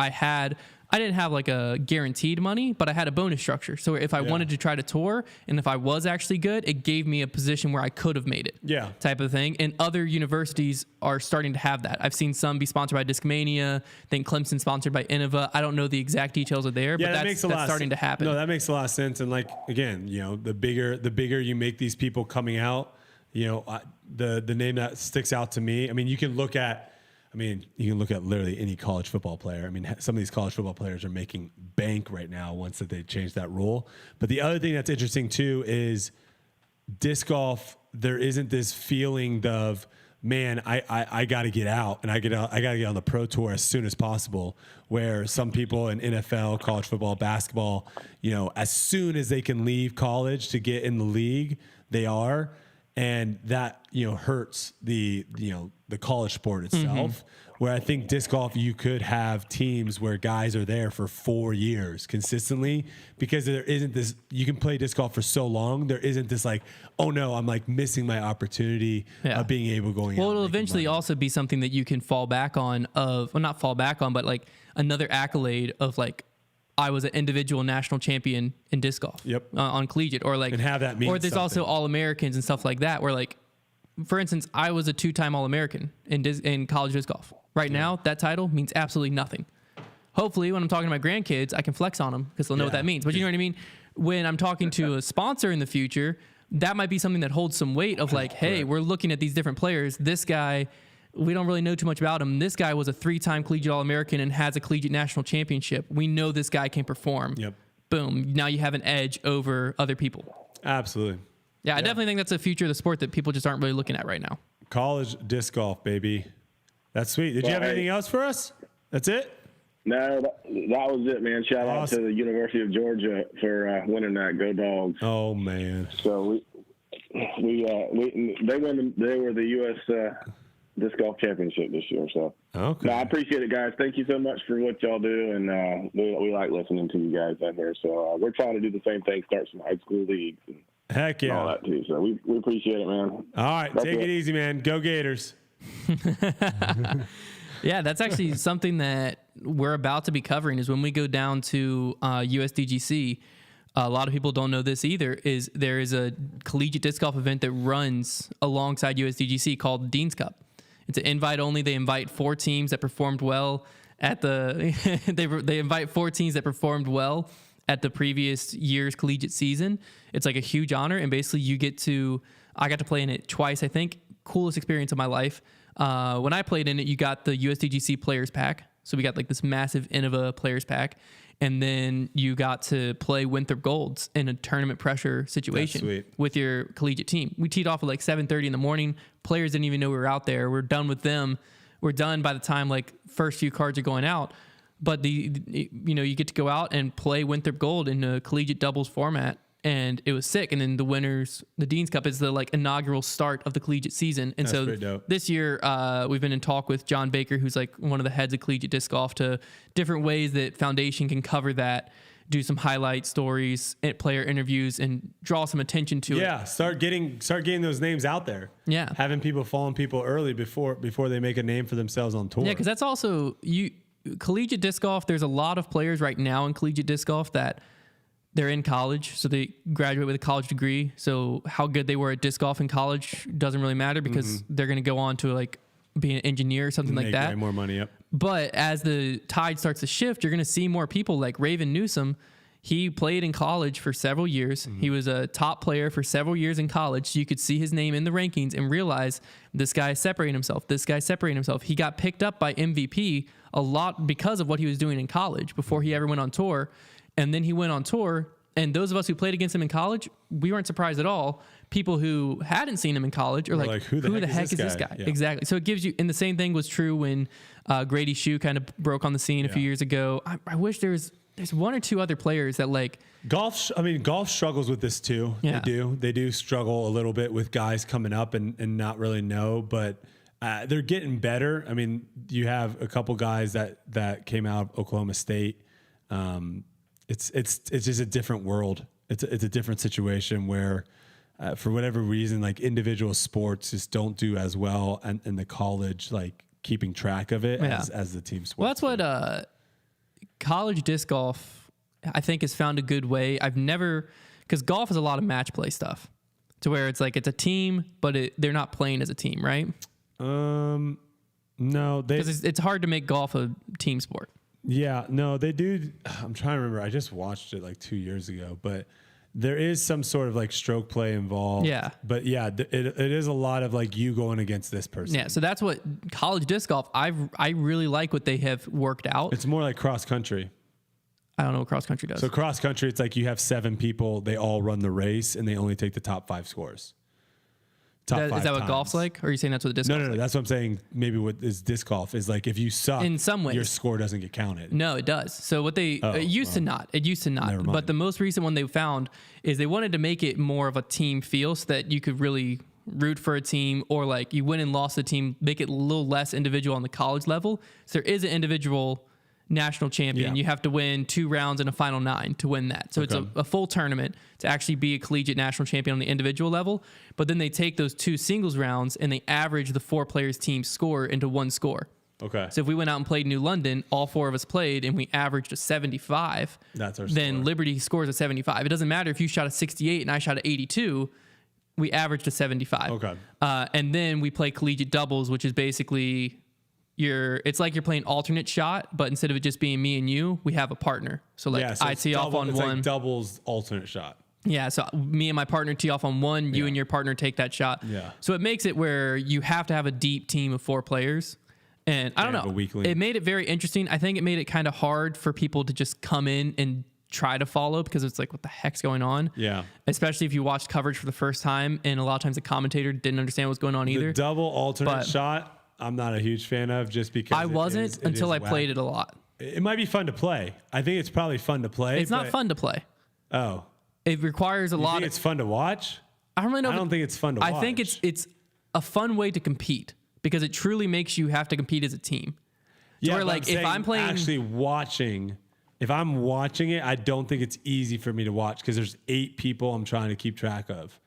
I didn't have like a guaranteed money, but I had a bonus structure. So if I wanted to try to tour, and if I was actually good, it gave me a position where I could have made it. Yeah. Type of thing. And other universities are starting to have that. I've seen some be sponsored by Discmania. I think Clemson sponsored by Innova. I don't know the exact details of there, but that's starting to happen. No, that makes a lot of sense. And like, again, the bigger you make these people coming out, the name that sticks out to me. You can look at literally any college football player. Some of these college football players are making bank right now once that they changed that rule. But the other thing that's interesting too is disc golf. There isn't this feeling of man, I got to get out and I got to get on the pro tour as soon as possible. Where some people in NFL, college football, basketball, as soon as they can leave college to get in the league, they are. And that, hurts the college sport itself. Where I think disc golf, you could have teams where guys are there for 4 years consistently, because there isn't this, you can play disc golf for so long. There isn't this like, oh no, I'm like missing my opportunity of being able to go. Well, it'll eventually also be something that you can fall back on not fall back on, but like another accolade of like, I was an individual national champion in disc golf. On collegiate, or like, and have that mean or there's something. also All-Americans and stuff like that, where like, for instance, I was a 2-time All-American in college disc golf. Right now, that title means absolutely nothing. Hopefully, when I'm talking to my grandkids, I can flex on them because they'll know what that means. But you know what I mean? When I'm talking to a sponsor in the future, that might be something that holds some weight of like, hey, we're looking at these different players. This guy, we don't really know too much about him. This guy was a 3-time collegiate All-American and has a collegiate national championship. We know this guy can perform. Boom. Now you have an edge over other people. Absolutely. Yeah, I definitely think that's a future of the sport that people just aren't really looking at right now. College disc golf, baby. That's sweet. Did you have anything else for us? That's it? No, that was it, man. Shout out to the University of Georgia for winning that. Go Dogs! Oh man! So they won. They were the U.S. Disc Golf Championship this year. So okay, I appreciate it, guys. Thank you so much for what y'all do, and we like listening to you guys out there. So we're trying to do the same thing, start some high school leagues. And heck yeah, all that too. So we appreciate it, man. All right, take it easy, man. Go Gators. Yeah, that's actually something that we're about to be covering is when we go down to USDGC. A lot of people don't know this either, is there is a collegiate disc golf event that runs alongside USDGC called Dean's Cup. It's an invite only. They invite 4 teams that performed well at the they invite 4 teams that performed well at the previous year's collegiate season. It's like a huge honor, and basically I got to play in it twice, I think. Coolest experience of my life. When I played in it, you got the USDGC Players Pack. So we got like this massive Innova Players Pack. And then you got to play Winthrop Golds in a tournament pressure situation with your collegiate team. We teed off at like 7:30 in the morning. Players didn't even know we were out there. We're done with them. We're done by the time like first few cards are going out. But you get to go out and play Winthrop Gold in a collegiate doubles format. And it was sick. And then the winners, the Dean's Cup is the like inaugural start of the collegiate season. And so this year we've been in talk with John Baker, who's like one of the heads of collegiate disc golf, to different ways that Foundation can cover that, do some highlight stories, player interviews, and draw some attention to it. Yeah, start getting those names out there. Yeah, having people following people early before they make a name for themselves on tour. Yeah, because that's also collegiate disc golf. There's a lot of players right now in collegiate disc golf that they're in college, so they graduate with a college degree. So how good they were at disc golf in college doesn't really matter because they're going to go on to like be an engineer or something like that. Way more money, But as the tide starts to shift, you're going to see more people like Raven Newsom. He played in college for several years. He was a top player for several years in college. So you could see his name in the rankings and realize this guy is separating himself. This guy's separating himself. He got picked up by MVP a lot because of what he was doing in college before he ever went on tour. And then he went on tour, and those of us who played against him in college, we weren't surprised at all. People who hadn't seen him in college are like, who the heck is this guy? Yeah. Exactly. So it gives you, and the same thing was true when Grady Shue kind of broke on the scene a few years ago. I wish there's 1 or 2 other players that like golf. I mean, golf struggles with this too. Yeah. They do struggle a little bit with guys coming up and not really know, but they're getting better. I mean, you have a couple guys that came out of Oklahoma State. It's just a different world. It's a different situation where, for whatever reason, like individual sports just don't do as well, and in the college, like keeping track of it as the team sports. Well, that's what college disc golf, I think, has found a good way. Because golf is a lot of match play stuff, to where it's like it's a team, but they're not playing as a team, right? No, because it's hard to make golf a team sport. Yeah, no, they do. I'm trying to remember. I just watched it like 2 years ago, but there is some sort of like stroke play involved. Yeah. But yeah, it is a lot of like you going against this person. Yeah. So that's what college disc golf, I really like what they have worked out. It's more like cross country. I don't know what cross country does. So cross country, it's like you have 7 people. They all run the race and they only take the top 5 scores. top Is five that what times. golf's like? Or are you saying that's what the disc golf's No. like? That's what I'm saying. Maybe what is disc golf is like if you suck, In some ways. your score doesn't get counted. No, it does. So what they it used to not. It used to not. Never mind. But the most recent one they found is they wanted to make it more of a team feel so that you could really root for a team, or like you win and lost the team, make it a little less individual on the college level. So there is an individual national champion. Yeah. You have to win 2 rounds and a final 9 to win that. So it's a full tournament to actually be a collegiate national champion on the individual level. But then they take those 2 singles rounds and they average the 4 players team score into one score. Okay. So if we went out and played New London, all 4 of us played and we averaged a 75, That's our then score. Liberty scores a 75. It doesn't matter if you shot a 68 and I shot an 82, we averaged a 75. Okay. And then we play collegiate doubles, which is basically it's like you're playing alternate shot, but instead of it just being me and you, we have a partner. So like so I it's tee off on it's one. like doubles alternate shot. Yeah, so me and my partner tee off on one, you and your partner take that shot. Yeah. So it makes it where you have to have a deep team of 4 players. And I don't have know. a weak link. It made it very interesting. I think it made it kind of hard for people to just come in and try to follow because it's like, what the heck's going on? Yeah. Especially if you watched coverage for the first time, and a lot of times the commentator didn't understand what's going on either. The double alternate But- shot, I'm not a huge fan of just because I wasn't until I played it a lot. It might be fun to play. I think it's probably fun to play. It's not but- fun to play. Oh. It requires a You lot think of. it's fun to watch? I don't really know. I don't think it's fun to watch. I think it's a fun way to compete because it truly makes you have to compete as a team. Yeah, where, but like, if saying I'm playing- actually watching, if I'm watching it, I don't think it's easy for me to watch because there's 8 people I'm trying to keep track of.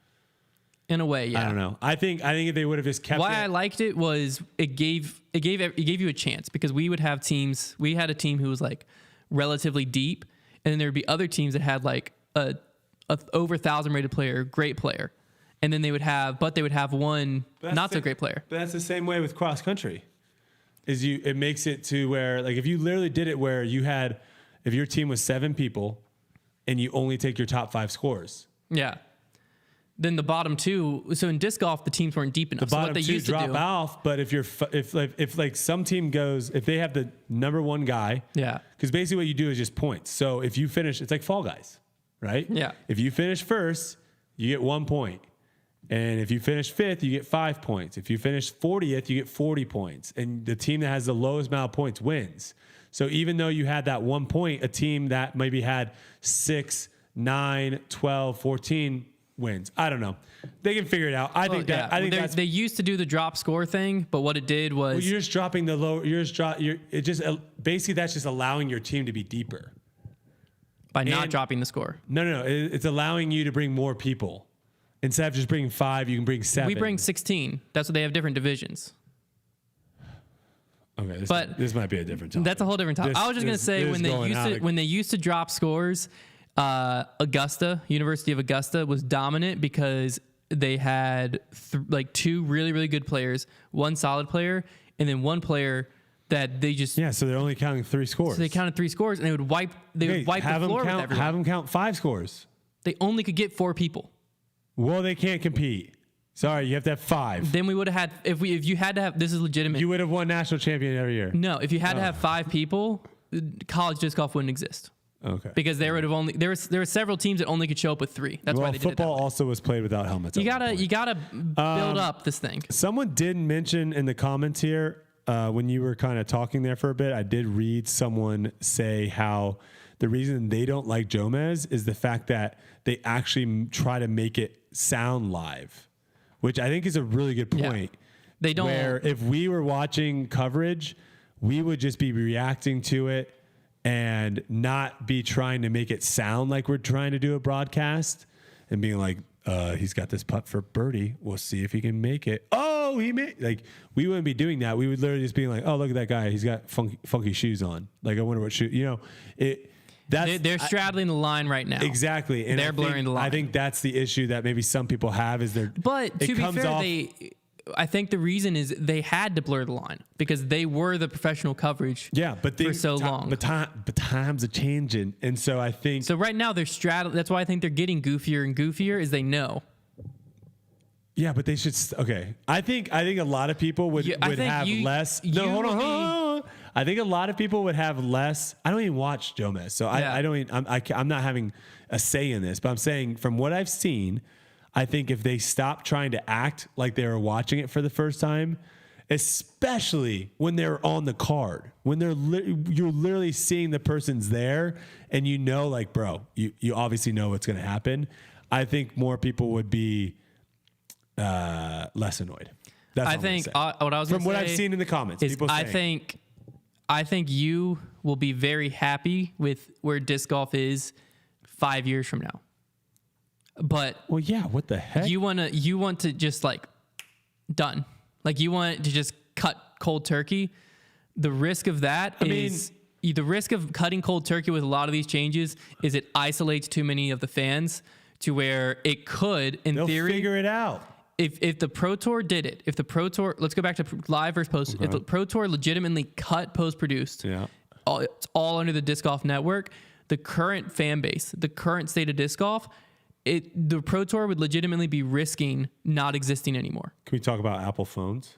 In a way, yeah. I don't know. I think if they would have just kept Why it. I liked it was it gave you a chance because we would have teams. We had a team who was like relatively deep, and then there would be other teams that had like a over 1,000 rated player, great player, and then they would have one But not that's so great player. But that's the same way with cross country. It makes it to where like if you literally did it where you had if your team was 7 people and you only take your top 5 scores. Yeah. Then the bottom 2. So in disc golf, the teams weren't deep enough. The So bottom what they 2 used to drop do, off, but if like some team goes, if they have the number 1 guy, yeah, because basically what you do is just points. So if you finish, it's like Fall Guys, right? Yeah. If you finish first, you get 1 point. And if you finish 5th, you get 5 points. If you finish 40th, you get 40 points. And the team that has the lowest amount of points wins. So even though you had that 1 point, a team that maybe had 6, 9, 12, 14 wins. I don't know. They can figure it out. I think that's they used to do the drop score thing, but what it did was well, you're just dropping the low. Basically that's just allowing your team to be deeper by not dropping the score. No. It's allowing you to bring more people. Instead of just bringing 5, you can bring 7. We bring 16. That's what they have different divisions. Okay, but this might be a different topic. That's a whole different topic. I was just gonna say when they used to drop scores, University of Augusta was dominant because they had 2 really really good players, 1 solid player, and then 1 player that they just So they're only counting 3 scores. So they counted 3 scores and they would wipe the floor with everyone. Have them count 5 scores. They only could get 4 people. Well, they can't compete. Sorry, you have to have 5. Then we would have had if you had to have this is legitimate. You would have won national champion every year. No, if you had to have 5 people, college disc golf wouldn't exist. Okay. Because there would have only there were several teams that only could show up with 3. That's why they did it that football way. also was played without helmets. You gotta build up this thing. Someone did mention in the comments here when you were kind of talking there for a bit. I did read someone say how the reason they don't like Jomez is the fact that they actually try to make it sound live, which I think is a really good point. Yeah. They don't. Where if we were watching coverage, we would just be reacting to it and not be trying to make it sound like we're trying to do a broadcast and being like, he's got this putt for birdie. We'll see if he can make it. Oh, he made we wouldn't be doing that. We would literally just be like, oh, look at that guy. He's got funky shoes on. Like, I wonder what shoe, They're straddling the line right now. Exactly. And they're blurring the line. I think that's the issue that maybe some people have is But to be fair, I think the reason is they had to blur the line because they were the professional coverage for so long. But times are changing. And so I think... So right now they're straddling. That's why I think they're getting goofier and goofier is they know. Yeah, but they should... Okay. I think a lot of people would have less... No, hold on. I think a lot of people would have less... I don't even watch Jomez, so I don't even... I'm not having a say in this, but I'm saying from what I've seen, I think if they stop trying to act like they were watching it for the first time, especially when they're on the card, when you're literally seeing the person's there and you know, like, bro, you obviously know what's going to happen. I think more people would be less annoyed. That's I think what I was from gonna what say I've seen in the comments. is People saying, I think you will be very happy with where disc golf is 5 years from now. But well, yeah, what the heck? You want to just like done. Like you want to just cut cold turkey. The risk of that the risk of cutting cold turkey with a lot of these changes is it isolates too many of the fans to where it could, in they'll theory, figure it out. If the Pro Tour did it, if the Pro Tour, let's go back to live versus post. Okay. If the Pro Tour legitimately cut post-produced, Yeah. It's all under the disc golf network. The current fan base, the current state of disc golf, the Pro Tour would legitimately be risking not existing anymore. Can we talk about Apple phones?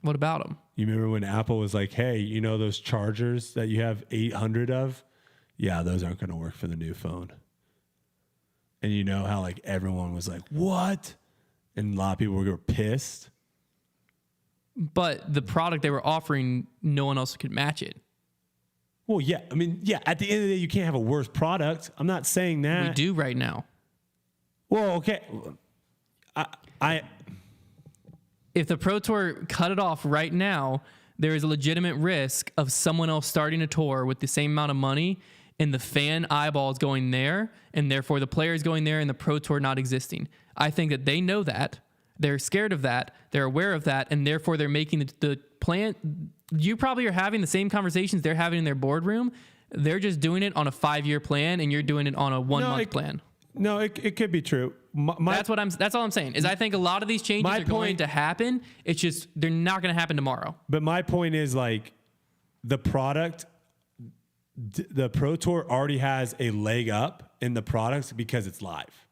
What about them? You remember when Apple was like, hey, you know those chargers that you have 800 of? Yeah, those aren't going to work for the new phone. And you know how like everyone was like, what? And a lot of people were pissed. But the product they were offering, no one else could match it. Well, yeah. I mean, yeah, at the end of the day, you can't have a worse product. I'm not saying that. We do right now. Well, okay. If the Pro Tour cut it off right now, there is a legitimate risk of someone else starting a tour with the same amount of money and the fan eyeballs going there, and therefore the players going there and the Pro Tour not existing. I think that they know that. They're scared of that. They're aware of that, and therefore they're making the plan. You probably are having the same conversations they're having in their boardroom. They're just doing it on a 5-year plan, and you're doing it on a 1-month plan. No, it could be true. That's all I'm saying. Is I think a lot of these changes are going to happen. It's just they're not going to happen tomorrow. But my point is like the product, the Pro Tour already has a leg up in the products because it's live,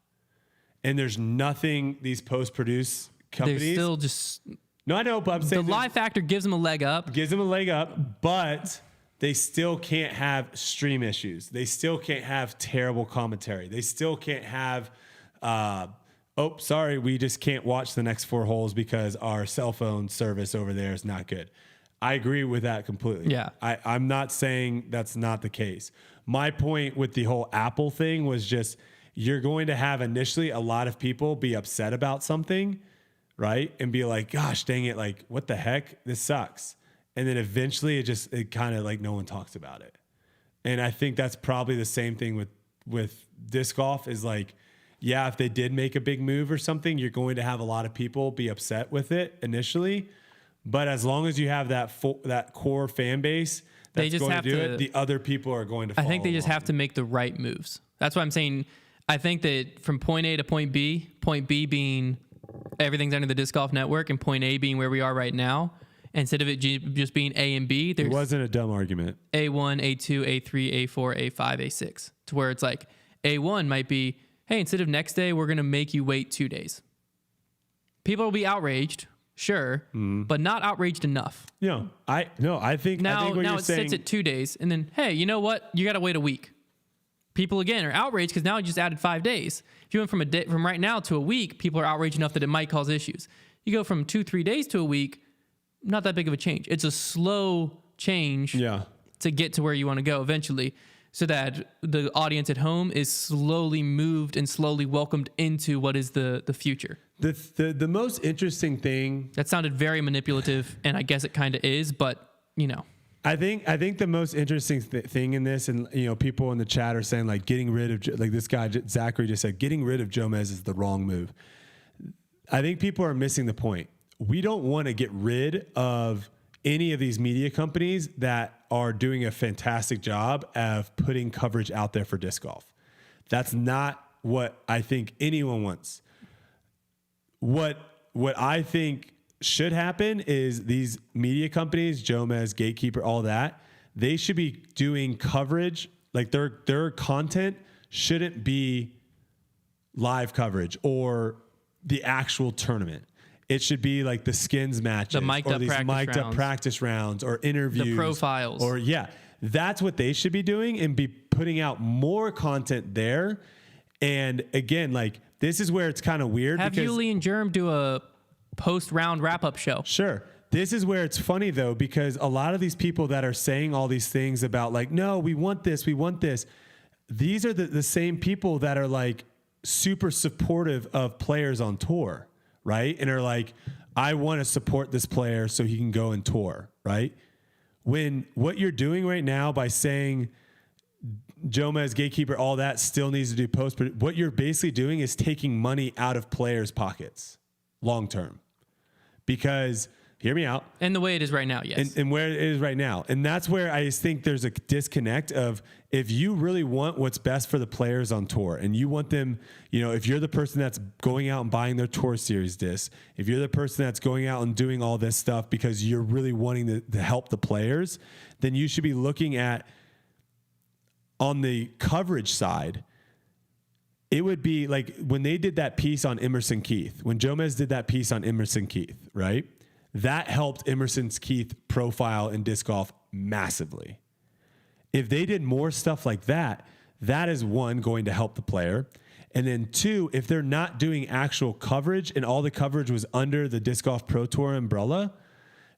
and there's nothing these post-produce companies. They're still just no, I know, but I'm saying the live factor gives them a leg up. Gives them a leg up, but they still can't have stream issues. They still can't have terrible commentary. They still can't have, sorry, we just can't watch the next 4 holes because our cell phone service over there is not good. I agree with that completely. Yeah. I'm not saying that's not the case. My point with the whole Apple thing was just you're going to have initially a lot of people be upset about something, right? And be like, gosh, dang it, like, what the heck? This sucks. And then eventually it kind of like no one talks about it. And I think that's probably the same thing with disc golf is like, yeah, if they did make a big move or something, you're going to have a lot of people be upset with it initially. But as long as you have that core fan base that's going to do it, the other people are going to follow. I think they just have to make the right moves. That's why I'm saying I think that from point A to point B being everything's under the disc golf network and point A being where we are right now, instead of it just being A and B, it wasn't a dumb argument. A1, A2, A3, A4, A5, A6. To where it's like A1 might be, hey, instead of next day, we're going to make you wait 2 days. People will be outraged, sure, but not outraged enough. I think now it sits at 2 days, and then, hey, you know what? You got to wait a week. People, again, are outraged because now you just added 5 days. If you went from right now to a week, people are outraged enough that it might cause issues. You go from 2-3 days to a week, not that big of a change. It's a slow change to get to where you want to go eventually, so that the audience at home is slowly moved and slowly welcomed into what is the future. The most interesting thing... That sounded very manipulative, and I guess it kind of is, but, you know. I think the most interesting thing in this, and people in the chat are saying like getting rid of, like this guy Zachary just said, getting rid of Jomez is the wrong move. I think people are missing the point. We don't want to get rid of any of these media companies that are doing a fantastic job of putting coverage out there for disc golf. That's not what I think anyone wants. What I think should happen is these media companies, Jomez, Gatekeeper, all that, they should be doing coverage. Like their content shouldn't be live coverage or the actual tournament. It should be like the skins matches, the mic'd up practice rounds, or interviews, the profiles, or that's what they should be doing and be putting out more content there. And again, like this is where it's kind of weird. Have because Yuli and Germ do a post-round wrap-up show. Sure. This is where it's funny, though, because a lot of these people that are saying all these things about, like, no, we want this, these are the same people that are, like, super supportive of players on tour, right? And are like, I want to support this player so he can go and tour, right? When what you're doing right now by saying Jomez, Gatekeeper, all that still needs to do post, but what you're basically doing is taking money out of players' pockets long term. Because, hear me out. And the way it is right now, yes. And where it is right now. And that's where I just think there's a disconnect of, if you really want what's best for the players on tour and you want them, you know, if you're the person that's going out and buying their tour series disc, if you're the person that's going out and doing all this stuff because you're really wanting to help the players, then you should be looking at, on the coverage side, it would be like when they did that piece on Emerson Keith, when Jomez did that piece on Emerson Keith, right? That helped Emerson Keith profile in disc golf massively. If they did more stuff like that, that is one, going to help the player. And then two, if they're not doing actual coverage and all the coverage was under the Disc Golf Pro Tour umbrella,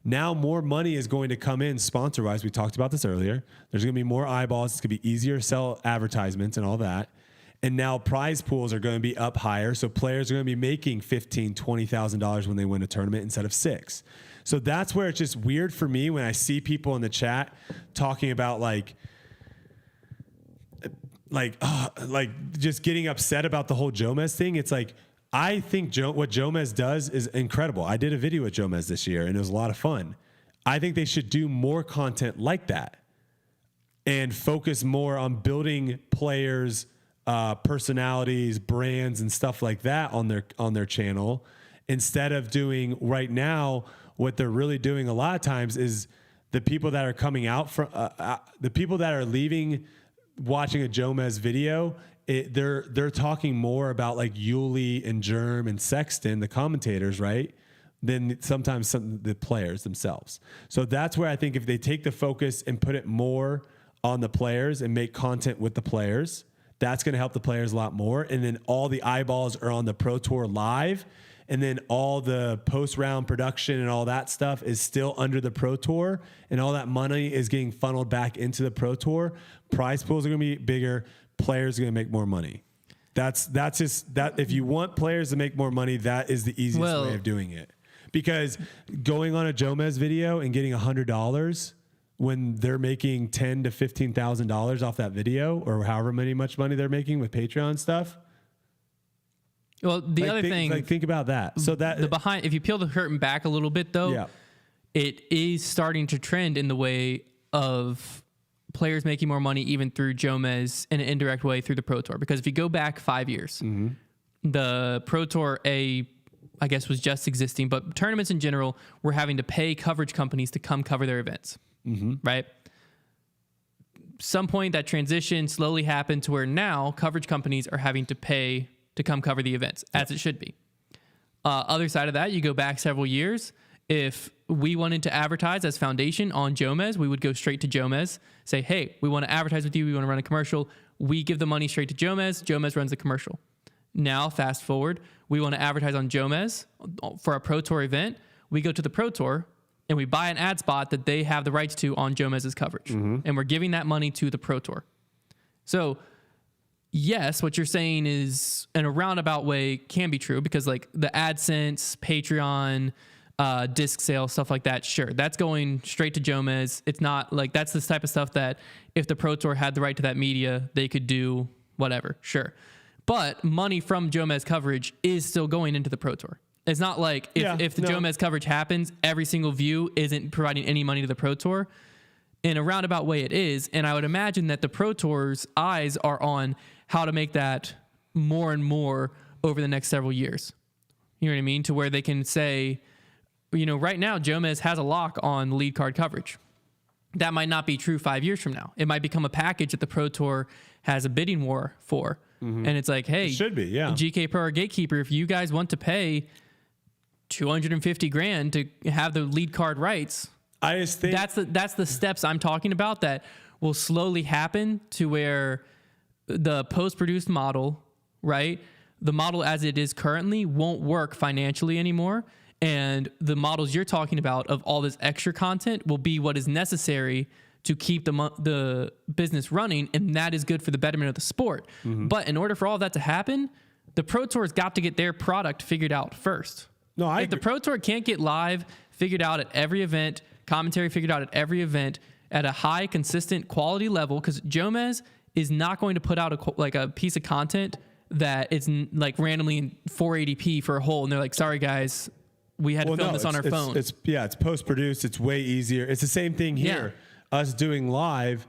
now more money is going to come in sponsor-wise. We talked about this earlier. There's going to be more eyeballs. It's going to be easier to sell advertisements and all that. And now prize pools are going to be up higher. So players are going to be making $15,000, $20,000 when they win a tournament instead of $6,000. So that's where it's just weird for me when I see people in the chat talking about like just getting upset about the whole Jomez thing. It's like, I think what Jomez does is incredible. I did a video with Jomez this year and it was a lot of fun. I think they should do more content like that and focus more on building players, personalities, brands, and stuff like that on their channel, instead of doing right now what they're really doing a lot of times is the people that are coming out from the people that are leaving watching a Jomez video, they're talking more about like Yuli and Germ and Sexton, the commentators, right, than sometimes the players themselves. So that's where I think if they take the focus and put it more on the players and make content with the players, that's going to help the players a lot more. And then all the eyeballs are on the Pro Tour Live, and then all the post-round production and all that stuff is still under the Pro Tour, and all that money is getting funneled back into the Pro Tour. Prize pools are going to be bigger. Players are going to make more money. That's just that. If you want players to make more money, that is the easiest way of doing it. Because going on a Jomez video and getting $100 when they're making $10,000 to $15,000 off that video, or however much money they're making with Patreon stuff. Well, think about that. So that if you peel the curtain back a little bit, though, it is starting to trend in the way of players making more money, even through Jomez in an indirect way through the Pro Tour. Because if you go back 5 years, the Pro Tour, I guess, was just existing, but tournaments in general were having to pay coverage companies to come cover their events. Right? Some point that transition slowly happened to where now coverage companies are having to pay to come cover the events, as it should be. Other side of that, you go back several years. If we wanted to advertise as Foundation on Jomez, we would go straight to Jomez, say, hey, we want to advertise with you. We want to run a commercial. We give the money straight to Jomez. Jomez runs the commercial. Now, fast forward, we want to advertise on Jomez for a Pro Tour event. We go to the Pro Tour and we buy an ad spot that they have the rights to on Jomez's coverage. And we're giving that money to the Pro Tour. So, yes, what you're saying is, in a roundabout way, can be true, because like the AdSense, Patreon, disc sale, stuff like that, sure, that's going straight to Jomez. It's not like that's the type of stuff that if the Pro Tour had the right to that media, they could do whatever, sure. But money from Jomez coverage is still going into the Pro Tour. It's not like if the Jomez coverage happens, every single view isn't providing any money to the Pro Tour. In a roundabout way, it is. And I would imagine that the Pro Tour's eyes are on how to make that more and more over the next several years. You know what I mean? To where they can say, you know, right now, Jomez has a lock on lead card coverage. That might not be true 5 years from now. It might become a package that the Pro Tour has a bidding war for. And it's like, hey, it should be, GK Pro or Gatekeeper, if you guys want to pay $250,000 to have the lead card rights, I just think that's the steps I'm talking about that will slowly happen to where the post-produced model, right, the model as it is currently won't work financially anymore. And the models you're talking about of all this extra content will be what is necessary to keep the business running, and that is good for the betterment of the sport. But in order for all of that to happen, the Pro Tour's got to get their product figured out first. No, if the Pro Tour can't get live figured out at every event, commentary figured out at every event at a high, consistent quality level, because Jomez is not going to put out a piece of content that it's like randomly in 480p for a whole, and they're like, sorry guys, we had to film this on our phone. It's post-produced. It's way easier. It's the same thing here. Yeah. Us doing live,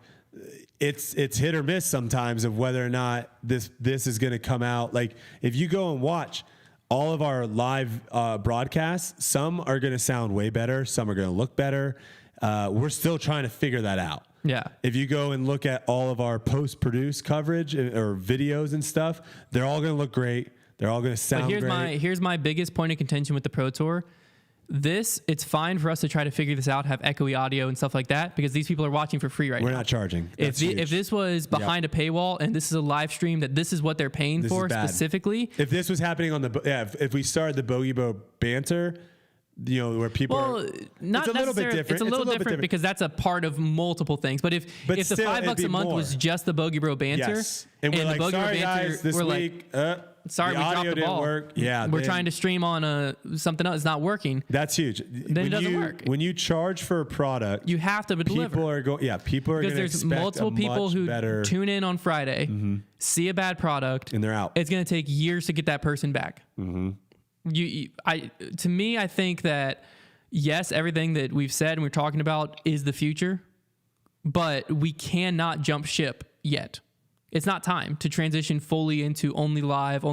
it's hit or miss sometimes of whether or not this is going to come out. Like if you go and watch all of our live broadcasts, some are going to sound way better, some are going to look better. We're still trying to figure that out. Yeah. If you go and look at all of our post-produced coverage or videos and stuff, they're all going to look great. They're all going to sound great. Here's my biggest point of contention with the Pro Tour. It's fine for us to try to figure this out, have echoey audio and stuff like that, because these people are watching for free right now. We're not charging. If this was behind a paywall and this is a live stream that this is what they're paying for specifically. If this was happening on if we started the Bogey Bow banter, where people not it's a little bit different. It's a little different because that's a part of multiple things. But if the $5 a month was just the Bogey Bro banter, and we're the like, Bogey sorry Bro banter, guys, this we're week, sorry, we dropped the ball. Work. Yeah, we're trying to stream on something else. It's not working. That's huge. Then it doesn't work. When you charge for a product, you have to deliver. People are going to there's multiple people who tune in on Friday, see a bad product, and they're out. It's going to take years to get that person back. To me, I think that yes, everything that we've said and we're talking about is the future, but we cannot jump ship yet. It's not time to transition fully into only live,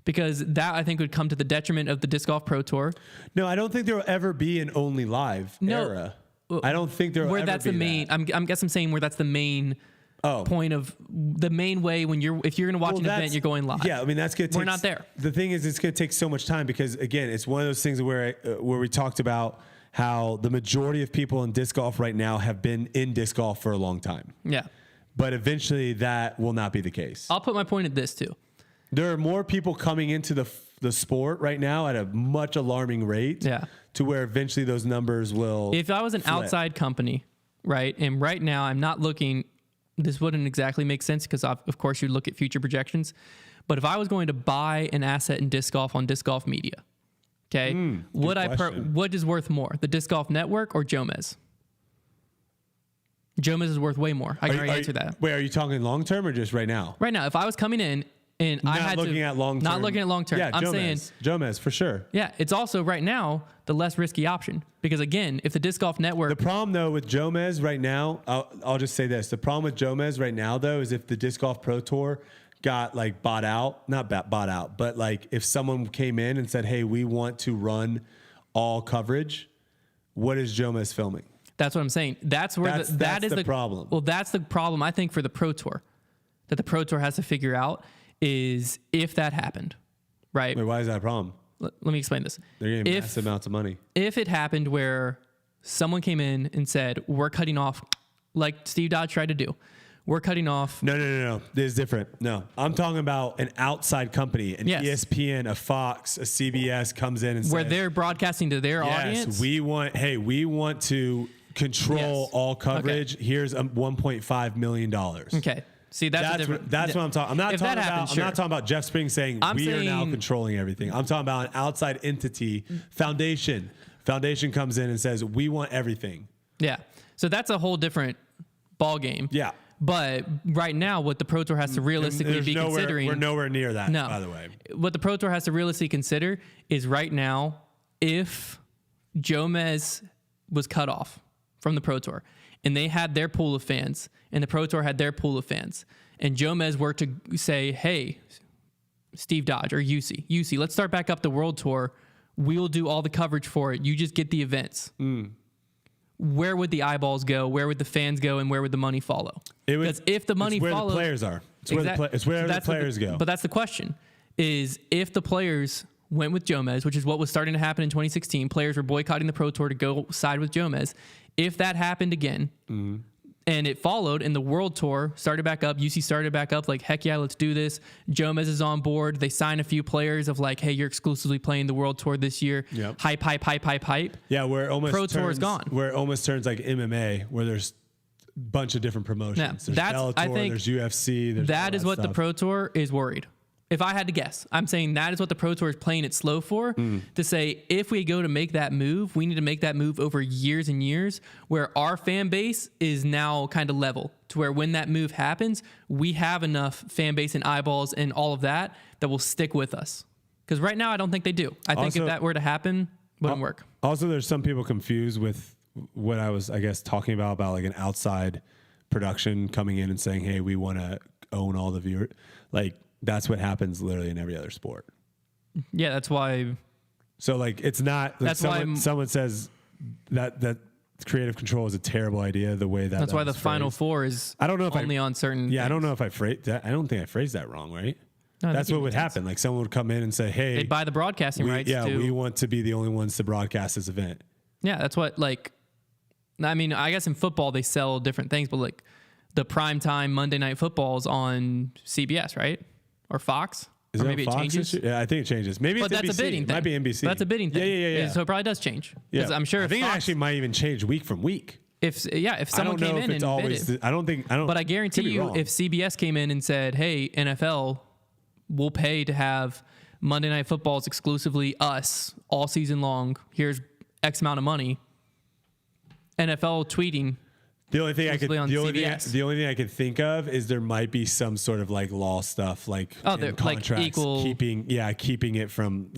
because that I think would come to the detriment of the Disc Golf Pro Tour. No, I don't think there will ever be an only live era. I don't think there will ever that's be the main. that. I'm saying where that's the main point of the main way if you're going to watch an event, you're going live. Yeah, I mean that's going to take. We're not there. The thing is, it's going to take so much time because again, it's one of those things where we talked about how the majority of people in disc golf right now have been in disc golf for a long time. Yeah. But eventually that will not be the case. I'll put my point at this too. There are more people coming into the sport right now at a much alarming rate. Yeah. To where eventually those numbers will. If I was an outside company, right, and right now I'm not looking, this wouldn't exactly make sense because of course you'd look at future projections. But if I was going to buy an asset in disc golf on Disc Golf Media, okay, what is worth more, the Disc Golf Network or Jomez? Jomez is worth way more. I can already answer that. Wait, are you talking long term or just right now? Right now, if I was coming in and I had looking at long term. Not looking at long term. Yeah, I'm saying Jomez for sure. Yeah, it's also right now the less risky option because again, if the Disc Golf Network. The problem though with Jomez right now, I'll just say this: the problem with Jomez right now though is if the Disc Golf Pro Tour got like bought out, but like if someone came in and said, "Hey, we want to run all coverage," what is Jomez filming? That's what I'm saying. That's where that is the problem. Well, that's the problem I think for the Pro Tour that the Pro Tour has to figure out is if that happened, right? Wait, why is that a problem? Let me explain this. They're getting massive amounts of money. If it happened where someone came in and said, "We're cutting off," like Steve Dodge tried to do, we're cutting off. No. This is different. No, I'm talking about an outside company, an ESPN, a Fox, a CBS comes in and where says, they're broadcasting to their audience. We want to control all coverage. Okay. Here's $1.5 million. Okay. See, that's what I'm talking. I'm not talking about Jeff Springs saying we are now controlling everything. I'm talking about an outside entity, foundation. Foundation comes in and says we want everything. Yeah. So that's a whole different ball game. Yeah. But right now, what the Pro Tour has to realistically be considering... We're nowhere near that, by the way. What the Pro Tour has to realistically consider is right now, if Jomez was cut off from the Pro Tour and they had their pool of fans and the Pro Tour had their pool of fans and Jomez were to say, "Hey, Steve Dodge or UC, let's start back up the World Tour. We'll do all the coverage for it. You just get the events." Where would the eyeballs go? Where would the fans go? And where would the money follow? Because if the money follows... the players are. It's where the players go. But that's the question, is if the players went with Jomez, which is what was starting to happen in 2016, players were boycotting the Pro Tour to go side with Jomez. If that happened again, And it followed, and the World Tour started back up. UC started back up, like, heck yeah, let's do this. Jomez is on board. They sign a few players of like, hey, you're exclusively playing the World Tour this year. Yep. Hype. Yeah, where it almost Pro Tour is gone. Where it almost turns like MMA, where there's a bunch of different promotions. Yeah, There's Bellator, I think there's UFC. There's that all is what stuff. the Pro Tour is worried. If I had to guess, I'm saying that is what the Pro Tour is playing it slow for, to say if we go to make that move, we need to make that move over years and years, where our fan base is now kind of level to where when that move happens, we have enough fan base and eyeballs and all of that will stick with us. Because right now, I don't think they do. I think if that were to happen, wouldn't work. Also, there's some people confused with what I was, I guess, talking about like an outside production coming in and saying, hey, we want to own all the viewers. Like, that's what happens literally in every other sport. Yeah, that's why. So like, it's not. Like That's why someone says that creative control is a terrible idea. The way that's why the was Final phrased. Four is. I don't know if only on certain. Yeah, things. I don't know if I phrased that. I don't think I phrased that wrong, right? No, that's what would happen. Like someone would come in and say, "Hey, they'd buy the broadcasting rights." Yeah, to, we want to be the only ones to broadcast this event. Yeah, that's what like. I mean, I guess in football they sell different things, but like the primetime Monday Night Football is on CBS, right? Or Fox? Is or it maybe it Fox changes. Yeah, I think it changes. Maybe But it's that's NBC. a bidding It thing. might be NBC. That's a bidding thing. Yeah. So it probably does change. Yeah, I'm sure. I If think Fox, it actually might even change week from week. If someone came in and bidded, I don't think. But I guarantee you, if CBS came in and said, "Hey, NFL, we'll pay to have Monday Night Footballs exclusively us all season long. Here's X amount of money." NFL tweeting. The only thing CBS. the only thing I could think of is there might be some sort of like law stuff, like in contracts, like equal keeping it from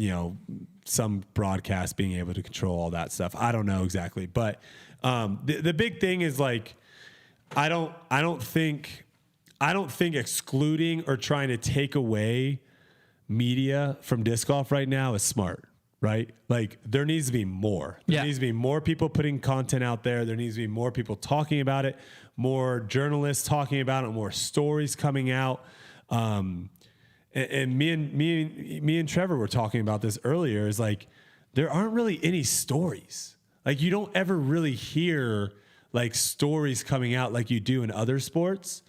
some broadcast being able to control all that stuff. I don't know exactly, but the big thing is like I don't think excluding or trying to take away media from disc golf right now is smart. Right? Like there needs to be more. There needs to be more people putting content out there. There needs to be more people talking about it, more journalists talking about it, more stories coming out. And me and Trevor were talking about this earlier. Is like there aren't really any stories. Like you don't ever really hear like stories coming out like you do in other sports.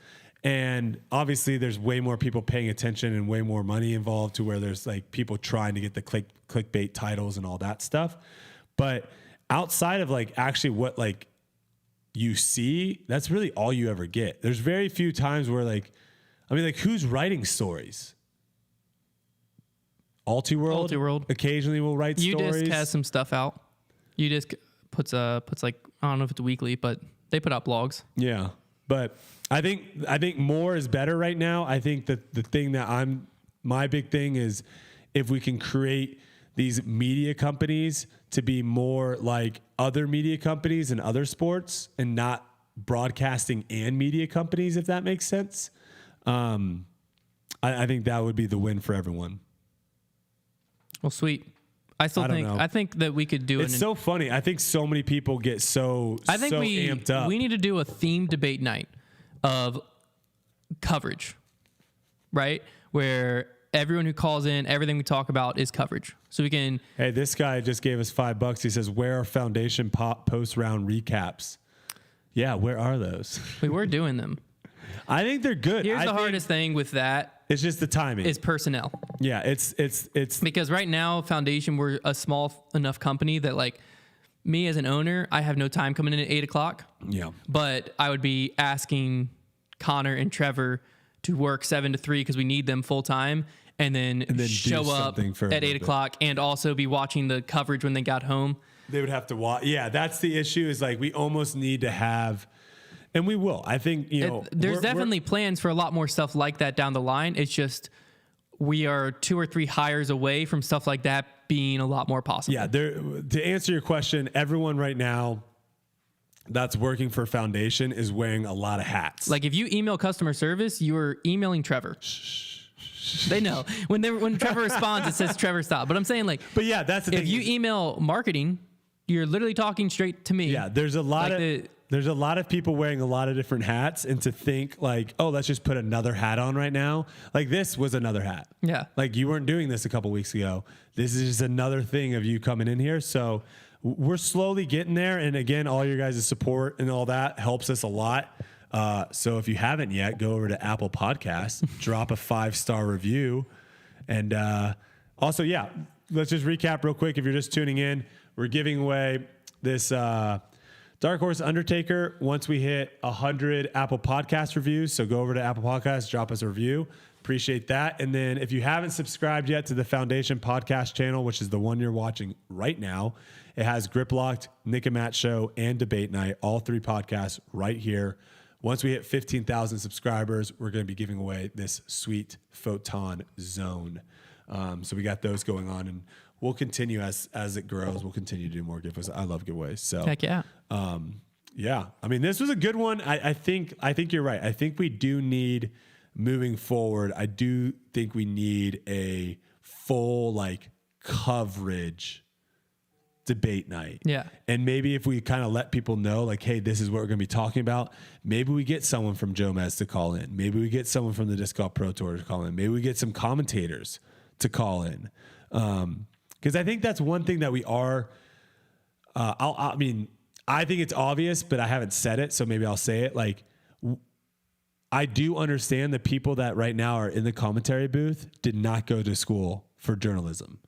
And obviously there's way more people paying attention and way more money involved to where there's like people trying to get the clickbait titles and all that stuff. But outside of like actually what like you see, that's really all you ever get. There's very few times where like, I mean, like who's writing stories? Ultiworld occasionally will write stories. UDisc has some stuff out. UDisc puts like, I don't know if it's weekly, but they put out blogs. Yeah. But I think more is better right now. I think that the thing that my big thing is if we can create these media companies to be more like other media companies and other sports and not broadcasting and media companies, if that makes sense. I think that would be the win for everyone. Well, sweet. I think that we could do it. It's so funny. I think so many people get amped up. We need to do a themed debate night of coverage, right? Where everyone who calls in, everything we talk about is coverage. So we can. Hey, this guy just gave us $5. He says, "Where are Foundation post round recaps?" Yeah, where are those? We were doing them. I think they're good. Here's the hardest thing with that. It's just the timing. Is personnel. Yeah, it's because right now Foundation, we're a small enough company that like me as an owner, I have no time coming in at 8:00. Yeah. But I would be asking Connor and Trevor to work 7 to 3 because we need them full time, and then show up at 8:00 and also be watching the coverage when they got home. They would have to watch. Yeah, that's the issue. Is like we almost need to have. And we will. I think, there's definitely plans for a lot more stuff like that down the line. It's just we are 2 or 3 hires away from stuff like that being a lot more possible. Yeah. To answer your question, everyone right now that's working for Foundation is wearing a lot of hats. Like if you email customer service, you're emailing Trevor. They know. When Trevor responds, it says Trevor stop. But I'm saying like. But yeah, that's the thing. If you email marketing, you're literally talking straight to me. Yeah, there's a lot of. there's a lot of people wearing a lot of different hats, and to think like, oh, let's just put another hat on right now. Like this was another hat. Yeah. Like you weren't doing this a couple weeks ago. This is just another thing of you coming in here. So we're slowly getting there. And again, all your guys' support and all that helps us a lot. So if you haven't yet, go over to Apple Podcasts, drop a 5-star review. And also, yeah, let's just recap real quick. If you're just tuning in, we're giving away this Dark Horse Undertaker once we hit 100 Apple Podcast reviews. So go over to Apple Podcasts, drop us a review. Appreciate that. And then if you haven't subscribed yet to the Foundation Podcast channel, which is the one you're watching right now, it has Grip Locked, Nick and Matt Show, and Debate Night, all 3 podcasts right here. Once we hit 15,000 subscribers, we're going to be giving away this sweet Photon Zone. So we got those going on, and we'll continue as it grows. We'll continue to do more giveaways. I love giveaways. So Heck yeah. Yeah. I mean, this was a good one. I think you're right. I think we do need, moving forward, I do think we need a full like coverage debate night. Yeah. And maybe if we kind of let people know, like, hey, this is what we're going to be talking about. Maybe we get someone from Jomez to call in. Maybe we get someone from the Disc Golf Pro Tour to call in. Maybe we get some commentators to call in. Because I think that's one thing that we are. I mean, I think it's obvious, but I haven't said it, so maybe I'll say it. Like, I do understand the people that right now are in the commentary booth did not go to school for journalism,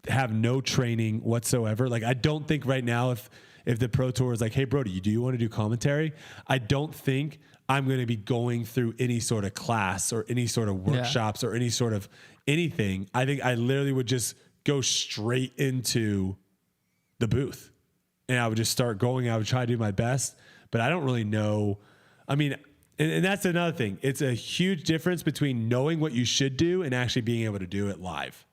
have no training whatsoever. Like, I don't think right now if the Pro Tour is like, hey, Brodie, do you want to do commentary? I don't think I'm going to be going through any sort of class or any sort of workshops or any sort of anything. I think I literally would just go straight into the booth and I would just start going. I would try to do my best, but I don't really know. I mean, and that's another thing. It's a huge difference between knowing what you should do and actually being able to do it live.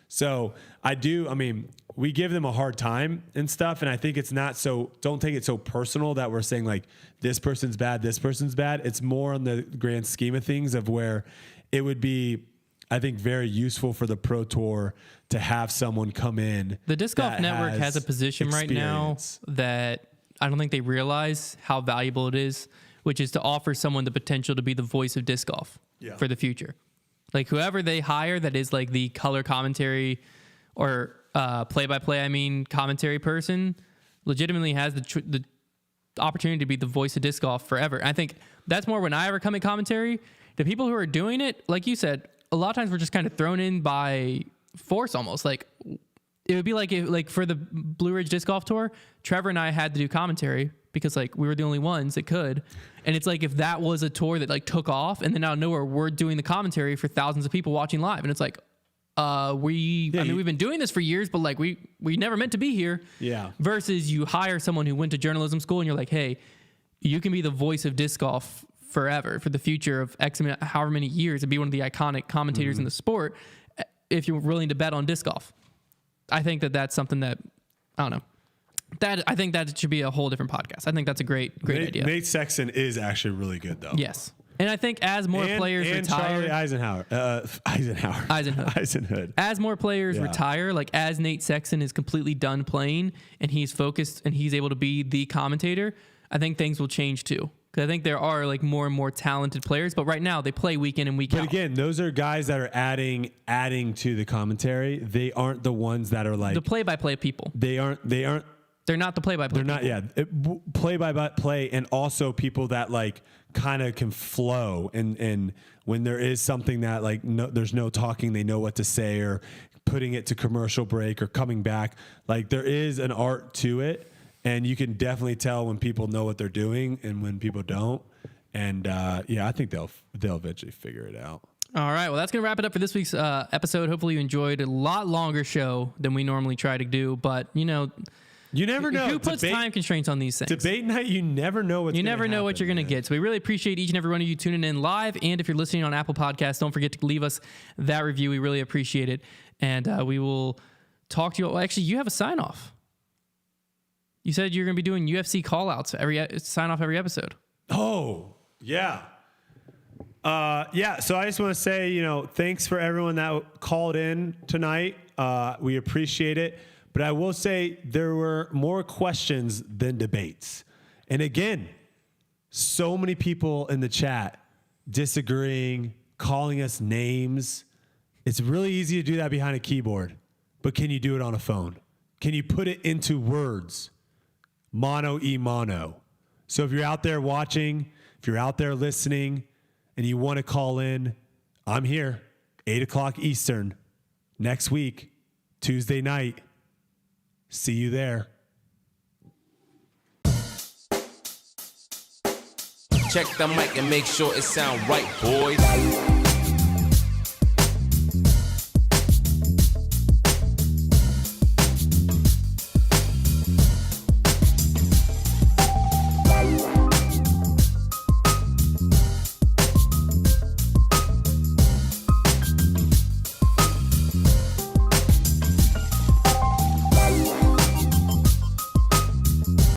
So I mean, we give them a hard time and stuff. And I think it's not so, don't take it so personal that we're saying like, this person's bad, this person's bad. It's more on the grand scheme of things of where it would be, I think, very useful for the Pro Tour to have someone come in. The Disc Golf Network has a position right now that I don't think they realize how valuable it is, which is to offer someone the potential to be the voice of disc golf for the future. Like whoever they hire that is like the color commentary or play-by-play, commentary person legitimately has the opportunity to be the voice of disc golf forever. I think that's more when I ever come in commentary. The people who are doing it, like you said, a lot of times we're just kind of thrown in by force almost. Like it would be like for the Blue Ridge Disc Golf Tour, Trevor and I had to do commentary because like we were the only ones that could. And it's like if that was a tour that like took off and then out of nowhere we're doing the commentary for thousands of people watching live. And it's like, we've been doing this for years, but like we never meant to be here. Yeah. Versus you hire someone who went to journalism school and you're like, hey, you can be the voice of disc golf forever for the future of however many years and be one of the iconic commentators in the sport if you're willing to bet on disc golf. I think that's something that, I don't know. I think that should be a whole different podcast. I think that's a great idea. Nate Sexton is actually really good though. Yes. And I think as more players retire, Eisenhood. As more players retire, like as Nate Sexton is completely done playing and he's focused and he's able to be the commentator, I think things will change too. Because I think there are like more and more talented players, but right now they play week in and week out. But again, those are guys that are adding to the commentary. They aren't the ones that are like the play-by-play people. They're not the play-by-play. They're not. Yeah, play-by-play, and also people that like kind of can flow. And when there is something that like there's no talking, they know what to say, or putting it to commercial break or coming back. Like there is an art to it, and you can definitely tell when people know what they're doing and when people don't. And I think they'll eventually figure it out. All right, well, that's going to wrap it up for this week's episode. Hopefully you enjoyed a lot longer show than we normally try to do, but you never know. Who puts time constraints on these things? Debate night, you never know what you're going to get. So we really appreciate each and every one of you tuning in live. And if you're listening on Apple Podcasts, don't forget to leave us that review. We really appreciate it. And we will talk to you. Well, actually, you have a sign off. You said you're going to be doing UFC call outs sign off every episode. Oh, yeah. So I just want to say, thanks for everyone that called in tonight. We appreciate it. But I will say there were more questions than debates. And again, so many people in the chat disagreeing, calling us names. It's really easy to do that behind a keyboard, but can you do it on a phone? Can you put it into words? Mono e mono. So if you're out there watching, if you're out there listening, and you want to call in, I'm here, 8 o'clock Eastern, next week, Tuesday night. See you there. Check the mic and make sure it sound right, boys.